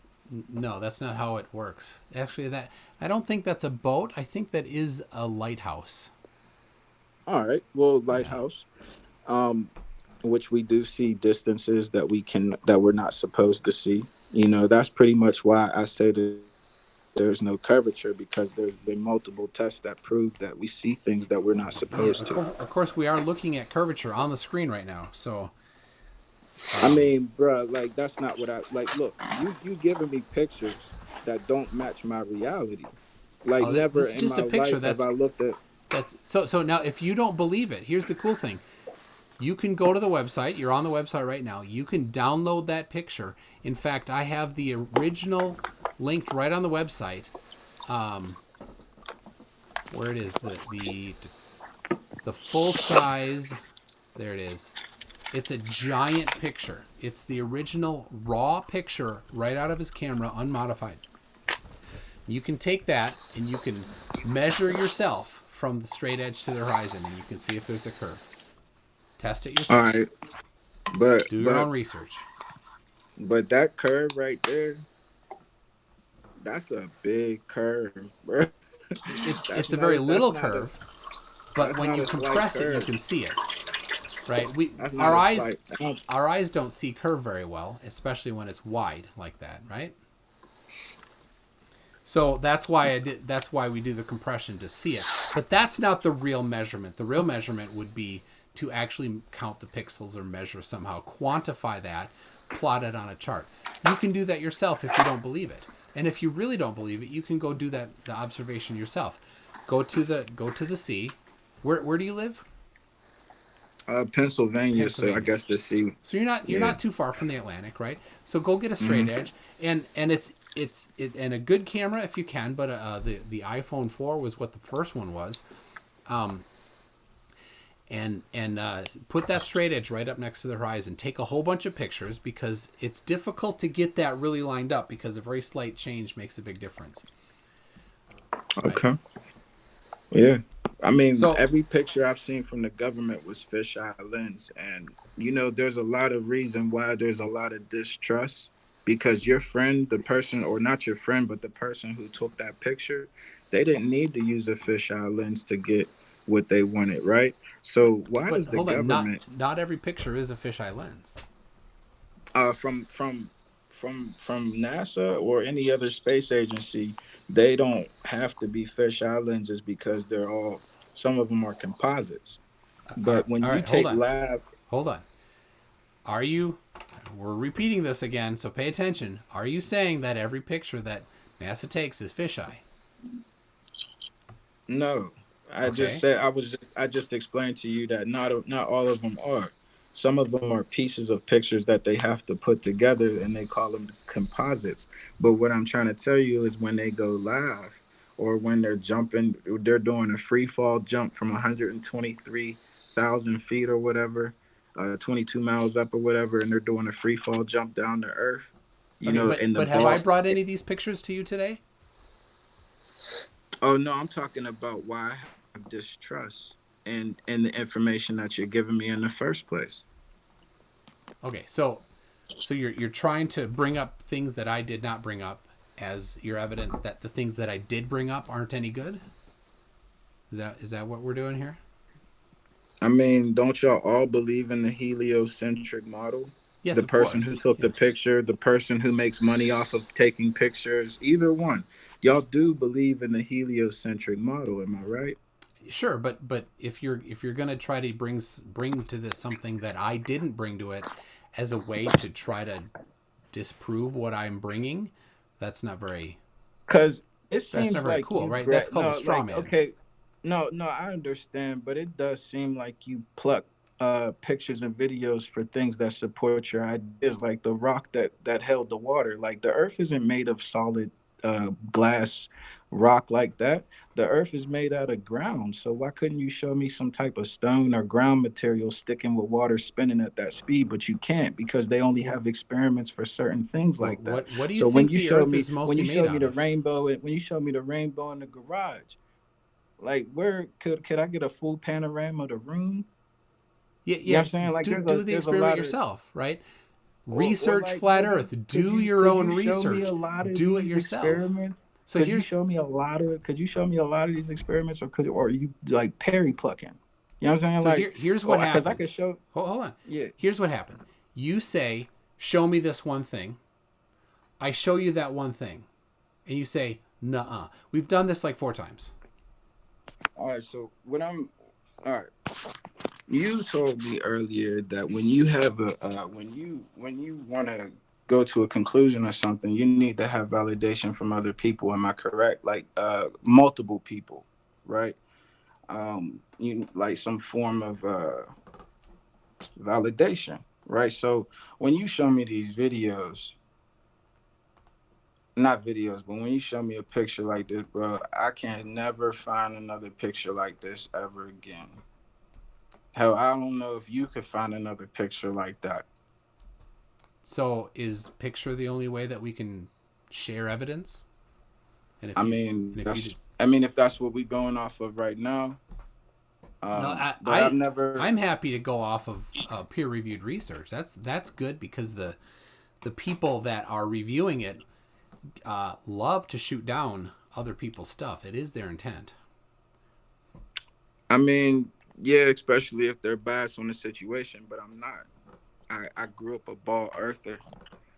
Speaker 1: No, that's not how it works. Actually, I don't think that's a boat. I think that is a lighthouse.
Speaker 2: All right, well,
Speaker 1: Yeah.
Speaker 2: lighthouse, which we do see distances that we're not supposed to see. That's pretty much why I say that there's no curvature, because there's been multiple tests that prove that we see things that we're not supposed to.
Speaker 1: Of course, we are looking at curvature on the screen right now. So,
Speaker 2: I mean, bro, like that's not what I like. Look, you giving me pictures that don't match my reality. Like never
Speaker 1: this is
Speaker 2: in
Speaker 1: just
Speaker 2: my
Speaker 1: a picture
Speaker 2: life have I looked at.
Speaker 1: that's so now. If you don't believe it, here's the cool thing. You can go to the website. You're on the website right now. You can download that picture. In fact, I have the original linked right on the website. Where it is, the full size. There it is. It's a giant picture. It's the original raw picture right out of his camera, unmodified. You can take that and you can measure yourself from the straight edge to the horizon, and you can see if there's a curve. Test it yourself.
Speaker 2: All right, but
Speaker 1: do your own research.
Speaker 2: But that curve right there, that's a big curve, bro.
Speaker 1: It's a very little curve, but when you compress it, you can see it. Right? Our eyes don't see curve very well, especially when it's wide like that, right? So that's why we do the compression to see it. But that's not the real measurement. The real measurement would be to actually count the pixels or measure somehow, quantify that, plot it on a chart. You can do that yourself if you don't believe it. And if you really don't believe it, you can go do the observation yourself. Go to the sea. Where do you live?
Speaker 2: Pennsylvania, so I guess the sea.
Speaker 1: So you're not too far from the Atlantic, right? So go get a straight edge, and it's a good camera if you can. But the iPhone 4 was what the first one was, and put that straight edge right up next to the horizon. Take a whole bunch of pictures because it's difficult to get that really lined up because a very slight change makes a big difference.
Speaker 2: Okay. Right. Yeah. I mean,
Speaker 1: so,
Speaker 2: every picture I've seen from the government was fisheye lens. And, you know, there's a lot of reason why there's a lot of distrust because your friend, the person, or not your friend, but the person who took that picture, they didn't need to use a fisheye lens to get what they wanted, right? So why does the government...
Speaker 1: Not every picture is a fisheye lens.
Speaker 2: From NASA or any other space agency, they don't have to be fisheye lenses because they're all... Some of them are composites. But when you take lab...
Speaker 1: Hold on. Are you... We're repeating this again, so pay attention. Are you saying that every picture that NASA takes is fisheye?
Speaker 2: No. I just explained to you that not all of them are. Some of them are pieces of pictures that they have to put together, and they call them composites. But what I'm trying to tell you is when they go live, or when they're jumping, they're doing a free fall jump from 123,000 feet or whatever, 22 miles up or whatever, and they're doing a free fall jump down to Earth.
Speaker 1: But have I brought any of these pictures to you today?
Speaker 2: Oh no, I'm talking about why I have distrust in the information that you're giving me in the first place.
Speaker 1: Okay, so you're trying to bring up things that I did not bring up as your evidence that the things that I did bring up aren't any good? Is that what we're doing here?
Speaker 2: I mean, don't y'all all believe in the heliocentric model?
Speaker 1: Yes,
Speaker 2: the person who took the picture, the person who makes money off of taking pictures, either one. Y'all do believe in the heliocentric model, am I right?
Speaker 1: Sure, but if you're gonna try to bring to this something that I didn't bring to it as a way to try to disprove what I'm bringing, that's not very.
Speaker 2: Because it seems
Speaker 1: that's not very
Speaker 2: like
Speaker 1: cool, right? That's called a straw man.
Speaker 2: Okay, no, I understand, but it does seem like you pluck pictures and videos for things that support your ideas, like the rock that held the water. Like the Earth isn't made of solid glass rock like that. The Earth is made out of ground. So why couldn't you show me some type of stone or ground material sticking with water spinning at that speed? But you can't because they only have experiments for certain things like that.
Speaker 1: What do you think the Earth is mostly made out of?
Speaker 2: When you show me the rainbow in the garage, like where could I get a full panorama of the room?
Speaker 1: Yeah.
Speaker 2: You know what I'm saying? Like
Speaker 1: do the experiment yourself, right? Research flat Earth. Do your own research. Do it yourself.
Speaker 2: Experiments? So could you show me a lot of these experiments, or you like Perry plucking? You know what I'm saying?
Speaker 1: So here's what happened.
Speaker 2: Because I could show.
Speaker 1: Hold on.
Speaker 2: Yeah.
Speaker 1: Here's what happened. You say, "Show me this one thing." I show you that one thing, and you say, "Nuh-uh." We've done this like 4 times.
Speaker 2: All right. So all right. You told me earlier that when you have when you want to go to a conclusion or something, you need to have validation from other people. Am I correct? Like multiple people, right? You like some form of validation, right? So when you show me these videos, not videos, but when you show me a picture like this, bro, I can never find another picture like this ever again. Hell, I don't know if you could find another picture like that.
Speaker 1: So is picture the only way that we can share evidence?
Speaker 2: And if that's what we're going off of right now.
Speaker 1: I'm happy to go off of peer-reviewed research. That's good because the people that are reviewing it love to shoot down other people's stuff. It is their intent.
Speaker 2: I mean, yeah, especially if they're biased on the situation, but I'm not. I grew up a ball earther,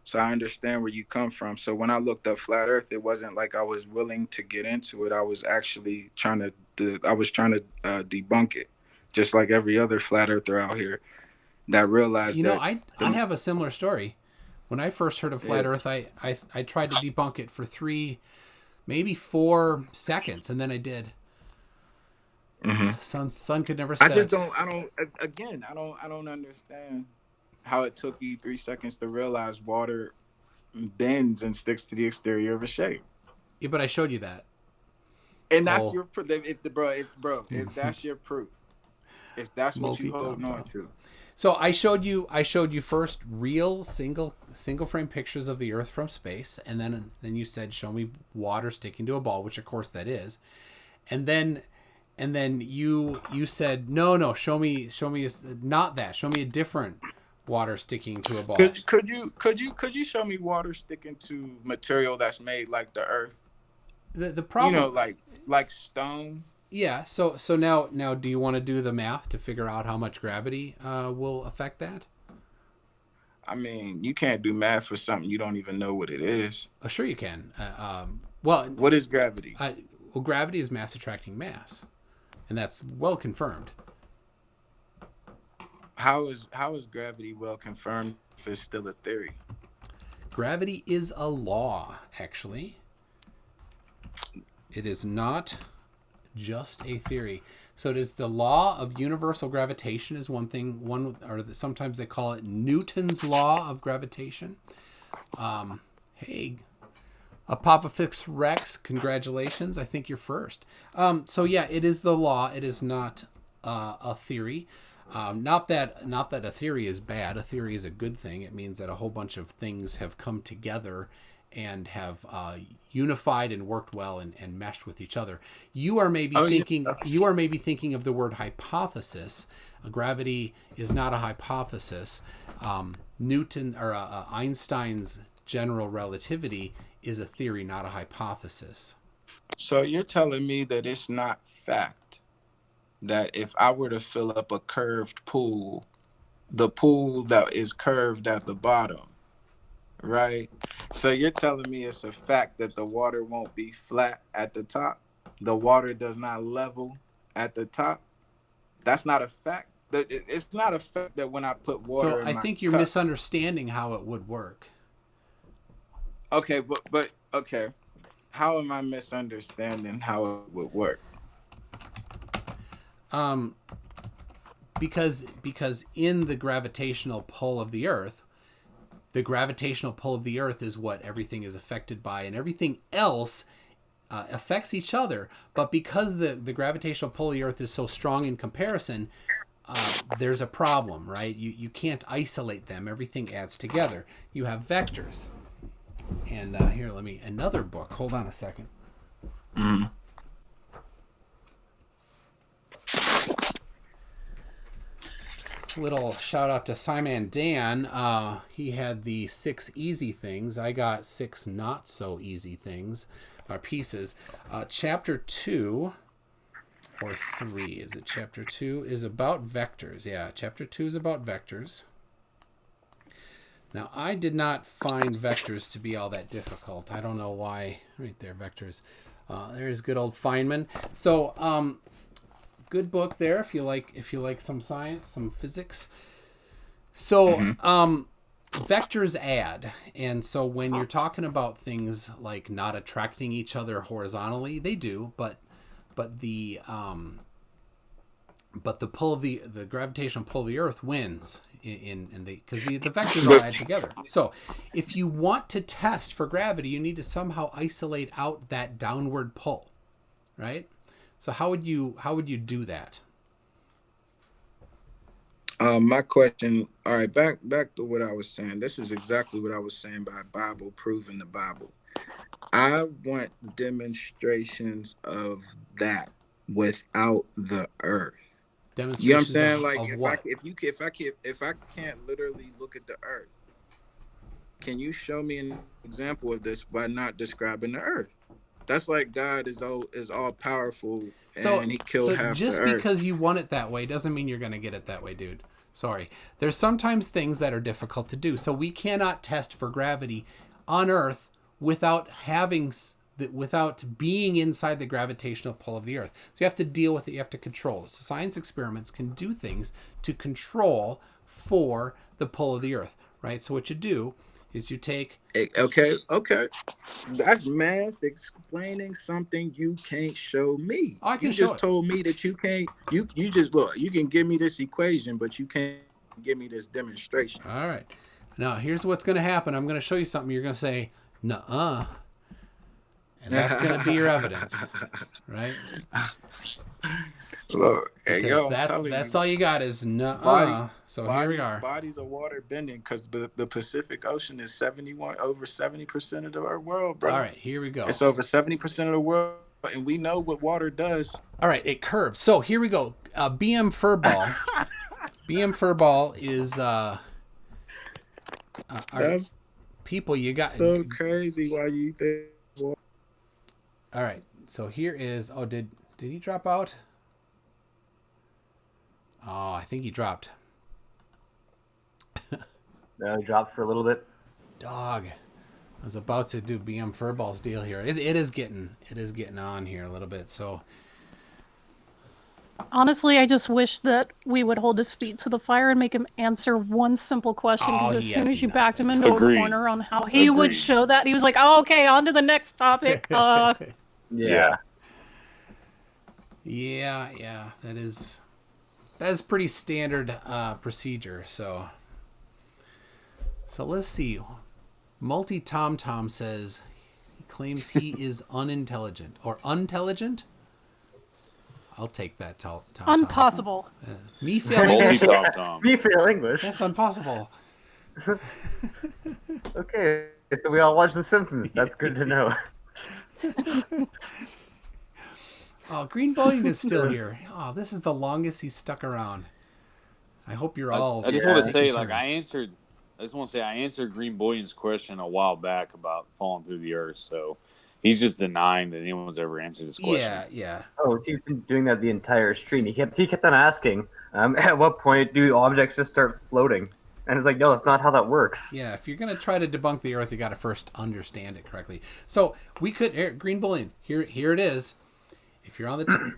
Speaker 2: so I understand where you come from. So when I looked up flat earth, it wasn't like I was willing to get into it. I was actually trying to debunk it, just like every other flat earther out here that realized
Speaker 1: I have a similar story. When I first heard of flat earth, I tried to debunk it for 3, maybe 4 seconds, and then I did.
Speaker 2: Mm-hmm.
Speaker 1: Sun could never set.
Speaker 2: I don't understand how it took you 3 seconds to realize water bends and sticks to the exterior of a shape.
Speaker 1: Yeah, but I showed you that.
Speaker 2: And that's your proof. If that's your proof, If that's what you hold
Speaker 1: Multi-tone
Speaker 2: on
Speaker 1: bomb.
Speaker 2: to.
Speaker 1: So I showed you first real single frame pictures of the Earth from space, and then you said, show me water sticking to a ball, which of course that is. And then you said, no, show me not that. Show me a different water sticking to a ball.
Speaker 2: Could you show me water sticking to material that's made like the Earth?
Speaker 1: The problem,
Speaker 2: like stone.
Speaker 1: Yeah. So now, do you want to do the math to figure out how much gravity will affect that?
Speaker 2: I mean, you can't do math for something you don't even know what it is.
Speaker 1: Oh, sure you can. Well,
Speaker 2: what is gravity?
Speaker 1: Well, gravity is mass attracting mass, and that's well confirmed.
Speaker 2: How is gravity well confirmed if it's still a theory?
Speaker 1: Gravity is a law, actually. It is not just a theory. So it is the law of universal gravitation is one thing. Sometimes they call it Newton's law of gravitation. Hey, Apophyx Rex, congratulations. I think you're first. So yeah, it is the law. It is not a theory. Not that a theory is bad. A theory is a good thing. It means that a whole bunch of things have come together and have unified and worked well and meshed with each other. You are maybe thinking of the word hypothesis. Gravity is not a hypothesis. Einstein's general relativity is a theory, not a hypothesis.
Speaker 2: So you're telling me that it's not fact that if I were to fill up a curved pool, the pool that is curved at the bottom, right? So you're telling me it's a fact that the water won't be flat at the top? The water does not level at the top? That's not a fact? It's not a fact that when I put water in my
Speaker 1: I think you're
Speaker 2: cup,
Speaker 1: misunderstanding how it would work.
Speaker 2: Okay, but okay. How am I misunderstanding how it would work?
Speaker 1: Because in the gravitational pull of the Earth, the gravitational pull of the Earth is what everything is affected by, and everything else affects each other. But because the gravitational pull of the Earth is so strong in comparison, there's a problem, right? You can't isolate them. Everything adds together. You have vectors. And here, another book. Hold on a second.
Speaker 2: Mm-hmm.
Speaker 1: Little shout out to Simon Dan. He had the 6 easy things. I got 6 not so easy things, pieces. Chapter 2 or 3, is it chapter 2 is about vectors. Yeah, chapter 2 is about vectors. Now, I did not find vectors to be all that difficult. I don't know why. Right there, vectors. There's good old Feynman. So, good book there if you like some science, some physics. So, vectors add, and so when you're talking about things like not attracting each other horizontally, they do, but the pull of the gravitational pull of the Earth wins because the vectors all add together. So if you want to test for gravity, you need to somehow isolate out that downward pull, right? So how would you do that?
Speaker 2: My question. All right, back to what I was saying. This is exactly what I was saying by Bible proving the Bible. I want demonstrations of that without the Earth. You know what I'm saying? Like if I can't literally look at the Earth, can you show me an example of this by not describing the Earth? That's like God is all powerful and he killed half the Earth.
Speaker 1: Just because you want it that way doesn't mean you're going to get it that way, dude. Sorry. There's sometimes things that are difficult to do. So we cannot test for gravity on Earth without being inside the gravitational pull of the Earth. So you have to deal with it. You have to control it. So science experiments can do things to control for the pull of the Earth, right? So what you do is you take...
Speaker 2: Okay. That's math explaining something you can't show me.
Speaker 1: I can
Speaker 2: you
Speaker 1: show
Speaker 2: just
Speaker 1: it.
Speaker 2: told me that you can't... You just look. You can give me this equation, but you can't give me this demonstration.
Speaker 1: All right. Now, here's what's going to happen. I'm going to show you something. You're going to say, nuh-uh. And that's going to be your evidence, right?
Speaker 2: Look, hey,
Speaker 1: Because
Speaker 2: yo, I'm telling
Speaker 1: that's
Speaker 2: you,
Speaker 1: all you got is
Speaker 2: body,
Speaker 1: no. So here we are.
Speaker 2: bodies of water bending because the Pacific Ocean is over 70% of the world, bro.
Speaker 1: All right, here we go.
Speaker 2: It's over 70% of the world, and we know what water does.
Speaker 1: All right, it curves. So here we go. BM Furball. BM Furball is our
Speaker 2: That's
Speaker 1: people. You got
Speaker 2: so crazy. Why you think?
Speaker 1: All right. So here is. Oh, did he drop out? Oh, I think he dropped.
Speaker 3: Dropped for a little bit.
Speaker 1: Dog. I was about to do BM Furball's deal here. It is getting on here a little bit. So
Speaker 4: Honestly, I just wish that we would hold his feet to the fire and make him answer one simple question. Because as
Speaker 1: he
Speaker 4: soon
Speaker 1: has
Speaker 4: as you backed him into
Speaker 6: Agreed.
Speaker 4: a corner on how he would show that, he was like, "Oh, okay, on to the next topic."
Speaker 3: Yeah.
Speaker 1: Yeah. That is pretty standard procedure. So let's see. Multi Tom Tom says he claims he is unintelligent or unintelligent. I'll take that. Tom.
Speaker 4: Impossible.
Speaker 1: Me fail English.
Speaker 6: Multi-tom-tom.
Speaker 3: Me fail English.
Speaker 1: That's impossible.
Speaker 3: Okay, so we all watch The Simpsons. That's good to know.
Speaker 1: Oh, Green Bullion is still here. Oh, this is the longest he's stuck around. I hope you're all.
Speaker 6: I just want to say,
Speaker 1: taking
Speaker 6: like,
Speaker 1: turns.
Speaker 6: I just want to say I answered Green Bullion's question a while back about falling through the earth. So he's just denying that anyone's ever answered his question.
Speaker 1: Yeah.
Speaker 3: Oh, he's been doing that the entire stream. He kept on asking, at what point do objects just start floating? And it's like, no, that's not how that works.
Speaker 1: Yeah, if you're going to try to debunk the Earth, you got to first understand it correctly. So we could, Green Bullion, here it is. If you're on the,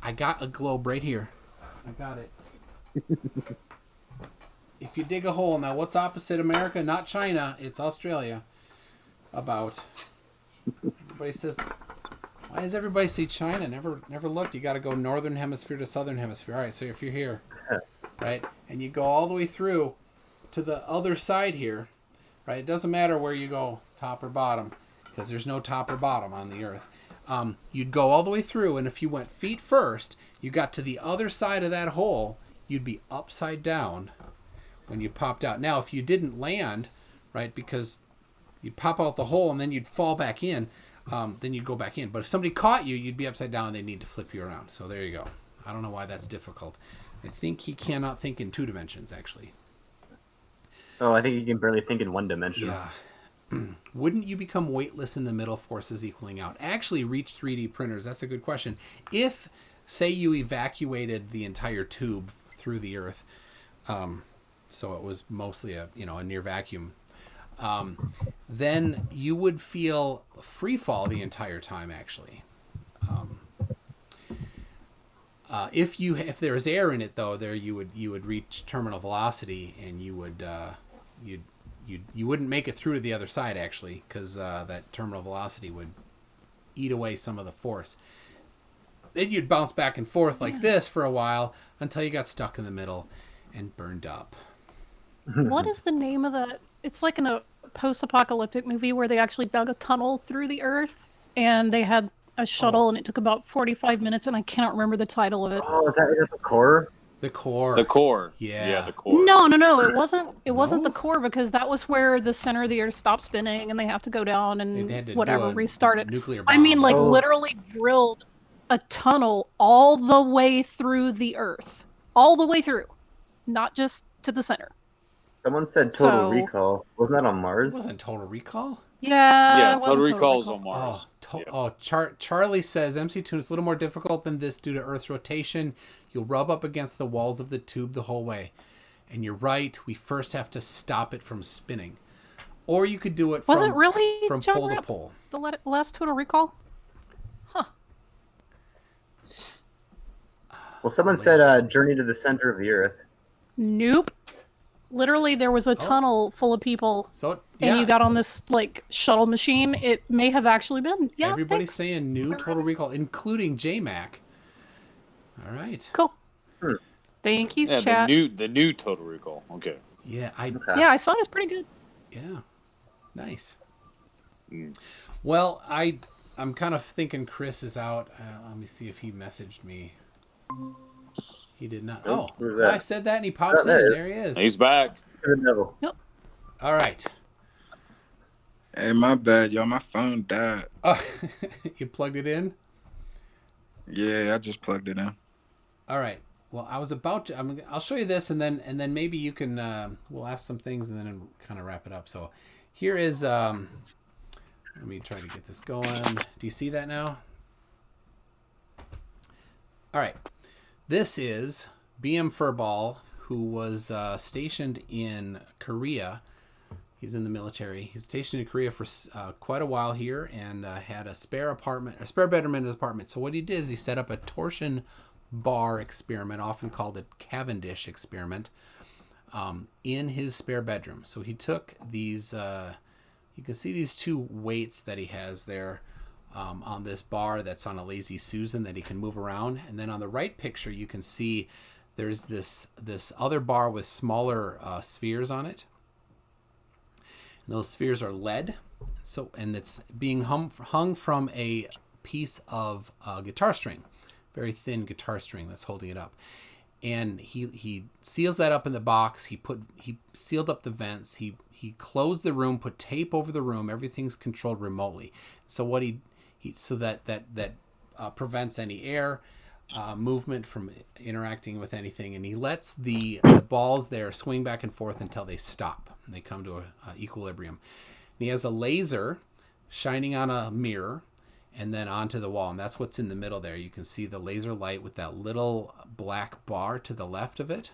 Speaker 1: I got a globe right here. I got it. If you dig a hole, now what's opposite America? Not China, it's Australia. About. Everybody says, why does everybody say China? Never looked. You got to go northern hemisphere to southern hemisphere. All right, so if you're here, right, and you go all the way through to the other side here, right? It doesn't matter where you go, top or bottom, because there's no top or bottom on the Earth. You'd go all the way through, and if you went feet first, you got to the other side of that hole, you'd be upside down when you popped out. Now, if you didn't land, right, because you'd pop out the hole and then you'd fall back in, then you'd go back in. But if somebody caught you, you'd be upside down and they'd need to flip you around. So there you go. I don't know why that's difficult. I think he cannot think in 2 dimensions, actually.
Speaker 3: Oh, I think you can barely think in 1 dimension.
Speaker 1: Yeah. Wouldn't you become weightless in the middle, forces equaling out? Actually, reach 3D printers. That's a good question. If, say, you evacuated the entire tube through the Earth, so it was mostly a near vacuum, then you would feel free fall the entire time. Actually, if there was air in it, though, you would reach terminal velocity, and you wouldn't make it through to the other side, actually, because that terminal velocity would eat away some of the force. Then you'd bounce back and forth like this for a while until you got stuck in the middle and burned up.
Speaker 4: What is the name of that? It's like in a post-apocalyptic movie where they actually dug a tunnel through the Earth, and they had a shuttle, and it took about 45 minutes, and I cannot remember the title of it.
Speaker 3: Oh, is that the core?
Speaker 1: The core.
Speaker 6: The core.
Speaker 1: Yeah.
Speaker 6: The core.
Speaker 4: No, it wasn't. It wasn't
Speaker 1: No?
Speaker 4: the core, because that was where the center of the Earth stopped spinning, and they have to go down and
Speaker 1: They had to
Speaker 4: whatever,
Speaker 1: do a
Speaker 4: restart it.
Speaker 1: nuclear bomb.
Speaker 4: I mean, like,
Speaker 3: Oh.
Speaker 4: literally drilled a tunnel all the way through the Earth, all the way through, not just to the center.
Speaker 3: Someone said Total
Speaker 4: So-
Speaker 3: Recall. Wasn't that on
Speaker 1: It
Speaker 3: Mars?
Speaker 1: wasn't Total Recall.
Speaker 4: Yeah,
Speaker 6: Yeah,
Speaker 4: it
Speaker 6: Total
Speaker 4: wasn't
Speaker 6: Recall is
Speaker 4: Recall.
Speaker 6: on Mars.
Speaker 1: Charlie says MC Tune is a little more difficult than this due to Earth's rotation. You'll rub up against the walls of the tube the whole way. And you're right, we first have to stop it from spinning. Or you could do it
Speaker 4: Was it really
Speaker 1: from
Speaker 4: John
Speaker 1: pole to
Speaker 4: Rapp,
Speaker 1: pole.
Speaker 4: the last Total Recall?
Speaker 3: Well, someone said Journey to the Center of the Earth.
Speaker 4: Nope. Literally, there was a tunnel full of people,
Speaker 1: So
Speaker 4: and you got on this like shuttle machine. It may have actually been. Yeah,
Speaker 1: everybody's
Speaker 4: thanks.
Speaker 1: saying new Total Recall, including JMac. All right.
Speaker 4: Cool. Thank you,
Speaker 6: Yeah,
Speaker 4: chat.
Speaker 6: the new Total Recall. Okay.
Speaker 1: Yeah,
Speaker 4: Yeah, I saw it. It's pretty good.
Speaker 1: Yeah, nice. Well, I'm kind of thinking Chris is out. Let me see if he messaged me. He did not.
Speaker 3: Oh,
Speaker 1: Oh,
Speaker 3: who's that?
Speaker 1: I said that and he pops
Speaker 3: there
Speaker 1: in.
Speaker 3: he is.
Speaker 1: There he is.
Speaker 6: He's back.
Speaker 3: Good devil.
Speaker 1: All right.
Speaker 2: Hey, my bad, y'all. My phone died.
Speaker 1: Oh, you plugged it in?
Speaker 2: Yeah, I just plugged it in.
Speaker 1: All right. Well, I was about to. I'll show you this, and then maybe you can. We'll ask some things, and then kind of wrap it up. So, here is. Let me try to get this going. Do you see that now? All right. This is BM Furball, who was stationed in Korea. He's in the military. He's stationed in Korea for quite a while here, and had a spare bedroom in his apartment. So what he did is he set up a torsion bar experiment, often called a Cavendish experiment, in his spare bedroom. So he took these. You can see these two weights that he has there on this bar that's on a Lazy Susan that he can move around, and then on the right picture you can see there's this other bar with smaller spheres on it. And those spheres are lead, and it's being hung from a piece of guitar string, very thin guitar string that's holding it up. And he seals that up in the box. He sealed up the vents. He closed the room, put tape over the room. Everything's controlled remotely. So what that prevents any air movement from interacting with anything, and he lets the balls there swing back and forth until they stop. They come to a equilibrium. And he has a laser shining on a mirror and then onto the wall, and that's what's in the middle there. You can see the laser light with that little black bar to the left of it.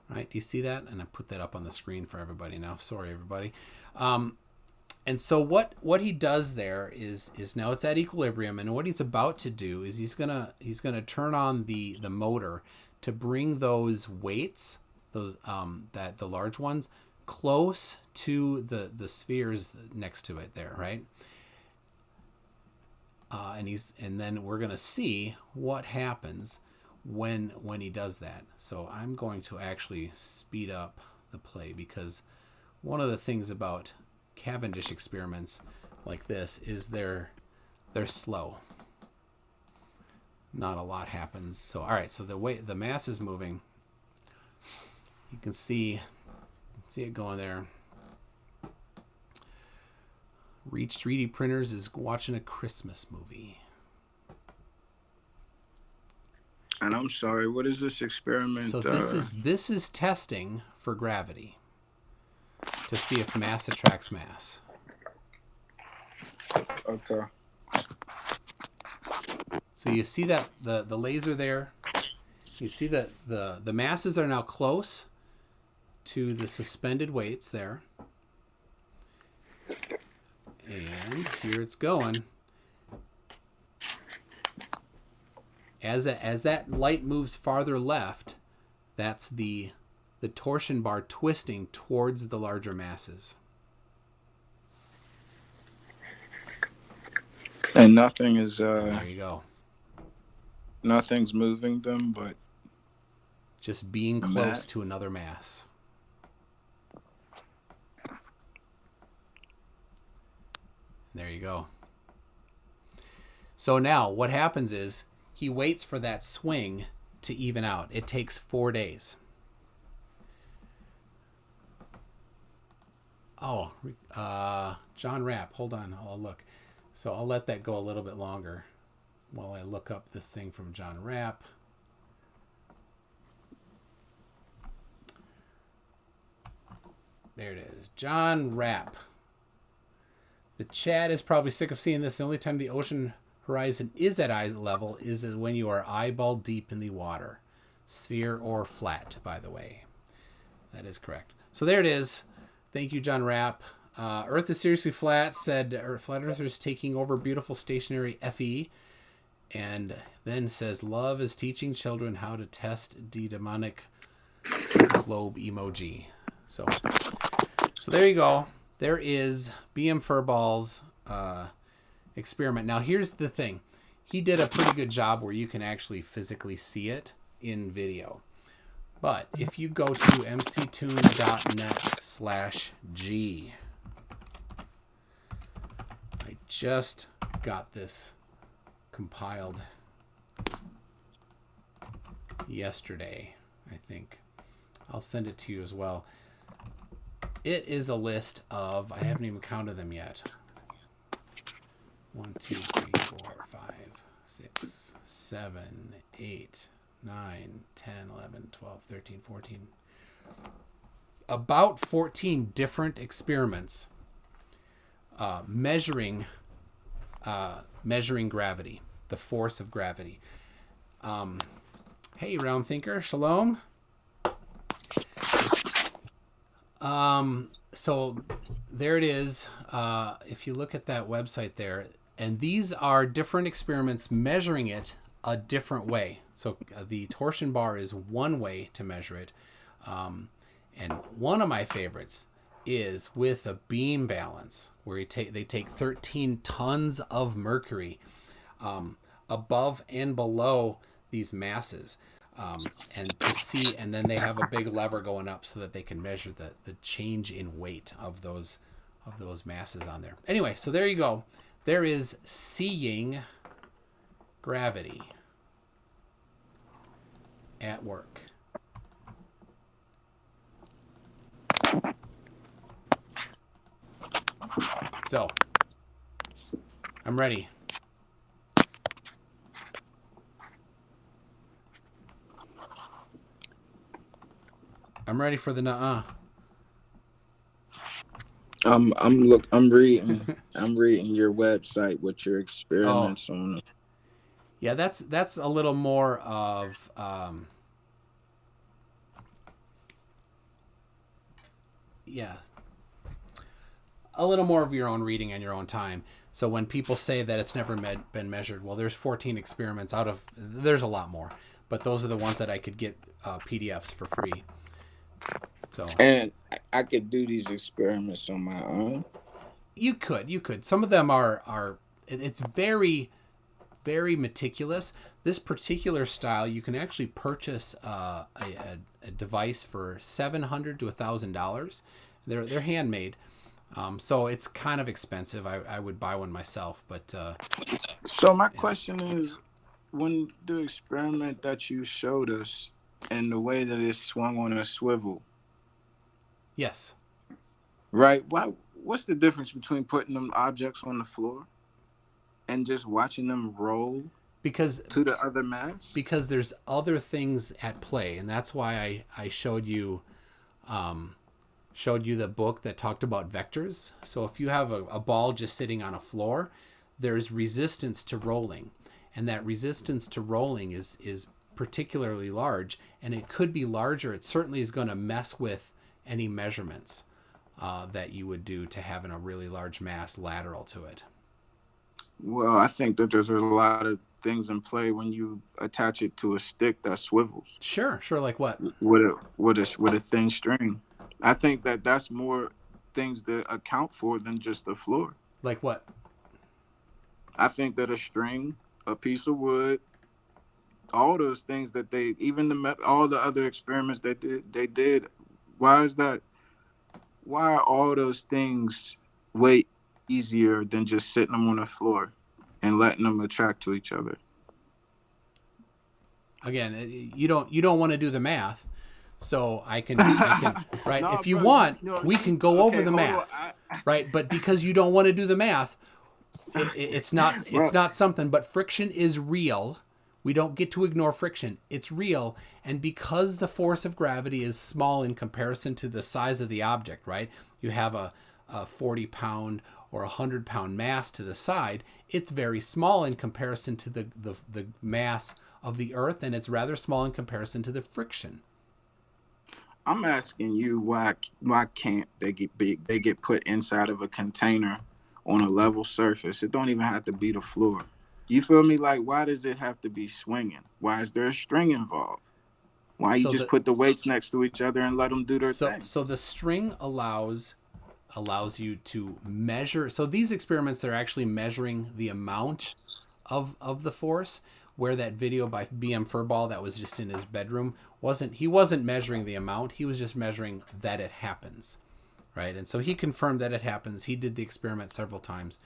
Speaker 1: Right? Do you see that? And I put that up on the screen for everybody now. Sorry, everybody. And so what he does there is now it's at equilibrium, and what he's about to do is he's gonna turn on the motor to bring those weights, those that the large ones, close to the spheres next to it there, right? And then we're gonna see what happens when he does that. So I'm going to actually speed up the play, because one of the things about Cavendish experiments like this is they're slow. Not a lot happens. So all right, so the mass is moving. You can see it going there. Reach 3D Printers is watching a Christmas movie.
Speaker 2: And I'm sorry, what is this experiment?
Speaker 1: So this is testing for gravity to see if mass attracts mass.
Speaker 2: Okay.
Speaker 1: So you see that the laser there. You see that the masses are now close to the suspended weights there. And here it's going. As that light moves farther left, that's the torsion bar twisting towards the larger masses.
Speaker 2: And nothing is
Speaker 1: There you go.
Speaker 2: Nothing's moving them, but
Speaker 1: Just being close to another mass. There you go. So now what happens is he waits for that swing to even out. It takes 4 days. Oh, John Rapp. Hold on. I'll look. So I'll let that go a little bit longer while I look up this thing from John Rapp. There it is. John Rapp. The chat is probably sick of seeing this. The only time the ocean horizon is at eye level is when you are eyeball deep in the water. Sphere or flat, by the way. That is correct. So there it is. Thank you, John Rapp. Earth is seriously flat, said Flat Earthers taking over beautiful stationary FE. And then says, love is teaching children how to test the demonic globe emoji. So there you go. There is BM Furball's experiment. Now, here's the thing. He did a pretty good job where you can actually physically see it in video. But if you go to mctoon.net/G, I just got this compiled yesterday, I think. I'll send it to you as well. It is a list of, I haven't even counted them yet. 1, 2, 3, 4, 5, 6, 7, 8, 9, 10, 11, 12, 13, 14. About 14 different experiments measuring gravity, the force of gravity. Hey, Round Thinker, shalom. So there it is. If you look at that website there, and these are different experiments measuring it a different way. So the torsion bar is one way to measure it. And one of my favorites is with a beam balance, where they take 13 tons of mercury above and below these masses, and to see, and then they have a big lever going up so that they can measure the change in weight of those masses on there. Anyway, so there you go. There is seeing gravity at work. So, I'm ready. I'm ready for the nuh-uh.
Speaker 2: I'm reading your website with your experiments on it.
Speaker 1: Yeah, that's a little more of a little more of your own reading and your own time. So when people say that it's never been measured, well, there's 14 experiments there's a lot more, but those are the ones that I could get PDFs for free. So,
Speaker 2: and I could do these experiments on my own.
Speaker 1: You could. Some of them are it's very, very meticulous. This particular style, you can actually purchase a device for $700 to $1,000. They're handmade, so it's kind of expensive. I would buy one myself, but
Speaker 2: so my question is, when the experiment that you showed us and the way that it swung on a swivel.
Speaker 1: Yes.
Speaker 2: Right. What's the difference between putting them objects on the floor and just watching them roll to the other mass?
Speaker 1: Because there's other things at play, and that's why I showed you the book that talked about vectors. So if you have a ball just sitting on a floor, there's resistance to rolling, and that resistance to rolling is particularly large, and it could be larger. It certainly is going to mess with any measurements that you would do to having a really large mass lateral to it.
Speaker 2: Well, I think that there's a lot of things in play when you attach it to a stick that swivels.
Speaker 1: Sure. Like what?
Speaker 2: With a thin string. I think that that's more things that account for than just the floor.
Speaker 1: Like what?
Speaker 2: I think that a string, a piece of wood, all those things that all the other experiments they did. Why are all those things way easier than just sitting them on the floor and letting them attract to each other?
Speaker 1: Again, you don't want to do the math, so I can right. No, if you want, we can go over the math, right? But because you don't want to do the math, it's not something. But friction is real. We don't get to ignore friction. It's real. And because the force of gravity is small in comparison to the size of the object, right? You have a 40-pound or 100-pound mass to the side. It's very small in comparison to the mass of the Earth, and it's rather small in comparison to the friction.
Speaker 2: I'm asking you why can't they get big? They get put inside of a container on a level surface. It don't even have to be the floor. You feel me? Like, why does it have to be swinging? Why is there a string involved? Why you just put the weights next to each other and let them do their thing?
Speaker 1: So the string allows you to measure. So these experiments, they're actually measuring the amount of the force, where that video by BM Furball that was just in his bedroom wasn't measuring the amount. He was just measuring that it happens, right? And so he confirmed that it happens. He did the experiment several times.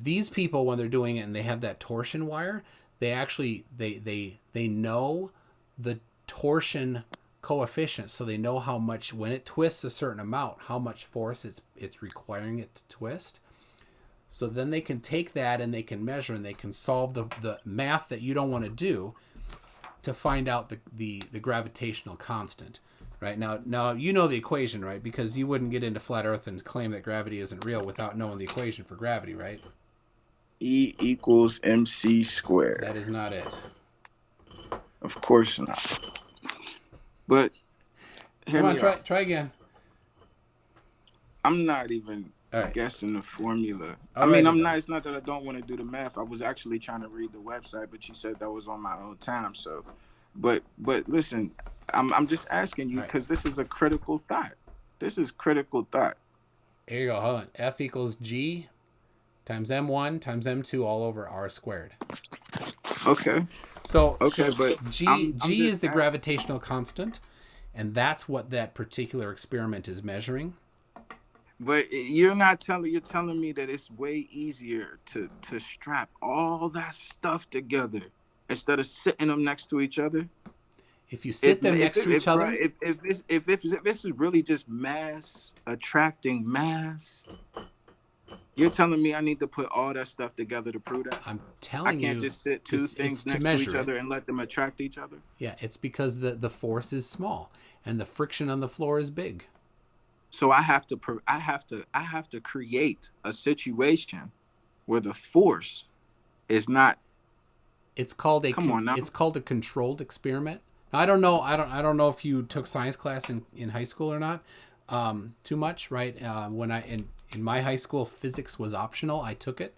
Speaker 1: These people, when they're doing it and they have that torsion wire, they actually they know the torsion coefficient, so they know how much, when it twists a certain amount, how much force it's requiring it to twist. So then they can take that and they can measure and they can solve the math that you don't want to do to find out the gravitational constant. Right? Now you know the equation, right? Because you wouldn't get into flat Earth and claim that gravity isn't real without knowing the equation for gravity, right?
Speaker 2: E equals mc squared.
Speaker 1: That is not it.
Speaker 2: Of course not. But
Speaker 1: come on, try again.
Speaker 2: I'm not even
Speaker 1: right.
Speaker 2: guessing the formula.
Speaker 1: All
Speaker 2: I mean,
Speaker 1: right,
Speaker 2: I'm not. It's not that I don't want to do the math. I was actually trying to read the website, but you said that was on my own time. So, but listen, I'm just asking you because this is a critical thought. This is critical thought.
Speaker 1: Here you go. Hold on. F equals G times M1 times M2 all over R squared.
Speaker 2: Okay.
Speaker 1: So
Speaker 2: but
Speaker 1: G is the gravitational constant, and that's what that particular experiment is measuring.
Speaker 2: But you're telling me that it's way easier to strap all that stuff together instead of sitting them next to each other.
Speaker 1: If you sit them next to each other,
Speaker 2: if this is really just mass attracting mass, you're telling me I need to put all that stuff together to prove that?
Speaker 1: I'm telling you,
Speaker 2: I can't just sit two things next to each other and let them attract each other.
Speaker 1: Yeah, it's because the force is small and the friction on the floor is big.
Speaker 2: So I have to create a situation where the force is not.
Speaker 1: It's called a controlled experiment. Now, I don't know if you took science class in high school or not. Too much, right? When in my high school, physics was optional. I took it,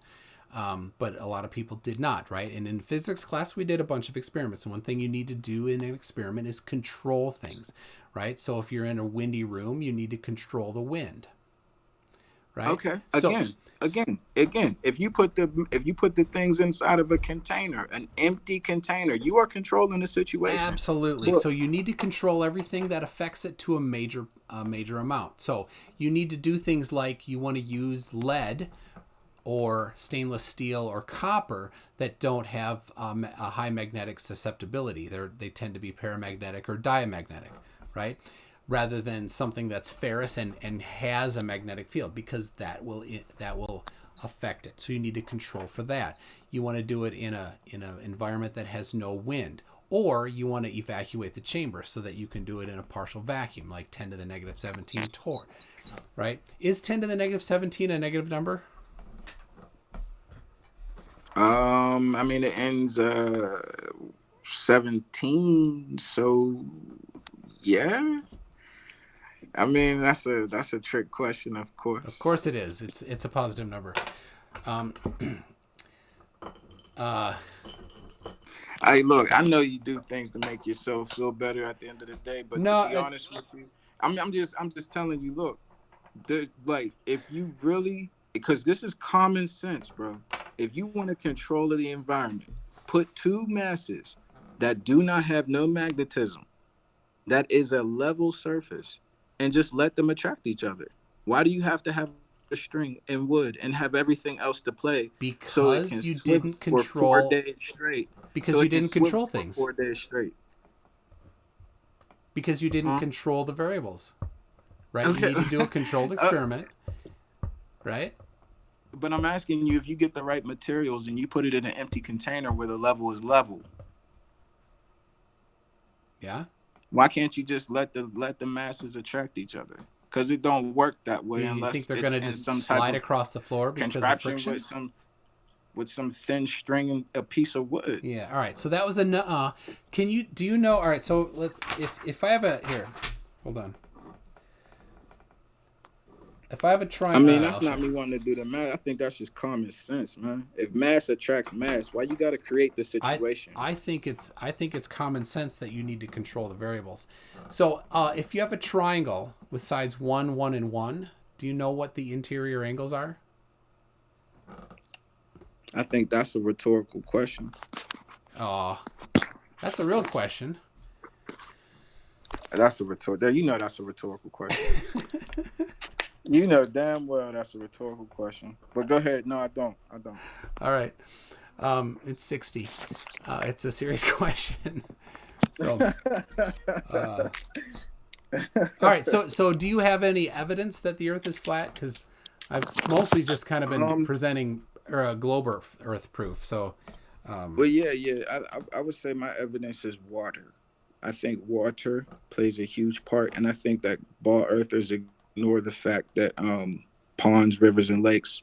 Speaker 1: but a lot of people did not, right? And in physics class, we did a bunch of experiments. And one thing you need to do in an experiment is control things, right? So if you're in a windy room, you need to control the wind, right?
Speaker 2: Okay. Again. If you put the things inside of a container, an empty container, you are controlling the situation.
Speaker 1: Absolutely. So you need to control everything that affects it to a major amount. So you need to do things like you want to use lead or stainless steel or copper that don't have a high magnetic susceptibility. They tend to be paramagnetic or diamagnetic, right? Rather than something that's ferrous and has a magnetic field, because that will affect it. So you need to control for that. You want to do it in an environment that has no wind, or you want to evacuate the chamber so that you can do it in a partial vacuum, like 10 to the negative 17 torr, right? Is 10 to the negative 17 a negative number?
Speaker 2: I mean, it ends 17, so yeah. I mean, that's a trick question, of course.
Speaker 1: Of course it is. It's a positive number.
Speaker 2: Hey, look, I know you do things to make yourself feel better at the end of the day, but to be honest with you, I'm just telling you, look, if you really, because this is common sense, bro. If you want to control the environment, put two masses that do not have no magnetism, that is a level surface, and just let them attract each other. Why do you have to have a string and wood and have everything else to play?
Speaker 1: Because you didn't control
Speaker 2: 4 days straight.
Speaker 1: Because you didn't control things.
Speaker 2: 4 days straight.
Speaker 1: Because you didn't control the variables, right? You need to do a controlled experiment, right?
Speaker 2: But I'm asking you, if you get the right materials and you put it in an empty container where the level is level.
Speaker 1: Yeah.
Speaker 2: Why can't you just let the masses attract each other? Because it don't work that way.
Speaker 1: You think they're going to just slide across the floor because of friction?
Speaker 2: With some thin string and a piece of wood.
Speaker 1: Yeah. All right. So that was a do you know? All right. So if I have here, hold on. If I have a triangle,
Speaker 2: I mean, that's not me wanting to do the math. I think that's just common sense, man. If mass attracts mass, why you got to create the situation?
Speaker 1: I think it's common sense that you need to control the variables. So if you have a triangle with sides 1, 1, and 1, do you know what the interior angles are?
Speaker 2: I think that's a rhetorical question.
Speaker 1: Oh, that's a real question.
Speaker 2: That's a rhetorical. You know that's a rhetorical question. You know damn well that's a rhetorical question. But go ahead. No, I don't.
Speaker 1: All right. It's 60. It's a serious question. So, all right. So do you have any evidence that the Earth is flat? Because I've mostly just kind of been presenting a globe Earth proof. So,
Speaker 2: well, yeah. I would say my evidence is water. I think water plays a huge part, and I think that ball earthers ignore the fact that ponds, rivers, and lakes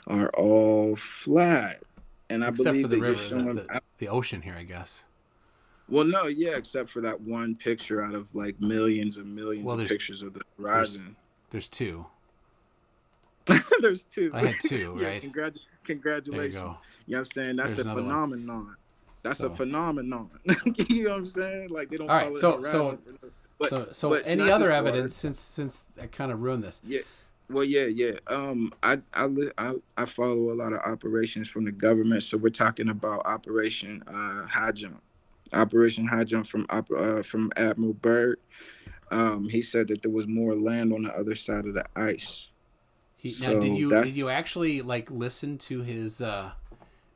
Speaker 2: are all flat. And I
Speaker 1: except for
Speaker 2: believe
Speaker 1: the
Speaker 2: that you're
Speaker 1: river,
Speaker 2: showing.
Speaker 1: the ocean here, I guess.
Speaker 2: Well, no, yeah, except for that one picture out of like millions and millions of pictures of the horizon.
Speaker 1: There's two.
Speaker 2: There's two.
Speaker 1: I had two,
Speaker 2: Yeah,
Speaker 1: right?
Speaker 2: congratulations.
Speaker 1: There you go.
Speaker 2: You know what I'm saying? That's
Speaker 1: There's
Speaker 2: a phenomenon. That's a phenomenon. You know what I'm saying? Like they don't
Speaker 1: all
Speaker 2: call
Speaker 1: right,
Speaker 2: it
Speaker 1: so
Speaker 2: but
Speaker 1: any other evidence since I kind of ruined this?
Speaker 2: Yeah. Well, yeah. I follow a lot of operations from the government, so we're talking about Operation High Jump. Operation High Jump from Admiral Byrd. He said that there was more land on the other side of the ice.
Speaker 1: Now, did you actually like listen to his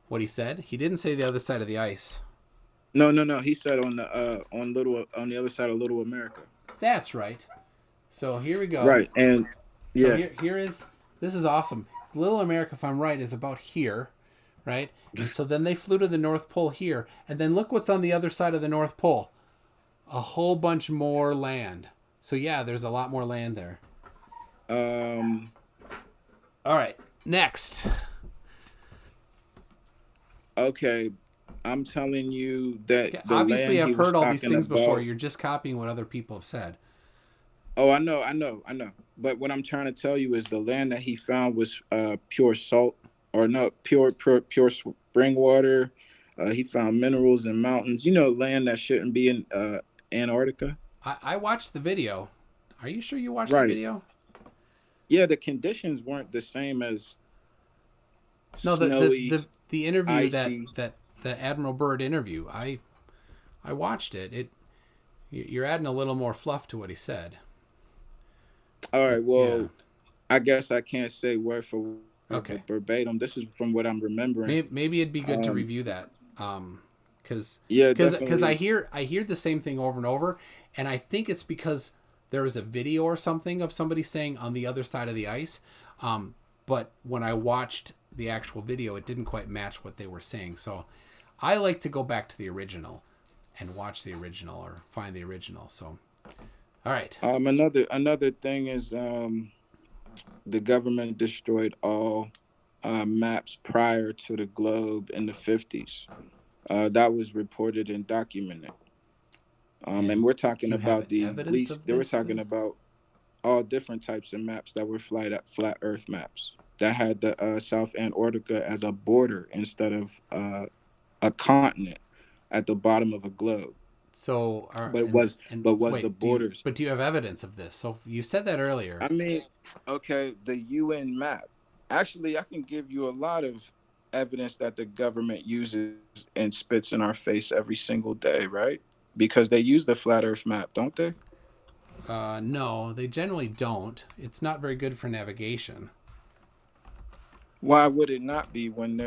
Speaker 1: what he said? He didn't say the other side of the ice.
Speaker 2: No. He said on the other side of Little America.
Speaker 1: That's right. So here we go.
Speaker 2: Right, and
Speaker 1: so this is awesome. Little America, if I'm right, is about here, right? And so then they flew to the North Pole here, and then look what's on the other side of the North Pole. A whole bunch more land. So yeah, there's a lot more land there. All right, next.
Speaker 2: Okay, I'm telling you that
Speaker 1: obviously I've heard all these things before. You're just copying what other people have said.
Speaker 2: Oh, I know. But what I'm trying to tell you is the land that he found was pure salt, or no, pure spring water. He found minerals and mountains. You know, land that shouldn't be in Antarctica.
Speaker 1: I watched the video. Are you sure you watched the video?
Speaker 2: Yeah, the conditions weren't the same as
Speaker 1: the interview icy. that Admiral Byrd interview. I watched it. You're adding a little more fluff to what he said.
Speaker 2: All right. Well, I guess I can't say word for word verbatim. This is from what I'm remembering.
Speaker 1: Maybe it'd be good to review that. Because I hear the same thing over and over, and I think it's because there was a video or something of somebody saying on the other side of the ice, but when I watched the actual video, it didn't quite match what they were saying. So I like to go back to the original and watch the original or find the original. So all right.
Speaker 2: Another thing is the government destroyed all maps prior to the globe in the 50s. That was reported and documented. And we're talking about we're talking about all different types of maps that were flat Earth maps that had the South Antarctica as a border instead of a continent at the bottom of a globe.
Speaker 1: So,
Speaker 2: the borders?
Speaker 1: Do you have evidence of this? So you said that earlier.
Speaker 2: I mean, okay, the UN map. Actually, I can give you a lot of evidence that the government uses and spits in our face every single day, right? Because they use the flat Earth map, don't they?
Speaker 1: No, they generally don't. It's not very good for navigation.
Speaker 2: Why would it not be when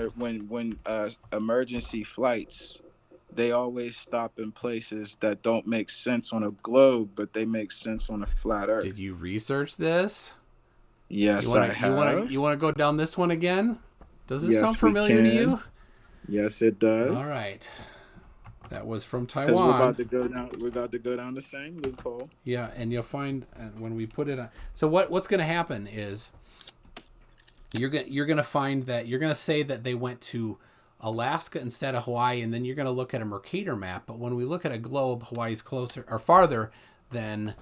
Speaker 2: emergency flights? They always stop in places that don't make sense on a globe, but they make sense on a flat Earth.
Speaker 1: Did you research this?
Speaker 2: Yes, I have.
Speaker 1: You want to go down this one again? Does this sound familiar to you?
Speaker 2: Yes, it does.
Speaker 1: All right. That was from Taiwan.
Speaker 2: We're about to go down the same loophole.
Speaker 1: Yeah, and you'll find when we put it on. So what's going to happen is you're going to find that you're going to say that they went to Alaska instead of Hawaii, and then you're going to look at a Mercator map. But when we look at a globe, Hawaii's closer or farther than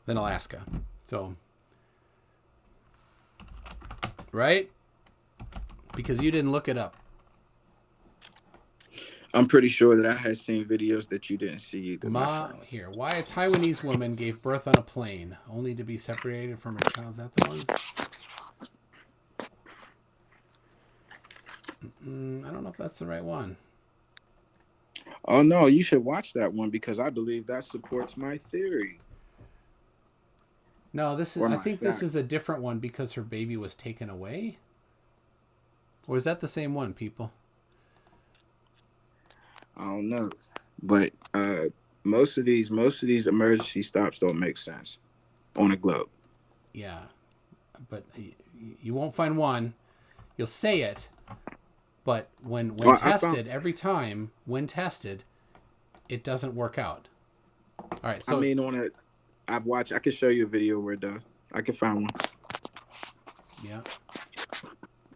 Speaker 1: Alaska. So, right? Because you didn't look it up.
Speaker 2: I'm pretty sure that I had seen videos that you didn't see either.
Speaker 1: Here, why a Taiwanese woman gave birth on a plane, only to be separated from her child. Is that the one? I don't know if that's the right one.
Speaker 2: Oh no, you should watch that one because I believe that supports my theory.
Speaker 1: No, this is. I think this is a different one because her baby was taken away. Or is that the same one, people?
Speaker 2: I don't know, but most of these emergency stops don't make sense on a globe.
Speaker 1: Yeah, but you won't find one. You'll say it, but when tested, every time when tested, it doesn't work out. All right, so
Speaker 2: I mean, I've watched. I can show you a video where it does. I can find one.
Speaker 1: Yeah.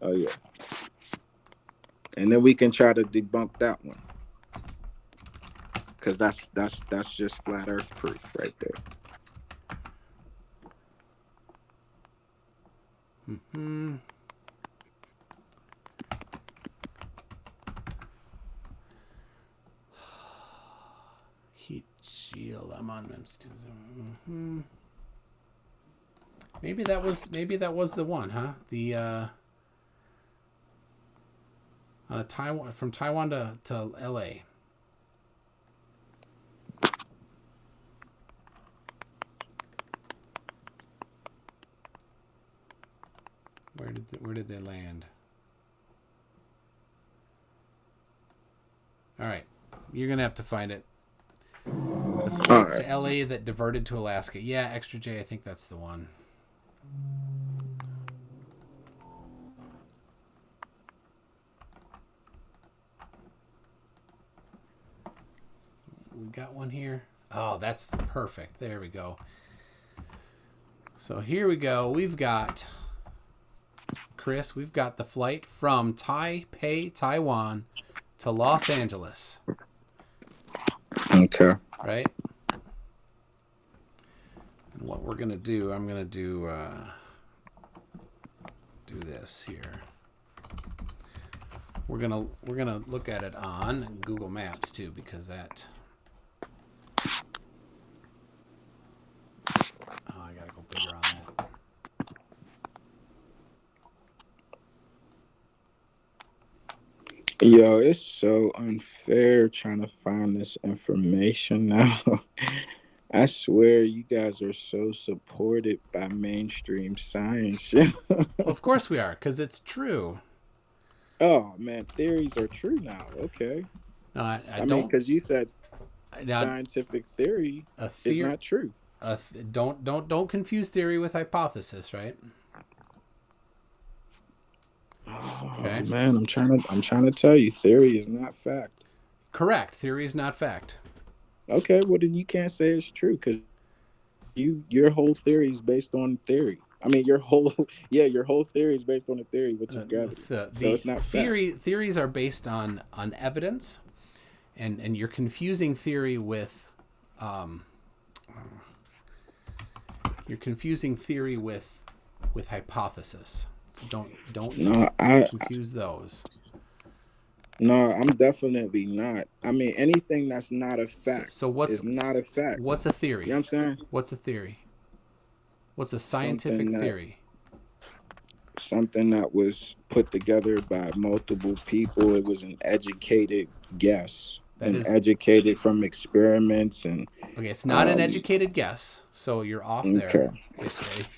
Speaker 2: Oh yeah. And then we can try to debunk that one, because that's just flat Earth proof right there.
Speaker 1: Hmm. Heat shield. I'm on them. Mm-hmm. Maybe that was the one, huh? The on a Taiwan, from Taiwan to LA. Where did they land? All right, you're gonna have to find it. The flight to LA that diverted to Alaska. Yeah, Extra J. I think that's the one. We got one here. Oh, that's perfect. There we go. So here we go. We've got, Chris, we've got the flight from Taipei, Taiwan to Los Angeles.
Speaker 2: Okay.
Speaker 1: Right? And what we're going to do, I'm going to do this here. We're going to look at it on Google Maps too, because that... Oh, I got to go bigger on that.
Speaker 2: Yo, it's so unfair trying to find this information now. I swear you guys are so supported by mainstream science.
Speaker 1: Well, of course we are, because it's true.
Speaker 2: Oh, man, theories are true now. Okay.
Speaker 1: No, I
Speaker 2: mean,
Speaker 1: don't...
Speaker 2: because you said scientific theory is not true.
Speaker 1: Don't confuse theory with hypothesis, right?
Speaker 2: Oh, okay. Man, I'm trying to tell you, theory is not fact.
Speaker 1: Correct. Theory is not fact.
Speaker 2: Okay, well then you can't say it's true, because your whole theory is based on theory. I mean, your whole theory is based on a theory, which is gravity. So it's not
Speaker 1: theories are based on evidence, and you're confusing theory with hypothesis. So don't confuse those.
Speaker 2: No, I'm definitely not. I mean, anything that's not a fact is not a fact.
Speaker 1: What's a theory?
Speaker 2: You know what I'm saying?
Speaker 1: What's a theory? What's a scientific theory?
Speaker 2: Something that was put together by multiple people. It was an educated guess. Educated from experiments and...
Speaker 1: Okay, it's not an educated guess, so you're off there. Okay.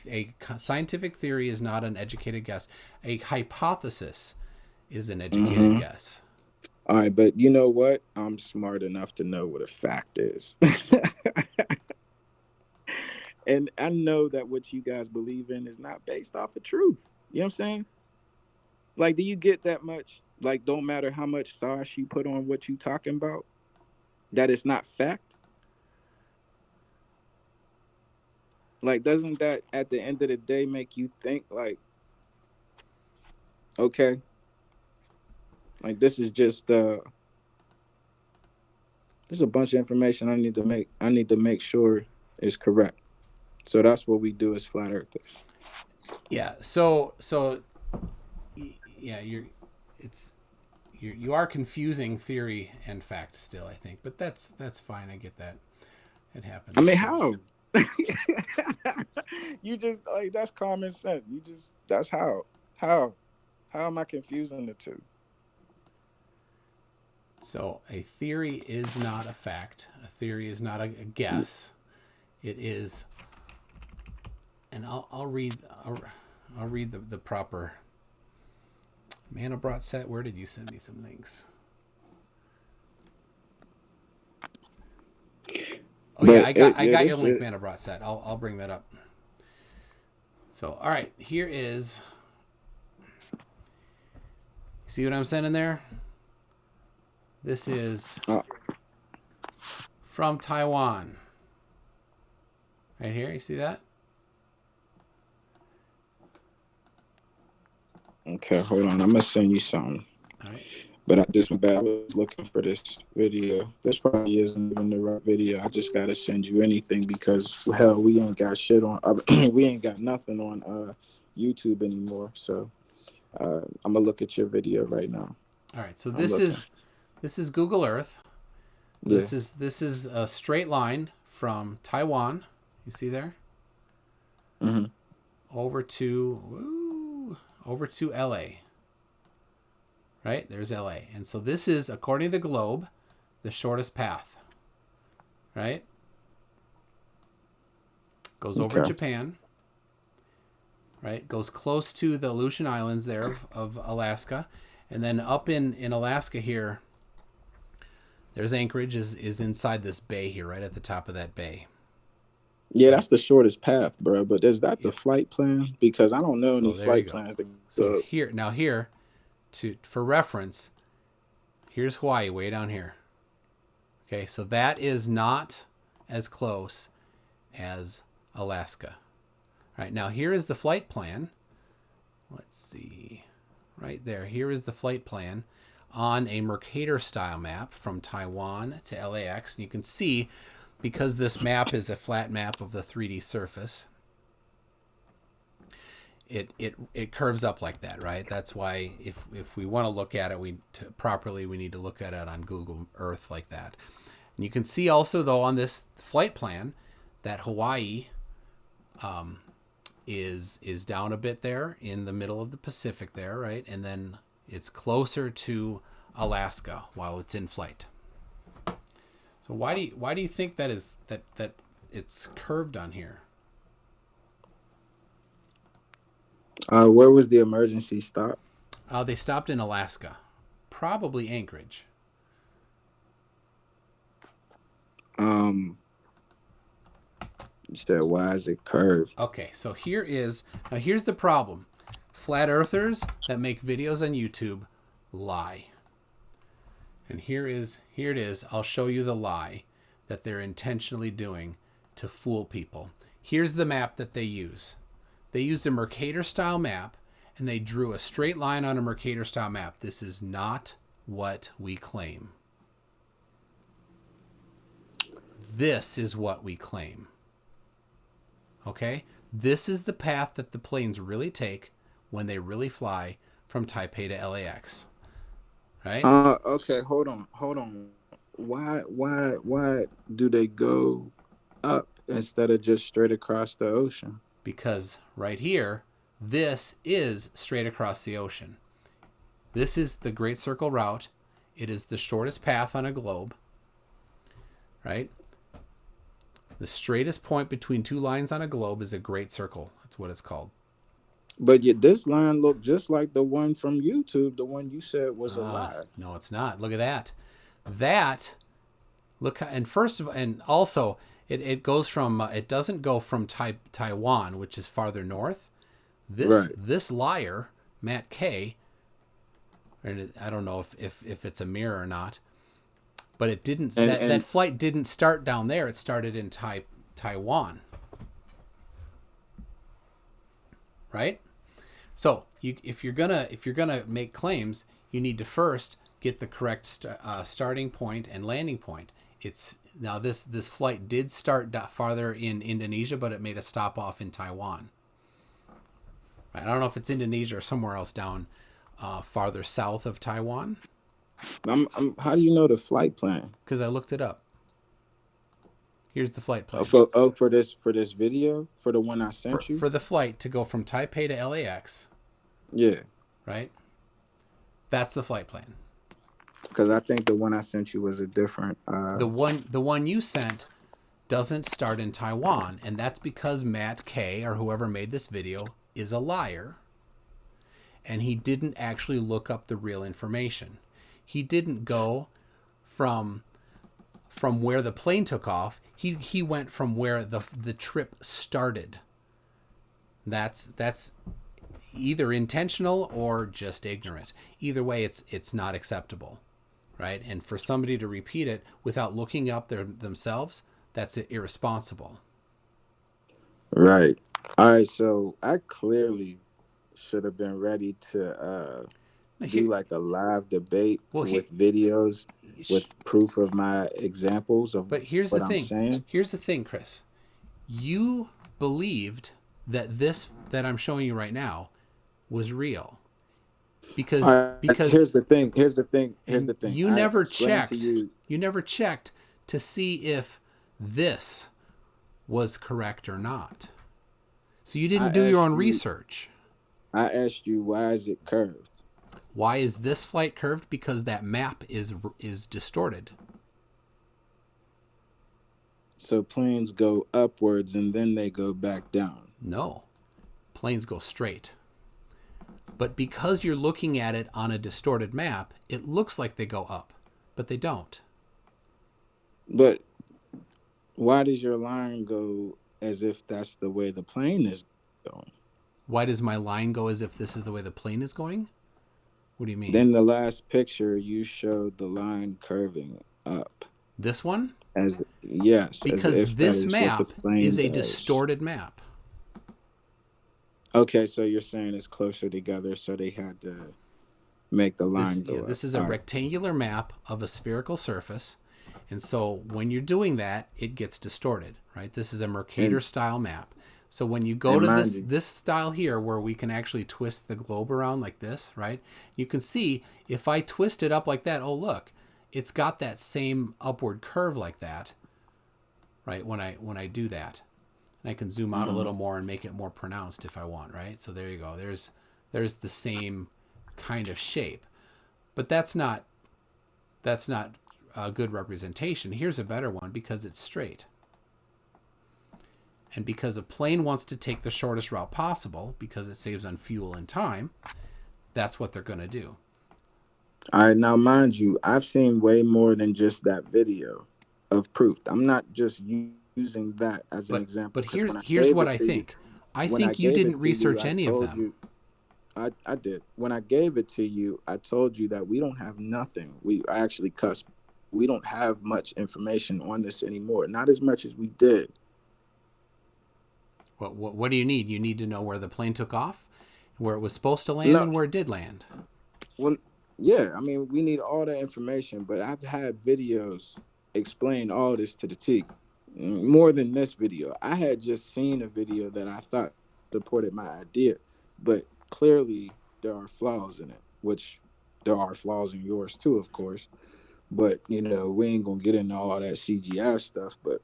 Speaker 1: A scientific theory is not an educated guess. A hypothesis is an educated guess.
Speaker 2: All right, but you know what? I'm smart enough to know what a fact is. And I know that what you guys believe in is not based off of truth. You know what I'm saying? Like, do you get that much? Like, don't matter how much sauce you put on what you talking about, that it's not fact? Like, doesn't that at the end of the day make you think, like, okay, like this is just there's a bunch of information I need to make sure is correct. So that's what we do as flat earthers.
Speaker 1: Yeah. So yeah, you are confusing theory and fact still, I think, but that's fine. I get that. It happens.
Speaker 2: I mean, how? You just, like, that's common sense. That's how am I confusing the two?
Speaker 1: So a theory is not a fact. A theory is not a guess. It is, and I'll read the proper Mandelbrot set. Where did you send me some links? Oh yeah, I got your link, Mandelbrot set. I'll bring that up. So all right, here is. See what I'm sending there? This is from Taiwan. Right here, you see that?
Speaker 2: Okay, hold on. I'm gonna send you something.
Speaker 1: All right.
Speaker 2: But I was looking for this video. This probably isn't even the right video. I just gotta send you anything because hell, we ain't got shit on. We ain't got nothing on YouTube anymore. So I'm gonna look at your video right now.
Speaker 1: All right. So this is Google Earth. This is a straight line from Taiwan. You see there?
Speaker 2: Mm-hmm.
Speaker 1: Over to LA. Right? There's LA. And so this is, according to the globe, the shortest path. Right? Goes over Japan. Right? Goes close to the Aleutian Islands there of Alaska. And then up in Alaska here, there's Anchorage is inside this bay here, right at the top of that bay.
Speaker 2: Yeah, that's the shortest path, bro. But is that the flight plan? Because I don't know any flight plans.
Speaker 1: So here, for reference, here's Hawaii way down here. Okay, so that is not as close as Alaska. All right, now here is the flight plan. Let's see. Right there. Here is the flight plan on a Mercator style map from Taiwan to LAX. And you can see, because this map is a flat map of the 3D surface, it curves up like that, right? That's why if we want to look at it properly, we need to look at it on Google Earth like that. And you can see also, though, on this flight plan that Hawaii is down a bit there in the middle of the Pacific there, right? And then it's closer to Alaska while it's in flight. So why do you think that is that it's curved on here?
Speaker 2: Where was the emergency stop?
Speaker 1: They stopped in Alaska, probably Anchorage.
Speaker 2: You said, why is it curved?
Speaker 1: Okay, so here's the problem. Flat earthers that make videos on YouTube lie. And here it is. I'll show you the lie that they're intentionally doing to fool people. Here's the map that they use. They used a Mercator style map, and they drew a straight line on a Mercator style map. This is not what we claim. This is what we claim. Okay? This is the path that the planes really take when they really fly from Taipei to LAX. Right?
Speaker 2: Okay, hold on. Why do they go up instead of just straight across the ocean?
Speaker 1: Because right here, this is straight across the ocean. This is the Great Circle route. It is the shortest path on a globe. Right? The straightest point between two lines on a globe is a Great Circle. That's what it's called.
Speaker 2: But yet this line looked just like the one from YouTube, the one you said was a lie.
Speaker 1: No, it's not. Look at that. And also it goes from it doesn't go from Taiwan, which is farther north. This liar, Matt K, and I don't know if it's a mirror or not, but it didn't. That flight didn't start down there. It started in Taiwan. Right? So if you're gonna make claims, you need to first get the correct starting point and landing point. Now this flight did start farther in Indonesia, but it made a stop off in Taiwan. I don't know if it's Indonesia or somewhere else down farther south of Taiwan.
Speaker 2: How do you know the flight plan?
Speaker 1: Because I looked it up. Here's the flight plan.
Speaker 2: For this video, for the one I sent you?
Speaker 1: For the flight to go from Taipei to LAX.
Speaker 2: Yeah.
Speaker 1: Right? That's the flight plan.
Speaker 2: Because I think the one I sent you was a different...
Speaker 1: The one you sent doesn't start in Taiwan, and that's because Matt K, or whoever made this video, is a liar. and he didn't actually look up the real information. He didn't go from where the plane took off. He went from where the trip started. That's either intentional or just ignorant. Either way, it's not acceptable, right? And for somebody to repeat it without looking up themselves, that's irresponsible.
Speaker 2: Right. All right. So I clearly should have been ready to do like a live debate with videos with proof of my examples of
Speaker 1: but here's
Speaker 2: what
Speaker 1: the
Speaker 2: I'm
Speaker 1: thing.
Speaker 2: saying.
Speaker 1: Here's the thing, Chris. You believed that this that I'm showing you right now was real. Because
Speaker 2: here's the thing.
Speaker 1: You never checked. You never checked to see if this was correct or not. So you didn't do your own research.
Speaker 2: I asked you, why is it curved?
Speaker 1: Why is this flight curved? Because that map is distorted.
Speaker 2: So planes go upwards and then they go back down.
Speaker 1: No. Planes go straight. But because you're looking at it on a distorted map, it looks like they go up, but they don't.
Speaker 2: But why does your line go as if that's the way the plane is going?
Speaker 1: Why does my line go as if this is the way the plane is going? What do you mean?
Speaker 2: Then the last picture you showed the line curving up.
Speaker 1: This one?
Speaker 2: Yes.
Speaker 1: Because this map is a distorted map.
Speaker 2: Okay, so you're saying it's closer together, so they had to make the line go up.
Speaker 1: This is a rectangular map of a spherical surface, and so when you're doing that, it gets distorted, right? This is a Mercator style map. So when you go to this style here, where we can actually twist the globe around like this, right? You can see if I twist it up like that, oh look, it's got that same upward curve like that, right? When I do that. And I can zoom out a little more and make it more pronounced if I want, right? So there you go. There's the same kind of shape. But that's not a good representation. Here's a better one because it's straight. And because a plane wants to take the shortest route possible because it saves on fuel and time, that's what they're going to do.
Speaker 2: All right, now mind you, I've seen way more than just that video of proof. I'm not just using that as an example.
Speaker 1: But here's what I think. I think you didn't research any of them.
Speaker 2: I did. When I gave it to you, I told you that we don't have nothing. I actually cussed. We don't have much information on this anymore. Not as much as we did.
Speaker 1: What do you need? You need to know where the plane took off, where it was supposed to land, and where it did land.
Speaker 2: Well, yeah. I mean, we need all that information, but I've had videos explain all this to the T. More than this video. I had just seen a video that I thought supported my idea, but clearly there are flaws in it, which there are flaws in yours too, of course. But, we ain't going to get into all that CGI stuff, but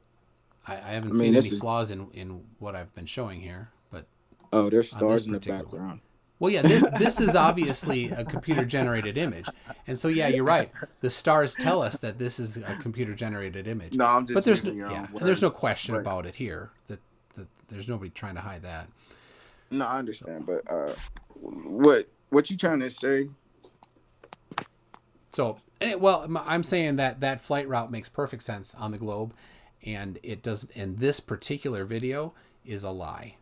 Speaker 1: I haven't seen any flaws in what I've been showing here, but
Speaker 2: there's stars in the background.
Speaker 1: Well, yeah, this is obviously a computer-generated image. And so, yeah, you're right. The stars tell us that this is a computer-generated image.
Speaker 2: No, I'm just
Speaker 1: but there's no question about it here. That there's nobody trying to hide that.
Speaker 2: No, I understand. But what you trying to say?
Speaker 1: So, well, I'm saying that flight route makes perfect sense on the globe, and it does. And this particular video is a lie.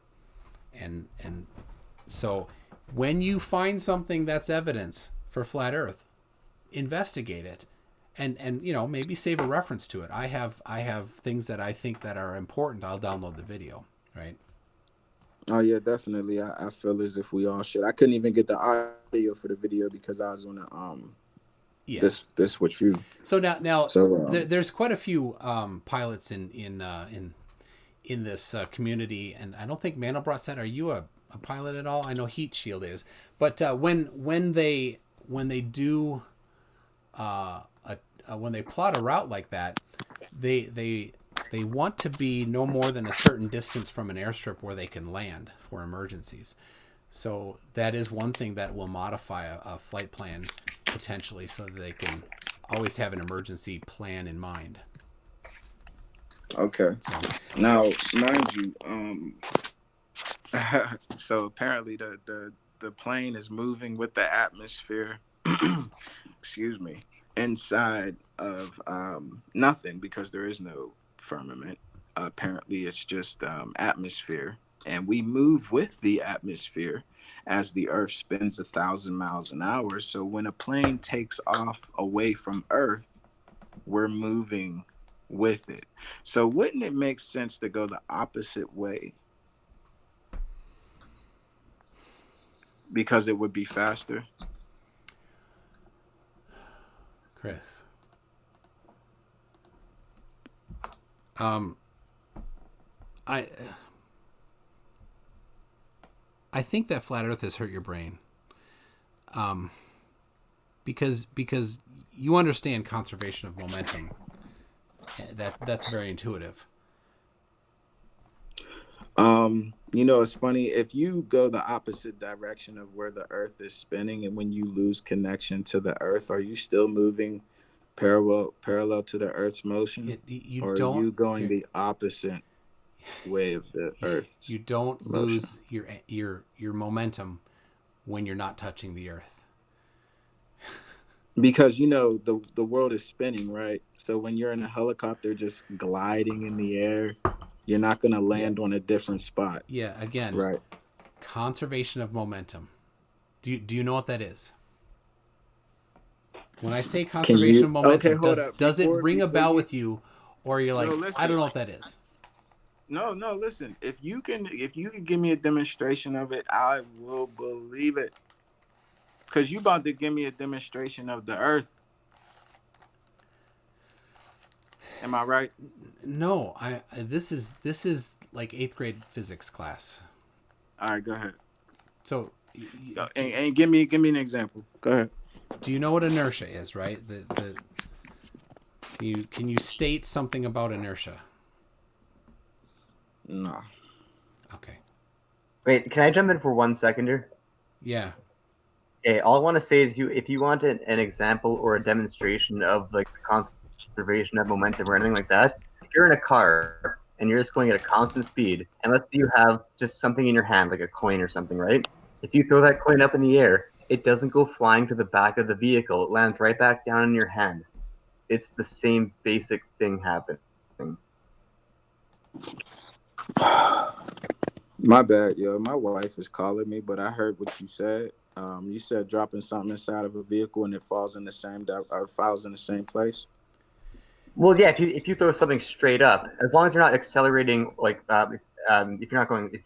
Speaker 1: And so when you find something that's evidence for flat Earth, investigate it, and maybe save a reference to it. I have things that I think that are important. I'll download the video, right?
Speaker 2: Oh yeah, definitely. I feel as if we all should. I couldn't even get the audio for the video because I was on this with you.
Speaker 1: So now there's quite a few pilots in this community, and I don't think Mandelbrot said, "Are you a pilot at all?" I know Heat Shield is, but when they do when they plot a route like that, they want to be no more than a certain distance from an airstrip where they can land for emergencies. So that is one thing that will modify a flight plan potentially, so that they can always have an emergency plan in mind.
Speaker 2: Okay. Now, mind you, so apparently the the plane is moving with the atmosphere, excuse me, inside of nothing, because there is no firmament. Apparently, it's just atmosphere, and we move with the atmosphere as the Earth spins 1,000 miles an hour. So when a plane takes off away from Earth, we're moving with it. So wouldn't it make sense to go the opposite way? Because it would be faster.
Speaker 1: Chris. I think that flat Earth has hurt your brain. Because you understand conservation of momentum. That's very intuitive.
Speaker 2: It's funny, if you go the opposite direction of where the Earth is spinning, and when you lose connection to the Earth, are you still moving parallel to the Earth's motion? Or are you going the opposite way of the Earth's
Speaker 1: You don't
Speaker 2: motion?
Speaker 1: lose your momentum when you're not touching the Earth.
Speaker 2: Because the world is spinning, right? So when you're in a helicopter just gliding in the air, you're not going to land on a different spot.
Speaker 1: Yeah, again,
Speaker 2: right.
Speaker 1: Conservation of momentum. Do you know what that is? When I say conservation of momentum, does it ring a bell with you, or you're like, listen, I don't know what that is?
Speaker 2: No, listen. If you can give me a demonstration of it, I will believe it. Because you about to give me a demonstration of the Earth. Am I right?
Speaker 1: No, this is like 8th grade physics class.
Speaker 2: All right, go ahead.
Speaker 1: So,
Speaker 2: and give me an example. Go ahead.
Speaker 1: Do you know what inertia is, right? Can you state something about inertia?
Speaker 2: No.
Speaker 1: Okay.
Speaker 3: Wait, can I jump in for 1 second here?
Speaker 1: Yeah.
Speaker 3: Okay, all I want to say is if you want an example or a demonstration of like the conservation of momentum or anything like that, if you're in a car and you're just going at a constant speed, and let's say you have just something in your hand, like a coin or something, right? If you throw that coin up in the air, it doesn't go flying to the back of the vehicle. It lands right back down in your hand. It's the same basic thing happening.
Speaker 2: My bad, yo. My wife is calling me, but I heard what you said. You said dropping something inside of a vehicle and it falls in the same place.
Speaker 3: Well, yeah. If you throw something straight up, as long as you're not accelerating, like if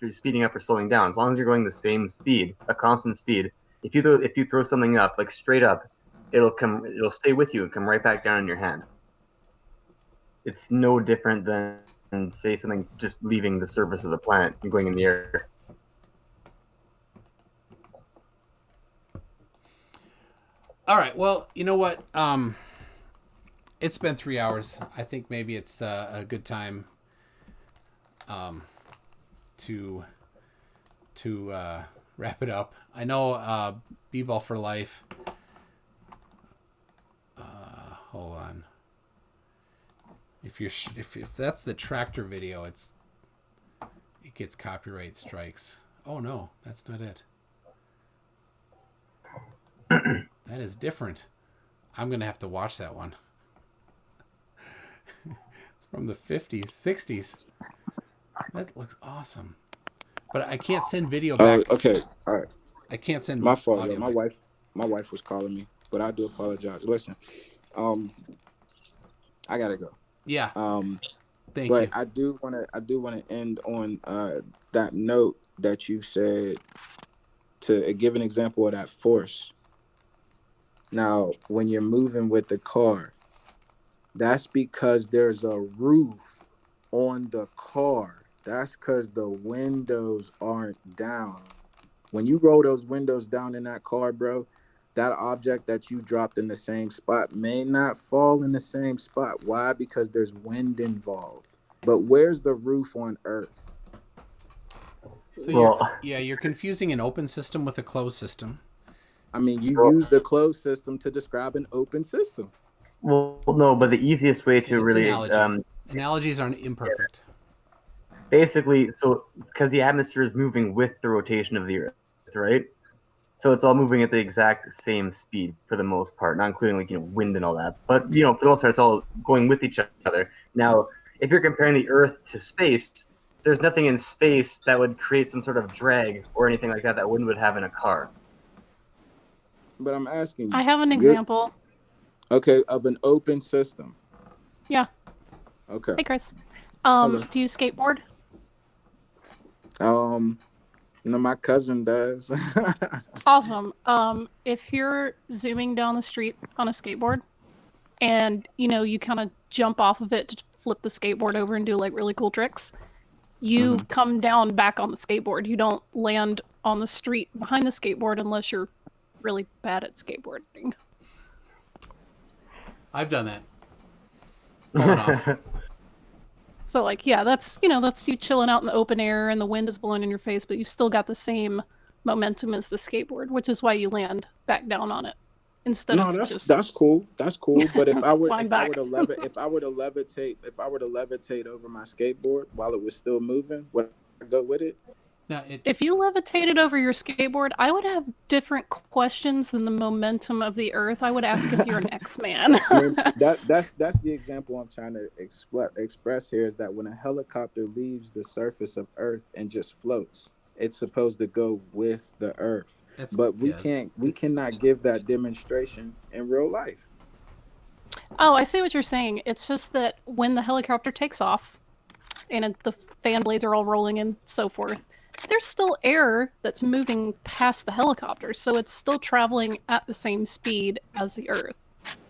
Speaker 3: you're speeding up or slowing down, as long as you're going the same speed, a constant speed. If you throw something up like straight up, it'll stay with you and come right back down in your hand. It's no different than say something just leaving the surface of the planet and going in the air.
Speaker 1: All right. Well, you know what? It's been 3 hours. I think maybe it's a good time to wrap it up. I know B-Ball for Life. Hold on. If that's the tractor video, it gets copyright strikes. Oh no, that's not it. That is different. I'm gonna have to watch that one. It's from the 50s, 60s. That looks awesome. But I can't send video back.
Speaker 2: Okay, all right.
Speaker 1: I can't send
Speaker 2: my fault.
Speaker 1: audio
Speaker 2: My wife was calling me, but I do apologize. Listen, I gotta go.
Speaker 1: Yeah. Thank you.
Speaker 2: But I do want to end on that note that you said, to give an example of that force. Now, when you're moving with the car, that's because there's a roof on the car. That's because the windows aren't down. When you roll those windows down in that car, bro, that object that you dropped in the same spot may not fall in the same spot. Why? Because there's wind involved. But where's the roof on Earth?
Speaker 1: So you're confusing an open system with a closed system.
Speaker 2: I mean, you use the closed system to describe an open system.
Speaker 3: Well, no, but the easiest way to really
Speaker 1: analogies are imperfect.
Speaker 3: Basically, so because the atmosphere is moving with the rotation of the Earth, right? So it's all moving at the exact same speed for the most part, not including like wind and all that. But for the most part, it's all going with each other. Now, if you're comparing the Earth to space, there's nothing in space that would create some sort of drag or anything like that wind would have in a car.
Speaker 2: But I'm asking you.
Speaker 4: I have an example.
Speaker 2: Okay, of an open system.
Speaker 4: Yeah.
Speaker 2: Okay.
Speaker 4: Hey, Chris.
Speaker 2: Hello.
Speaker 4: Do you skateboard?
Speaker 2: No, my cousin does.
Speaker 4: Awesome. If you're zooming down the street on a skateboard and, you kind of jump off of it to flip the skateboard over and do like really cool tricks, you come down back on the skateboard. You don't land on the street behind the skateboard unless you're really bad at skateboarding.
Speaker 1: I've done that. Falling off.
Speaker 4: So, like, yeah, that's you chilling out in the open air and the wind is blowing in your face, but you've still got the same momentum as the skateboard, which is why you land back down on it instead of just...
Speaker 2: that's cool. That's cool. But if I were to levitate over my skateboard while it was still moving, would I go with it?
Speaker 1: Now,
Speaker 4: if you levitated over your skateboard, I would have different questions than the momentum of the Earth. I would ask if you're an X-Man.
Speaker 2: I mean, that's the example I'm trying to express here, is that when a helicopter leaves the surface of Earth and just floats, it's supposed to go with the Earth. But we cannot give that demonstration in real life.
Speaker 4: Oh, I see what you're saying. It's just that when the helicopter takes off and the fan blades are all rolling and so forth, there's still air that's moving past the helicopter, so it's still traveling at the same speed as the Earth.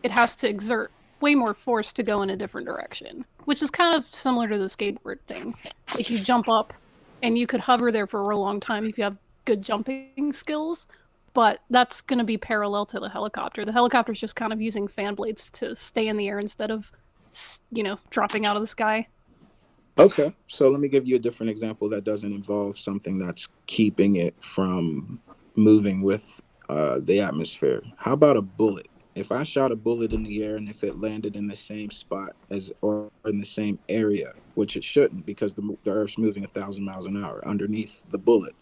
Speaker 4: It has to exert way more force to go in a different direction, which is kind of similar to the skateboard thing. Like, you jump up, and you could hover there for a real long time if you have good jumping skills, but that's going to be parallel to the helicopter. The helicopter's just kind of using fan blades to stay in the air instead of, dropping out of the sky.
Speaker 2: Okay, so let me give you a different example that doesn't involve something that's keeping it from moving with the atmosphere. How about a bullet? If I shot a bullet in the air and if it landed in the same spot or in the same area, which it shouldn't, because the Earth's moving 1,000 miles an hour underneath the bullet,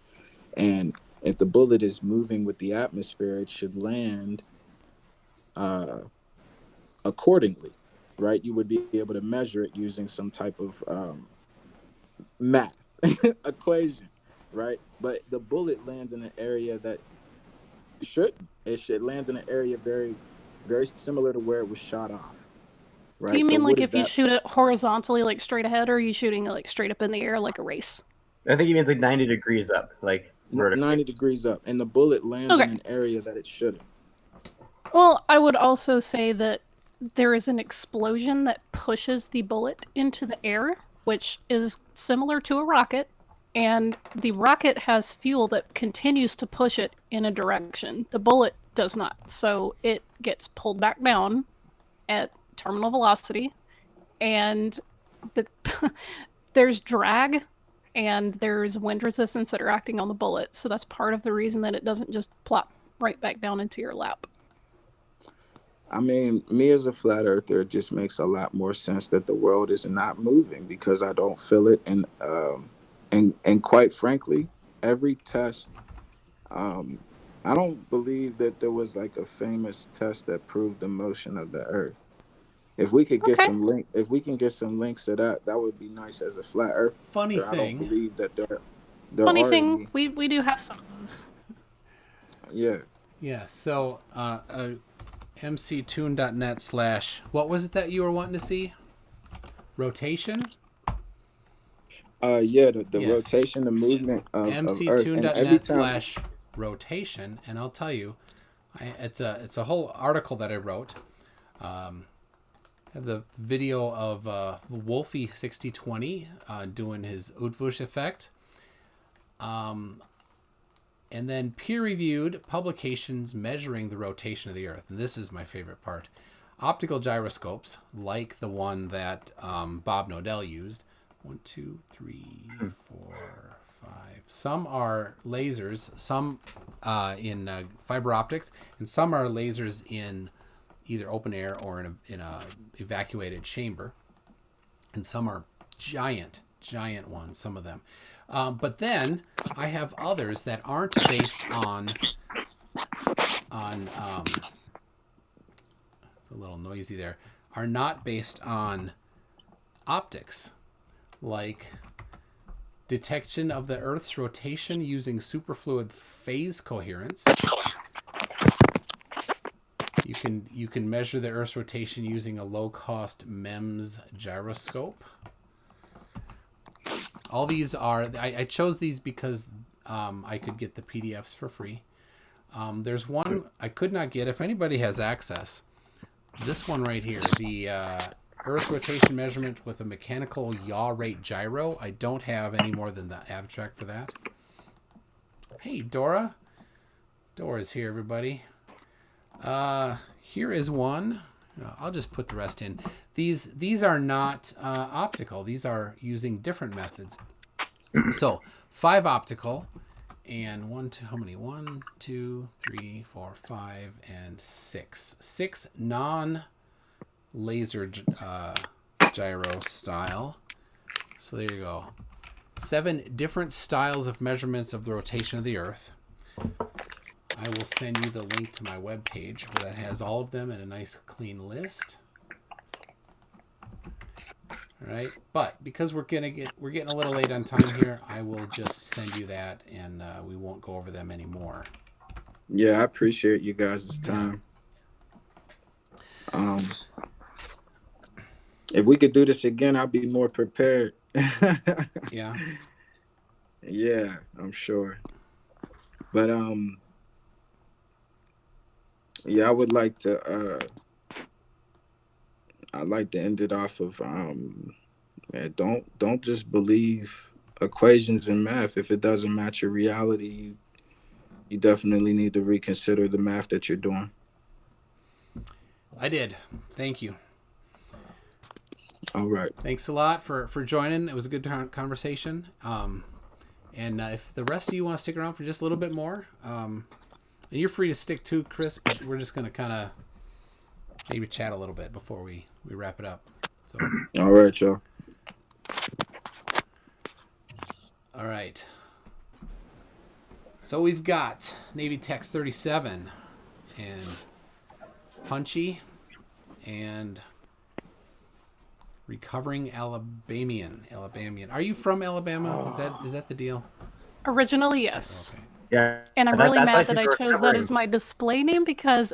Speaker 2: and if the bullet is moving with the atmosphere, it should land accordingly. Right, you would be able to measure it using some type of math equation, right? But the bullet lands in an area that shouldn't. It lands in an area very, very similar to where it was shot off. Right.
Speaker 4: Do you mean like if you shoot it horizontally, like straight ahead, or are you shooting it like straight up in the air, like a race?
Speaker 3: I think he means like 90 degrees up, like vertically.
Speaker 2: 90 degrees up, and the bullet lands in an area that it shouldn't.
Speaker 4: Well, I would also say that there is an explosion that pushes the bullet into the air, which is similar to a rocket, and the rocket has fuel that continues to push it in a direction. The bullet does not, so it gets pulled back down at terminal velocity, and there's drag and there's wind resistance that are acting on the bullet, so that's part of the reason that it doesn't just plop right back down into your lap.
Speaker 2: I mean, me as a flat earther, it just makes a lot more sense that the world is not moving because I don't feel it. And quite frankly, every test, I don't believe that there was like a famous test that proved the motion of the Earth. If we could get some links to that, that would be nice as a flat earther.
Speaker 1: Funny thing.
Speaker 2: I don't believe that there
Speaker 4: Funny
Speaker 2: are
Speaker 4: thing,
Speaker 2: any.
Speaker 4: we do have some of those.
Speaker 2: Yeah.
Speaker 1: Yeah. So, mctune.net/ what was it that you were wanting to see? Rotation?
Speaker 2: Yeah, the rotation, the movement of
Speaker 1: mctune.net/ rotation, and I'll tell you, it's a whole article that I wrote. I have the video of Wolfie 6020 doing his Utvush effect. And then peer-reviewed publications measuring the rotation of the Earth. And this is my favorite part. Optical gyroscopes, like the one that Bob Nodell used. 1, 2, 3, 4, 5. Some are lasers, some in fiber optics, and some are lasers in either open air or in a evacuated chamber. And some are giant ones, some of them. But then I have others that aren't based on on it's a little noisy there, are not based on optics, like detection of the Earth's rotation using superfluid phase coherence. You can measure the Earth's rotation using a low-cost MEMS gyroscope. All these are... I chose these because I could get the PDFs for free. There's one I could not get. If anybody has access, this one right here, the Earth rotation measurement with a mechanical yaw rate gyro. I don't have any more than the abstract for that. Hey, Dora. Dora's here, everybody. Here is one. I'll just put the rest in. These are not optical. These are using different methods. So 5 optical and how many? 1, 2, 3, 4, 5, and 6. 6 non-laser gyro style. So there you go. 7 different styles of measurements of the rotation of the Earth. I will send you the link to my webpage where that has all of them in a nice clean list. All right, but because we're getting a little late on time here, I will just send you that, and we won't go over them anymore.
Speaker 2: Yeah, I appreciate you guys' time. If we could do this again, I'd be more prepared.
Speaker 1: Yeah.
Speaker 2: Yeah, I'm sure. But yeah, I would like to I'd like to end it off of man, don't just believe equations in math. If it doesn't match your reality, you definitely need to reconsider the math that you're doing.
Speaker 1: I did. Thank you.
Speaker 2: All right.
Speaker 1: Thanks a lot for joining. It was a good conversation. And if the rest of you want to stick around for just a little bit more, and you're free to stick too, Chris, but we're just going to kind of maybe chat a little bit before we wrap it up. So.
Speaker 2: All right, y'all.
Speaker 1: All right. So we've got Navy Techs 37 and Punchy and Recovering Alabamian. Are you from Alabama? Is that the deal?
Speaker 4: Originally, yes.
Speaker 1: Okay.
Speaker 3: Yeah.
Speaker 4: And I'm really mad that I
Speaker 3: she's
Speaker 4: chose that as my display name because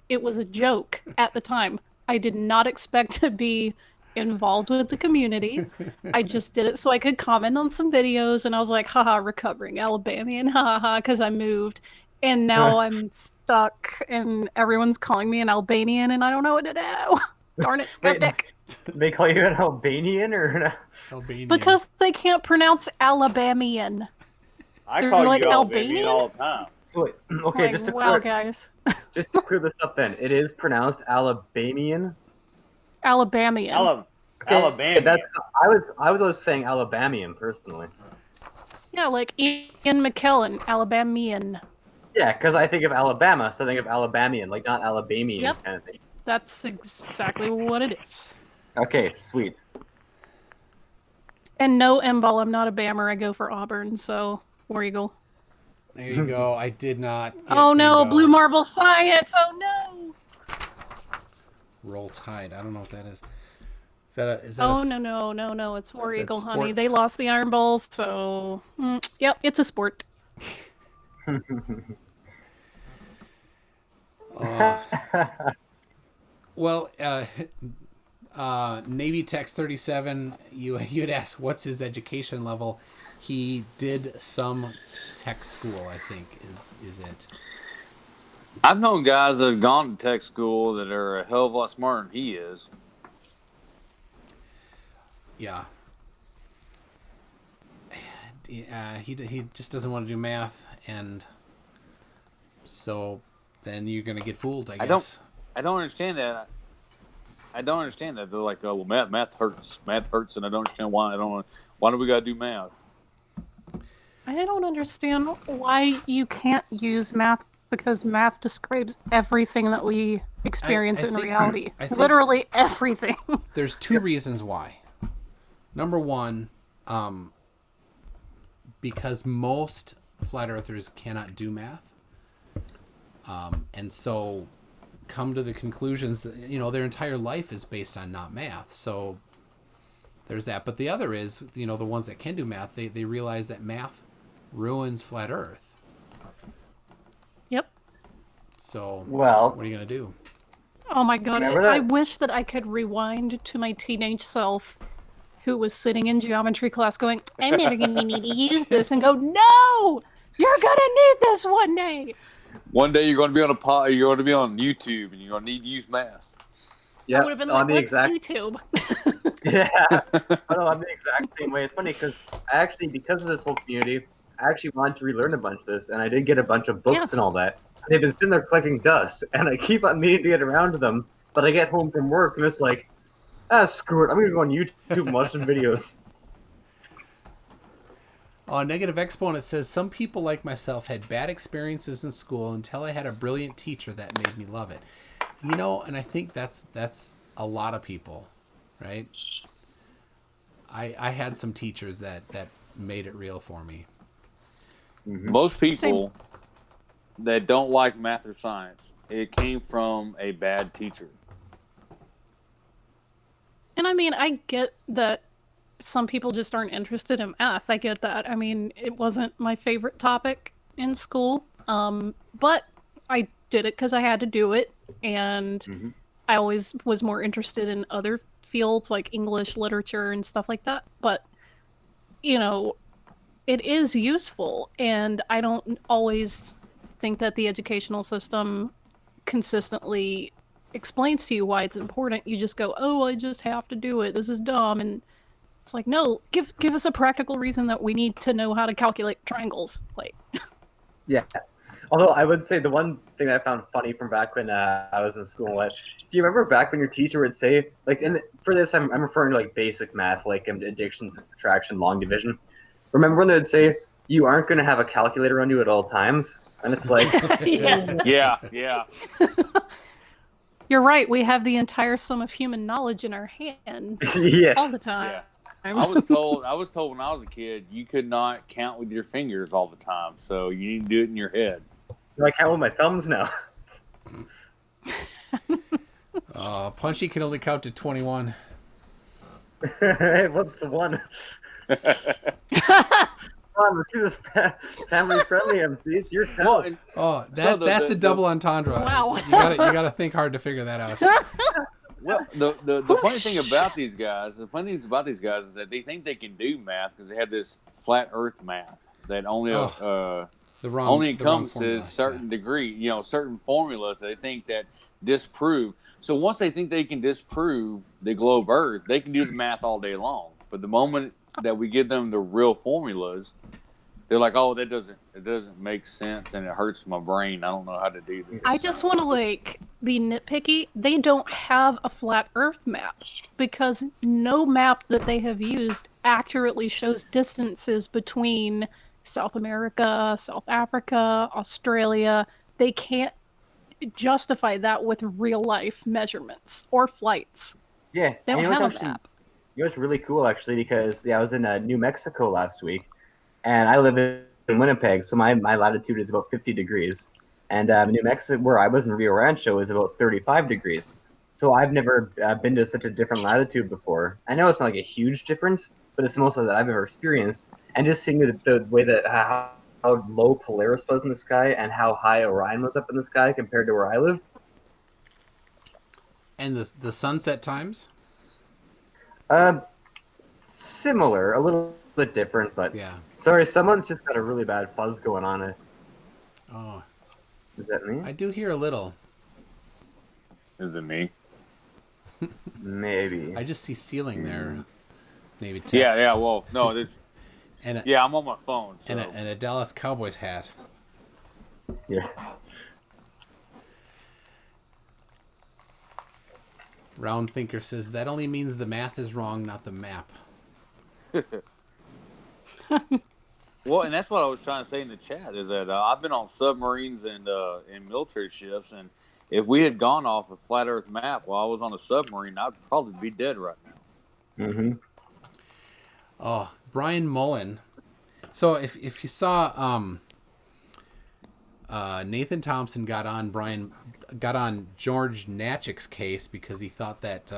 Speaker 4: it was a joke at the time. I did not expect to be involved with the community. I just did it so I could comment on some videos, and I was like, haha, recovering Alabamian, haha, because I moved. And now I'm stuck, and everyone's calling me an Albanian, and I don't know what to do. Darn it, Skeptic.
Speaker 3: They call you an Albanian or
Speaker 1: Albanian.
Speaker 4: Because they can't pronounce Alabamian.
Speaker 6: I
Speaker 4: They're
Speaker 6: call
Speaker 4: like
Speaker 6: you
Speaker 4: Albanian?
Speaker 6: Albanian all the time.
Speaker 3: Wait, okay,
Speaker 4: Like,
Speaker 3: just to
Speaker 4: wow,
Speaker 3: clear,
Speaker 4: guys.
Speaker 3: just to clear this up, then it is pronounced Alabamian.
Speaker 4: Alabamian.
Speaker 6: Alabamian.
Speaker 3: That's I was always saying Alabamian personally.
Speaker 4: Yeah, like Ian McKellen, Alabamian.
Speaker 3: Yeah, because I think of Alabama, so I think of Alabamian, like not Alabamian
Speaker 4: Yep.
Speaker 3: kind of thing.
Speaker 4: That's exactly what it is.
Speaker 3: Okay, sweet.
Speaker 4: And no M-ball, I'm not a Bammer, I go for Auburn, so War Eagle.
Speaker 1: There you go. I did not get
Speaker 4: Oh no,
Speaker 1: bingo.
Speaker 4: Blue Marble Science, oh no!
Speaker 1: Roll Tide. I don't know what that is. Is that
Speaker 4: Oh no, it's War
Speaker 1: Is that
Speaker 4: Eagle, honey.
Speaker 1: sports?
Speaker 4: They lost the Iron Bowl, so... yep, it's a sport.
Speaker 1: Well, Navy Techs 37, you had asked what's his education level. He did some tech school, I think, is it.
Speaker 6: I've known guys that have gone to tech school that are a hell of a lot smarter than he is.
Speaker 1: Yeah. He just doesn't want to do math, and so then you're going to get fooled, I guess.
Speaker 6: I don't understand that. They're like, oh, well, math hurts. Math hurts, and I don't understand why. Why do we got to do math?
Speaker 4: I don't understand why you can't use math, because math describes everything that we experience in reality.
Speaker 1: I think
Speaker 4: literally everything.
Speaker 1: There's 2 reasons why. Number 1, because most flat earthers cannot do math. and so come to the conclusions that, you know, their entire life is based on not math. So there's that. But the other is, you know, the ones that can do math, they realize that math ruins flat Earth.
Speaker 4: Yep.
Speaker 1: So
Speaker 3: Well,
Speaker 1: what are you going to do?
Speaker 4: Oh my god,
Speaker 3: Remember
Speaker 4: I
Speaker 3: that?
Speaker 4: wish that I could rewind to my teenage self who was sitting in geometry class going, I'm never going to need to use this, and go, no! You're going to need this one day!
Speaker 6: One day you're going to be on a pod. You're going to be on YouTube, and you're going to need to use math.
Speaker 3: yeah,
Speaker 4: I would have been
Speaker 3: on
Speaker 4: like,
Speaker 3: the
Speaker 4: what's
Speaker 3: exact
Speaker 4: YouTube?
Speaker 3: Yeah, I know, I'm the exact same way. It's funny because I actually, because of this whole community, I actually wanted to relearn a bunch of this, and I did get a bunch of books
Speaker 4: Yeah.
Speaker 3: and all that. They've been sitting there collecting dust, and I keep on meaning to get around to them, but I get home from work and it's like, screw it, I'm gonna go on YouTube and watch some videos.
Speaker 1: Negative Exponent says, some people like myself had bad experiences in school until I had a brilliant teacher that made me love it. You know, and I think that's a lot of people, right? I had some teachers that made it real for me.
Speaker 6: Most people that don't like math or science, it came from a bad teacher.
Speaker 4: And I mean, I get that some people just aren't interested in math. I get that. I mean, it wasn't my favorite topic in school, but I did it because I had to do it, and I always was more interested in other fields like English, literature, and stuff like that. But, you know, it is useful, and I don't always think that the educational system consistently explains to you why it's important. You just go, oh, I just have to do it. This is dumb. And it's like, no, give us a practical reason that we need to know how to calculate triangles. Like,
Speaker 3: Yeah. Although I would say the one thing I found funny from back when I was in school was, do you remember back when your teacher would say, like, and for this I'm referring to like basic math, like addition, subtraction, long division. Remember when they would say, you aren't going to have a calculator on you at all times? And it's like,
Speaker 6: Yeah, yeah.
Speaker 4: you're right. We have the entire sum of human knowledge in our hands
Speaker 3: yes.
Speaker 4: all the time.
Speaker 6: Yeah. I was told when I was a kid, you could not count with your fingers all the time, so you need to do it in your head.
Speaker 3: I count with my thumbs now.
Speaker 1: Punchy can only count to 21.
Speaker 3: What's the one? Come on, let's do this family friendly, MC. It's your count.
Speaker 1: That's a double entendre.
Speaker 4: Wow.
Speaker 1: You gotta think hard to figure that out.
Speaker 6: Well, the funny thing about these guys, is that they think they can do math because they have this flat Earth math that only encompasses certain degree, certain formulas that they think that disprove. So once they think they can disprove the globe Earth, they can do the math all day long. But the moment that we give them the real formulas, they're like, "Oh, it doesn't make sense, and it hurts my brain. I don't know how to do this."
Speaker 4: I just want to be nitpicky. They don't have a flat Earth map because no map that they have used accurately shows distances between South America, South Africa, Australia. They can't justify that with real life measurements or flights.
Speaker 3: Yeah,
Speaker 4: They don't have a map.
Speaker 3: It was really cool actually because I was in New Mexico last week, and I live in Winnipeg, so my latitude is about 50 degrees, and New Mexico, where I was in Rio Rancho, is about 35 degrees. So I've never been to such a different latitude before. I know it's not like a huge difference, but it's the most that I've ever experienced. And just seeing the way that how low Polaris was in the sky and how high Orion was up in the sky compared to where I live.
Speaker 1: And the sunset times?
Speaker 3: Similar, a little bit different, but
Speaker 1: Yeah.
Speaker 3: Sorry, someone's just got a really bad fuzz going on.
Speaker 1: Oh,
Speaker 3: Is that me?
Speaker 1: I do hear a little.
Speaker 6: Is it me?
Speaker 3: Maybe.
Speaker 1: I just see ceiling there. Maybe text.
Speaker 6: Yeah. Well, no, this.
Speaker 1: And
Speaker 6: I'm on my phone. So.
Speaker 1: and a Dallas Cowboys hat.
Speaker 3: Yeah.
Speaker 1: Round Thinker says that only means the math is wrong, not the map.
Speaker 6: Well, and that's what I was trying to say in the chat is that I've been on submarines and military ships, and if we had gone off a flat Earth map while I was on a submarine, I'd probably be dead right now.
Speaker 3: Mm-hmm.
Speaker 1: Oh, Brian Mullen. So if you saw Nathan Thompson got on George Natchick's case because he thought that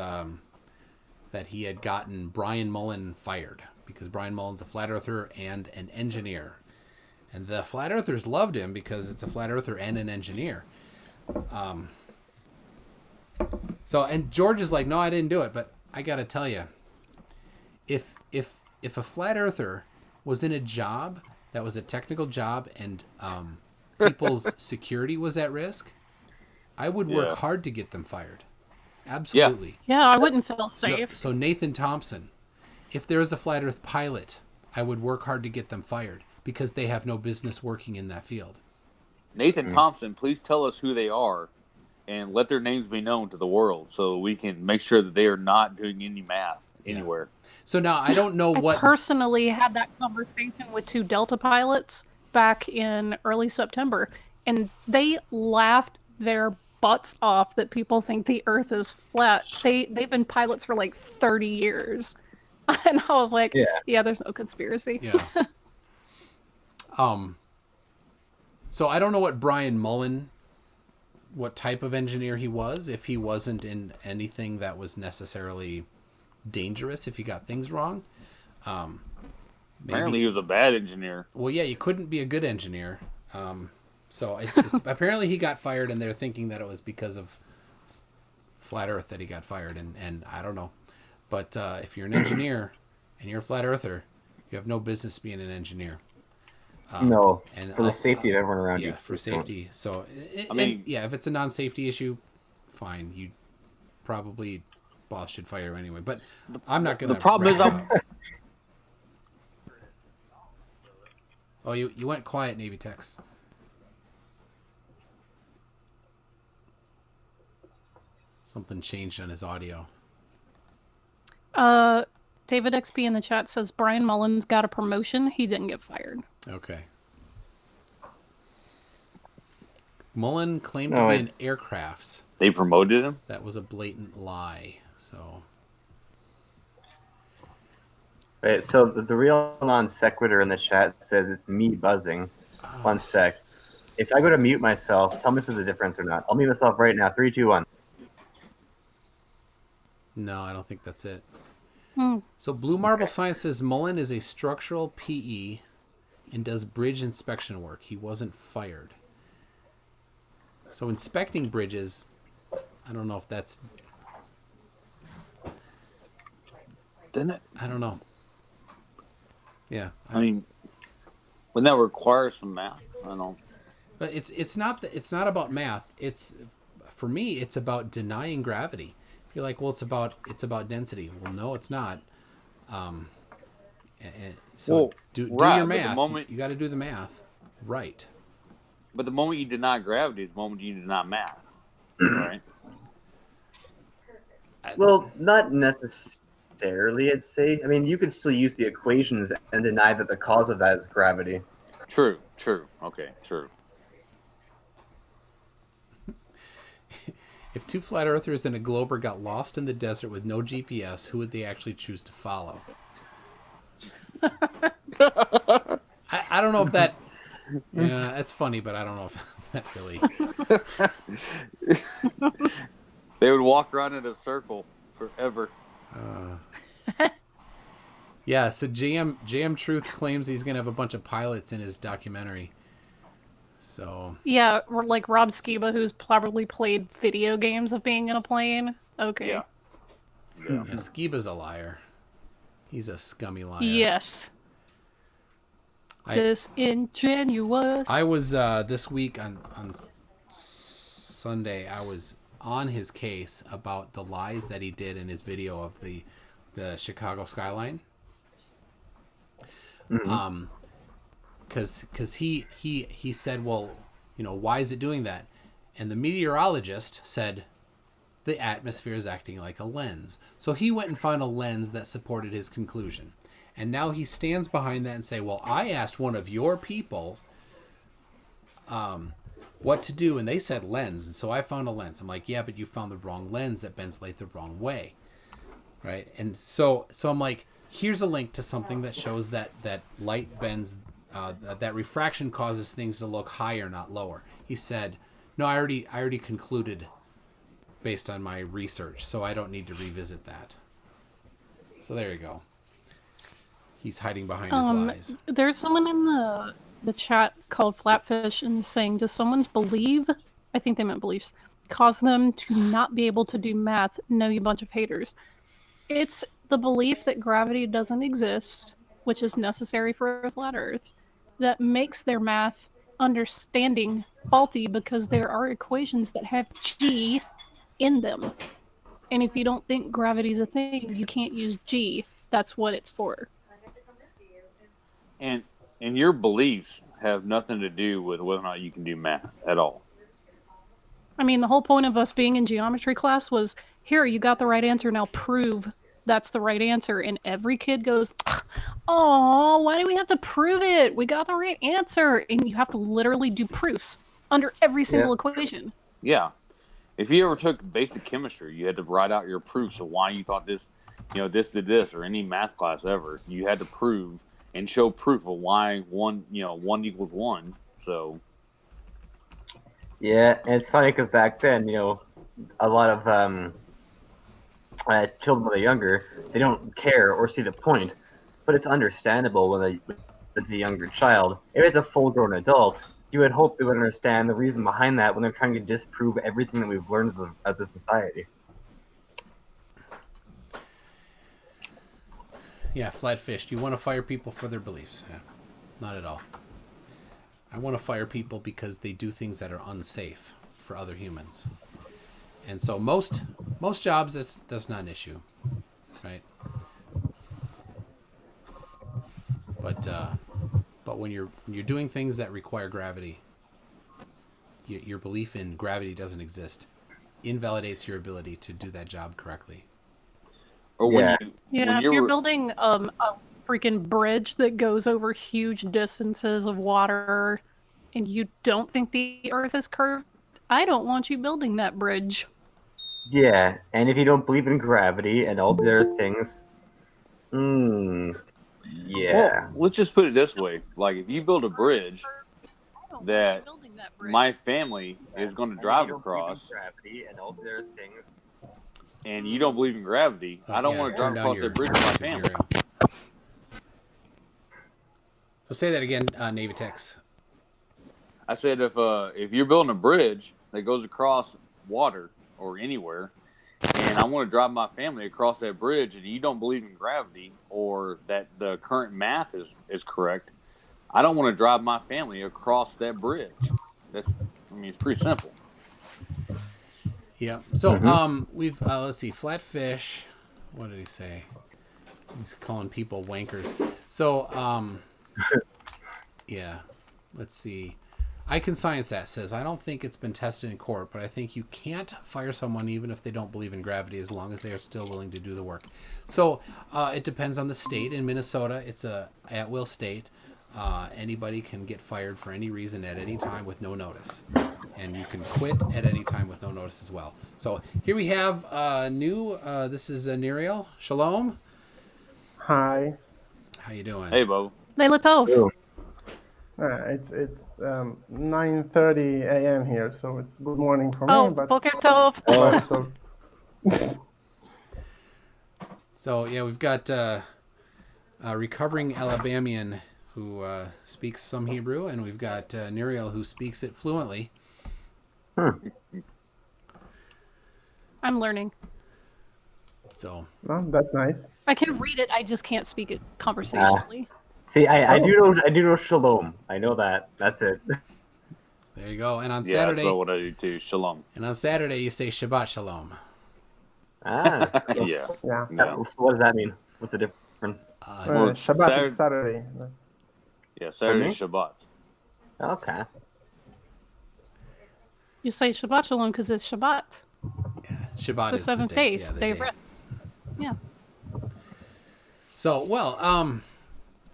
Speaker 1: that he had gotten Brian Mullen fired because Brian Mullen's a flat earther and an engineer, and the flat earthers loved him because it's a flat earther and an engineer. And George is like, no, I didn't do it, but I gotta tell you, if a flat earther was in a job that was a technical job and people's security was at risk, I would work hard to get them fired. Absolutely.
Speaker 4: Yeah, I wouldn't feel safe.
Speaker 1: So Nathan Thompson, if there is a flat earth pilot, I would work hard to get them fired because they have no business working in that field.
Speaker 6: Nathan Thompson, please tell us who they are and let their names be known to the world so we can make sure that they are not doing any math anywhere.
Speaker 1: So now I don't know
Speaker 4: I personally had that conversation with 2 Delta pilots back in early September, and they laughed their butts off that people think the Earth is flat. They've been pilots for like 30 years, and I was like, yeah, there's no conspiracy.
Speaker 1: Yeah. So I don't know what Brian Mullen, what type of engineer he was, if he wasn't in anything that was necessarily dangerous, if he got things wrong.
Speaker 6: Apparently he was a bad engineer.
Speaker 1: Well, yeah, you couldn't be a good engineer. Apparently he got fired, and they're thinking that it was because of flat Earth that he got fired, and I don't know. But if you're an engineer and you're a flat earther, you have no business being an engineer.
Speaker 3: No, and for the safety of everyone around you.
Speaker 1: Yeah, for safety. So, if it's a non-safety issue, fine. You probably boss should fire you anyway. But I'm not going to.
Speaker 6: The problem is,
Speaker 1: Oh, you went quiet, Navy Techs. Something changed on his audio.
Speaker 4: David XP in the chat says Brian Mullen's got a promotion. He didn't get fired.
Speaker 1: Okay. Mullen claimed to be in aircrafts.
Speaker 6: They promoted him?
Speaker 1: That was a blatant lie. So.
Speaker 3: Wait, so the real non sequitur in the chat says it's me buzzing. 1 sec. If I go to mute myself, tell me if there's a difference or not. I'll mute myself right now. 3, 2, 1.
Speaker 1: No, I don't think that's it. So Blue Marble Science says Mullen is a structural PE and does bridge inspection work. He wasn't fired. So inspecting bridges, I don't know if that's...
Speaker 6: Didn't it?
Speaker 1: I don't know. Yeah.
Speaker 6: I mean, wouldn't that require some math? I don't know.
Speaker 1: But it's not about math. For me, it's about denying gravity. You're like, well, it's about density. Well, no, it's not. So do your math. You got to do the math right.
Speaker 6: But the moment you deny gravity is the moment you deny math, right?
Speaker 3: Well, not necessarily, I'd say. I mean, you could still use the equations and deny that the cause of that is gravity.
Speaker 6: True. Okay, true.
Speaker 1: If 2 flat earthers and a glober got lost in the desert with no GPS, who would they actually choose to follow? I don't know if that... Yeah, that's funny, but I don't know if that really...
Speaker 6: They would walk around in a circle forever.
Speaker 1: Yeah, so JM Truth claims he's going to have a bunch of pilots in his documentary. So
Speaker 4: yeah, like Rob Skiba, who's probably played video games of being in a plane. Okay.
Speaker 6: Yeah.
Speaker 1: Skiba's a liar. He's a scummy liar.
Speaker 4: Yes. Disingenuous.
Speaker 1: I was this week on Sunday. I was on his case about the lies that he did in his video of the Chicago skyline.
Speaker 3: Mm-hmm.
Speaker 1: Because he said, well, why is it doing that? And the meteorologist said the atmosphere is acting like a lens. So he went and found a lens that supported his conclusion. And now he stands behind that and say, well, I asked one of your people what to do, and they said lens. And so I found a lens. I'm like, yeah, but you found the wrong lens that bends light the wrong way. Right? And so I'm like, here's a link to something that shows that light bends that refraction causes things to look higher, not lower. He said, no, I already concluded based on my research, so I don't need to revisit that. So there you go. He's hiding behind his lies.
Speaker 4: There's someone in the chat called Flatfish and saying, does someone's believe, I think they meant beliefs, cause them to not be able to do math? No, you bunch of haters. It's the belief that gravity doesn't exist, which is necessary for a flat Earth, that makes their math understanding faulty because there are equations that have G in them. And if you don't think gravity's a thing, you can't use G. That's what it's for.
Speaker 6: And your beliefs have nothing to do with whether or not you can do math at all.
Speaker 4: I mean, the whole point of us being in geometry class was, here, you got the right answer, now prove that's the right answer. And every kid goes, oh, why do we have to prove it? We got the right answer. And you have to literally do proofs under every single equation.
Speaker 6: Yeah. If you ever took basic chemistry, you had to write out your proofs of why you thought this, this did this, or any math class ever. You had to prove and show proof of why one equals one. So.
Speaker 3: Yeah, and it's funny because back then, a lot of children when they're younger, they don't care or see the point, but it's understandable when it's a younger child. If it's a full-grown adult, you would hope they would understand the reason behind that when they're trying to disprove everything that we've learned as a society.
Speaker 1: Yeah, Flatfish, do you want to fire people for their beliefs? Yeah, not at all. I want to fire people because they do things that are unsafe for other humans. And so most jobs, that's not an issue, right? But when you're doing things that require gravity, your belief in gravity doesn't exist invalidates your ability to do that job correctly.
Speaker 6: Or
Speaker 3: Yeah.
Speaker 4: If you're building a freaking bridge that goes over huge distances of water and you don't think the Earth is curved, I don't want you building that bridge.
Speaker 3: Yeah, and if you don't believe in gravity and all the other things, yeah.
Speaker 6: Well, let's just put it this way. Like, if you build a bridge that my family is going to drive across,
Speaker 3: gravity and all the other things,
Speaker 6: and you don't believe in gravity, I don't want to drive across that bridge with my family.
Speaker 1: So say that again, Navitex.
Speaker 6: I said if you're building a bridge that goes across water or anywhere, and I want to drive my family across that bridge, and you don't believe in gravity or that the current math is correct, I don't want to drive my family across that bridge. It's pretty simple.
Speaker 1: Yeah. So we've let's see, Flatfish. What did he say? He's calling people wankers. So yeah. Let's see. I Can Science That says, I don't think it's been tested in court, but I think you can't fire someone even if they don't believe in gravity as long as they are still willing to do the work. So it depends on the state. In Minnesota, it's a at-will state. Anybody can get fired for any reason at any time with no notice. And you can quit at any time with no notice as well. So here we have this is Neriel. Shalom.
Speaker 7: Hi.
Speaker 1: How you doing?
Speaker 6: Hey, Bo.
Speaker 4: Leila Tov.
Speaker 7: It's 9:30 a.m. here, so it's good morning for me. But
Speaker 4: Boker Tov.
Speaker 1: So yeah, we've got a recovering Alabamian who speaks some Hebrew, and we've got Neriel who speaks it fluently.
Speaker 4: I'm learning.
Speaker 1: So
Speaker 7: that's nice.
Speaker 4: I can read it, I just can't speak it conversationally.
Speaker 3: See, I do know shalom. I know that. That's it.
Speaker 1: There you go. And on
Speaker 6: Yeah,
Speaker 1: Saturday,
Speaker 6: that's what I do too. Shalom.
Speaker 1: And on Saturday, you say Shabbat Shalom.
Speaker 3: Yes.
Speaker 7: Yeah.
Speaker 3: What does that mean? What's the difference?
Speaker 7: Shabbat is Saturday.
Speaker 6: Yeah, Saturday is Shabbat.
Speaker 3: Okay.
Speaker 4: You say Shabbat Shalom because it's Shabbat.
Speaker 1: Yeah, Shabbat
Speaker 4: the
Speaker 1: is
Speaker 4: seventh
Speaker 1: the day.
Speaker 4: day,
Speaker 1: Yeah, the
Speaker 4: day
Speaker 1: day.
Speaker 4: of rest. Yeah.
Speaker 1: So,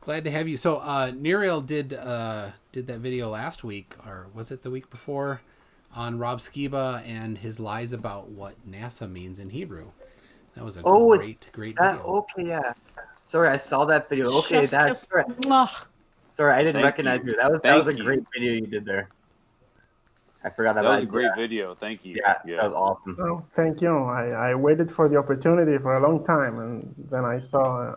Speaker 1: glad to have you. So, Neriel did that video last week, or was it the week before, on Rob Skiba and his lies about what NASA means in Hebrew. That was a great video.
Speaker 3: Okay, yeah. Sorry, I saw that video. Okay,
Speaker 4: Chef's
Speaker 3: that's
Speaker 4: kiss.
Speaker 3: right.
Speaker 4: Mwah.
Speaker 3: Sorry, I didn't
Speaker 6: Thank
Speaker 3: recognize
Speaker 6: you.
Speaker 3: you. That was
Speaker 6: Thank
Speaker 3: a
Speaker 6: you.
Speaker 3: great video you did there. I forgot
Speaker 6: That
Speaker 3: about
Speaker 6: was a great video. Thank you.
Speaker 3: Yeah, that was awesome.
Speaker 7: Oh, thank you. I waited for the opportunity for a long time, and then I saw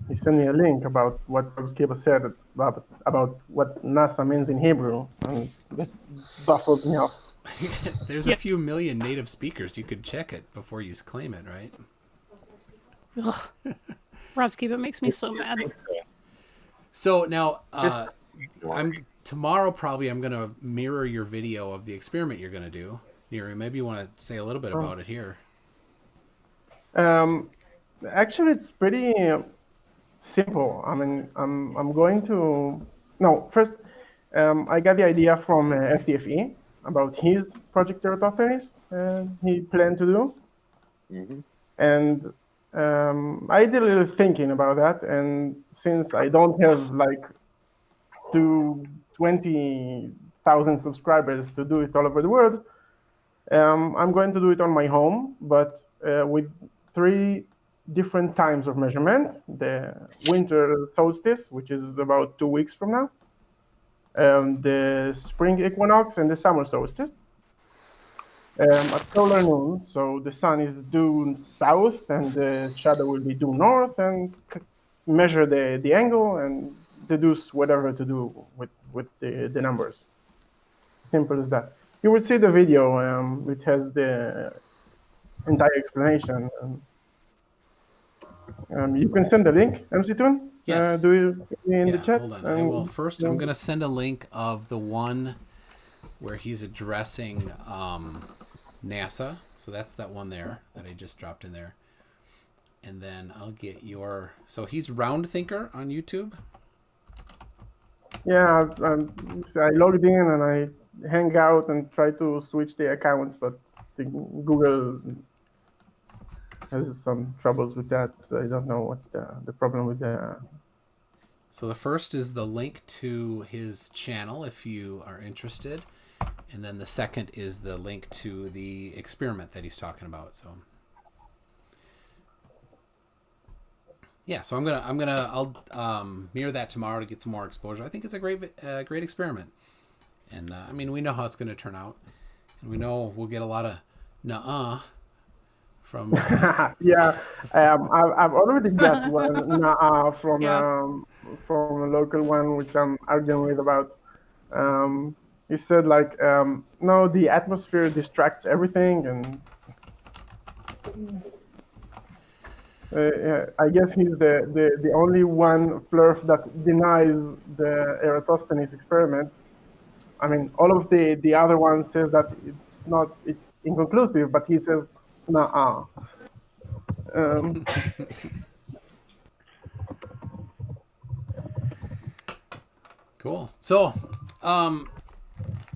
Speaker 7: he sent me a link about what Skiba said about what NASA means in Hebrew, and it baffled me off.
Speaker 1: There's a few million native speakers. You could check it before you claim it, right?
Speaker 4: Ugh. Rob Skiba makes me so mad.
Speaker 1: So now, tomorrow probably I'm gonna mirror your video of the experiment you're gonna do. Neri, maybe you want to say a little bit about it here.
Speaker 7: Actually, it's pretty simple. I mean, I'm going to first. I got the idea from FDFE about his project Eratosthenes he planned to do, and I did a little thinking about that. And since I don't have like 20,000 subscribers to do it all over the world, I'm going to do it on my home, but with 3 different times of measurement: the winter solstice, which is about 2 weeks from now, the spring equinox, and the summer solstice. At solar noon, so the sun is due south and the shadow will be due north, and measure the angle and deduce whatever to do with the numbers. Simple as that. You will see the video. It has the entire explanation. You can send the link, MC Toon.
Speaker 1: Yes.
Speaker 7: Do you in the chat?
Speaker 1: Hold on. I will first. I'm going to send a link of the one where he's addressing NASA. So that's that one there that I just dropped in there. And then I'll get your. So he's Round Thinker on YouTube.
Speaker 7: Yeah, I logged in and I hang out and try to switch the accounts, but Google has some troubles with that. I don't know what's the problem with the.
Speaker 1: So the first is the link to his channel if you are interested, and then the second is the link to the experiment that he's talking about. So yeah, so I'll mirror that tomorrow to get some more exposure. I think it's a great experiment, and I mean, we know how it's going to turn out, and we know we'll get a lot of nuh-uh from.
Speaker 7: Yeah, I've already got one nuh-uh from a local one, which I'm arguing with about. He said like, no, the atmosphere distracts everything, and. I guess he's the only one flurf that denies the Eratosthenes experiment. I mean, all of the other ones says that it's inconclusive, but he says, nah.
Speaker 1: Cool. So,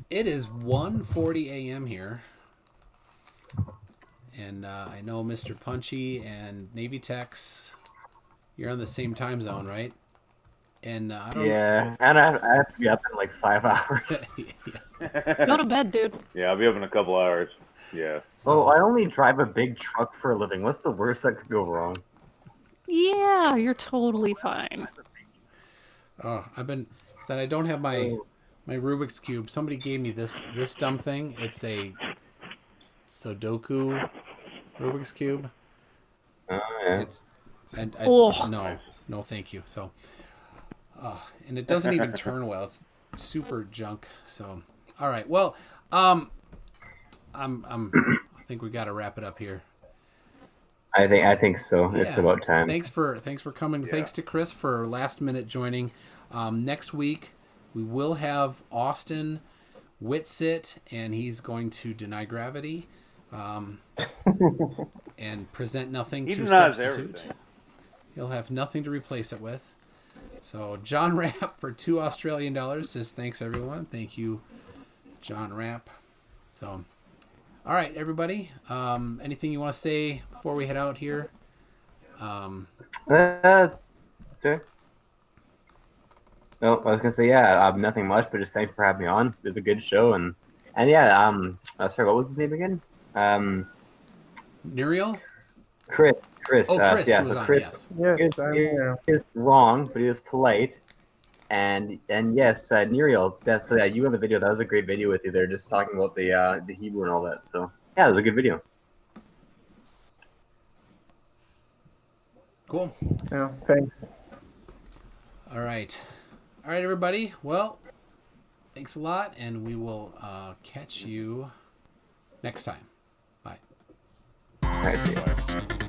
Speaker 1: it is 1:40 a.m. here. And I know Mr. Punchy and Navy Techs, you're on the same time zone, right? And I don't.
Speaker 3: Yeah, and I have to be up in like 5 hours.
Speaker 4: Go to bed, dude.
Speaker 6: Yeah, I'll be up in a couple hours. Yeah.
Speaker 3: So I only drive a big truck for a living. What's the worst that could go wrong?
Speaker 4: Yeah, you're totally fine.
Speaker 1: Oh, I don't have my Rubik's Cube. Somebody gave me this dumb thing. It's a Sudoku Rubik's Cube.
Speaker 3: Yeah.
Speaker 1: No, thank you. So, and it doesn't even turn well. It's super junk. So, all right. Well, I think we got to wrap it up here.
Speaker 3: I think so.
Speaker 1: Yeah.
Speaker 3: It's about time.
Speaker 1: Thanks for coming. Yeah. Thanks to Chris for last minute joining. Next week we will have Austin Whitsit, and he's going to deny gravity. And present nothing to substitute. He'll have nothing to replace it with. So John Rapp for $2 Australian says thanks everyone. Thank you, John Rapp. So, all right, everybody. Anything you want to say before we head out here?
Speaker 3: Sure. No, I was gonna say nothing much, but just thanks for having me on. It was a good show, and yeah, sorry, what was his name again?
Speaker 1: Nuriel?
Speaker 3: Chris Chris.
Speaker 1: Oh, Chris
Speaker 3: yeah,
Speaker 1: was
Speaker 3: so
Speaker 1: on.
Speaker 3: Chris
Speaker 1: Yes.
Speaker 7: Yes, I'm here.
Speaker 3: is wrong, but he was polite. And yes, Neriel, that's you on the video. That was a great video with you there, just talking about the Hebrew and all that. So yeah, it was a good video.
Speaker 1: Cool.
Speaker 7: Yeah, thanks.
Speaker 1: All right, everybody. Well, thanks a lot, and we will catch you next time. Bye.
Speaker 3: All right, see you.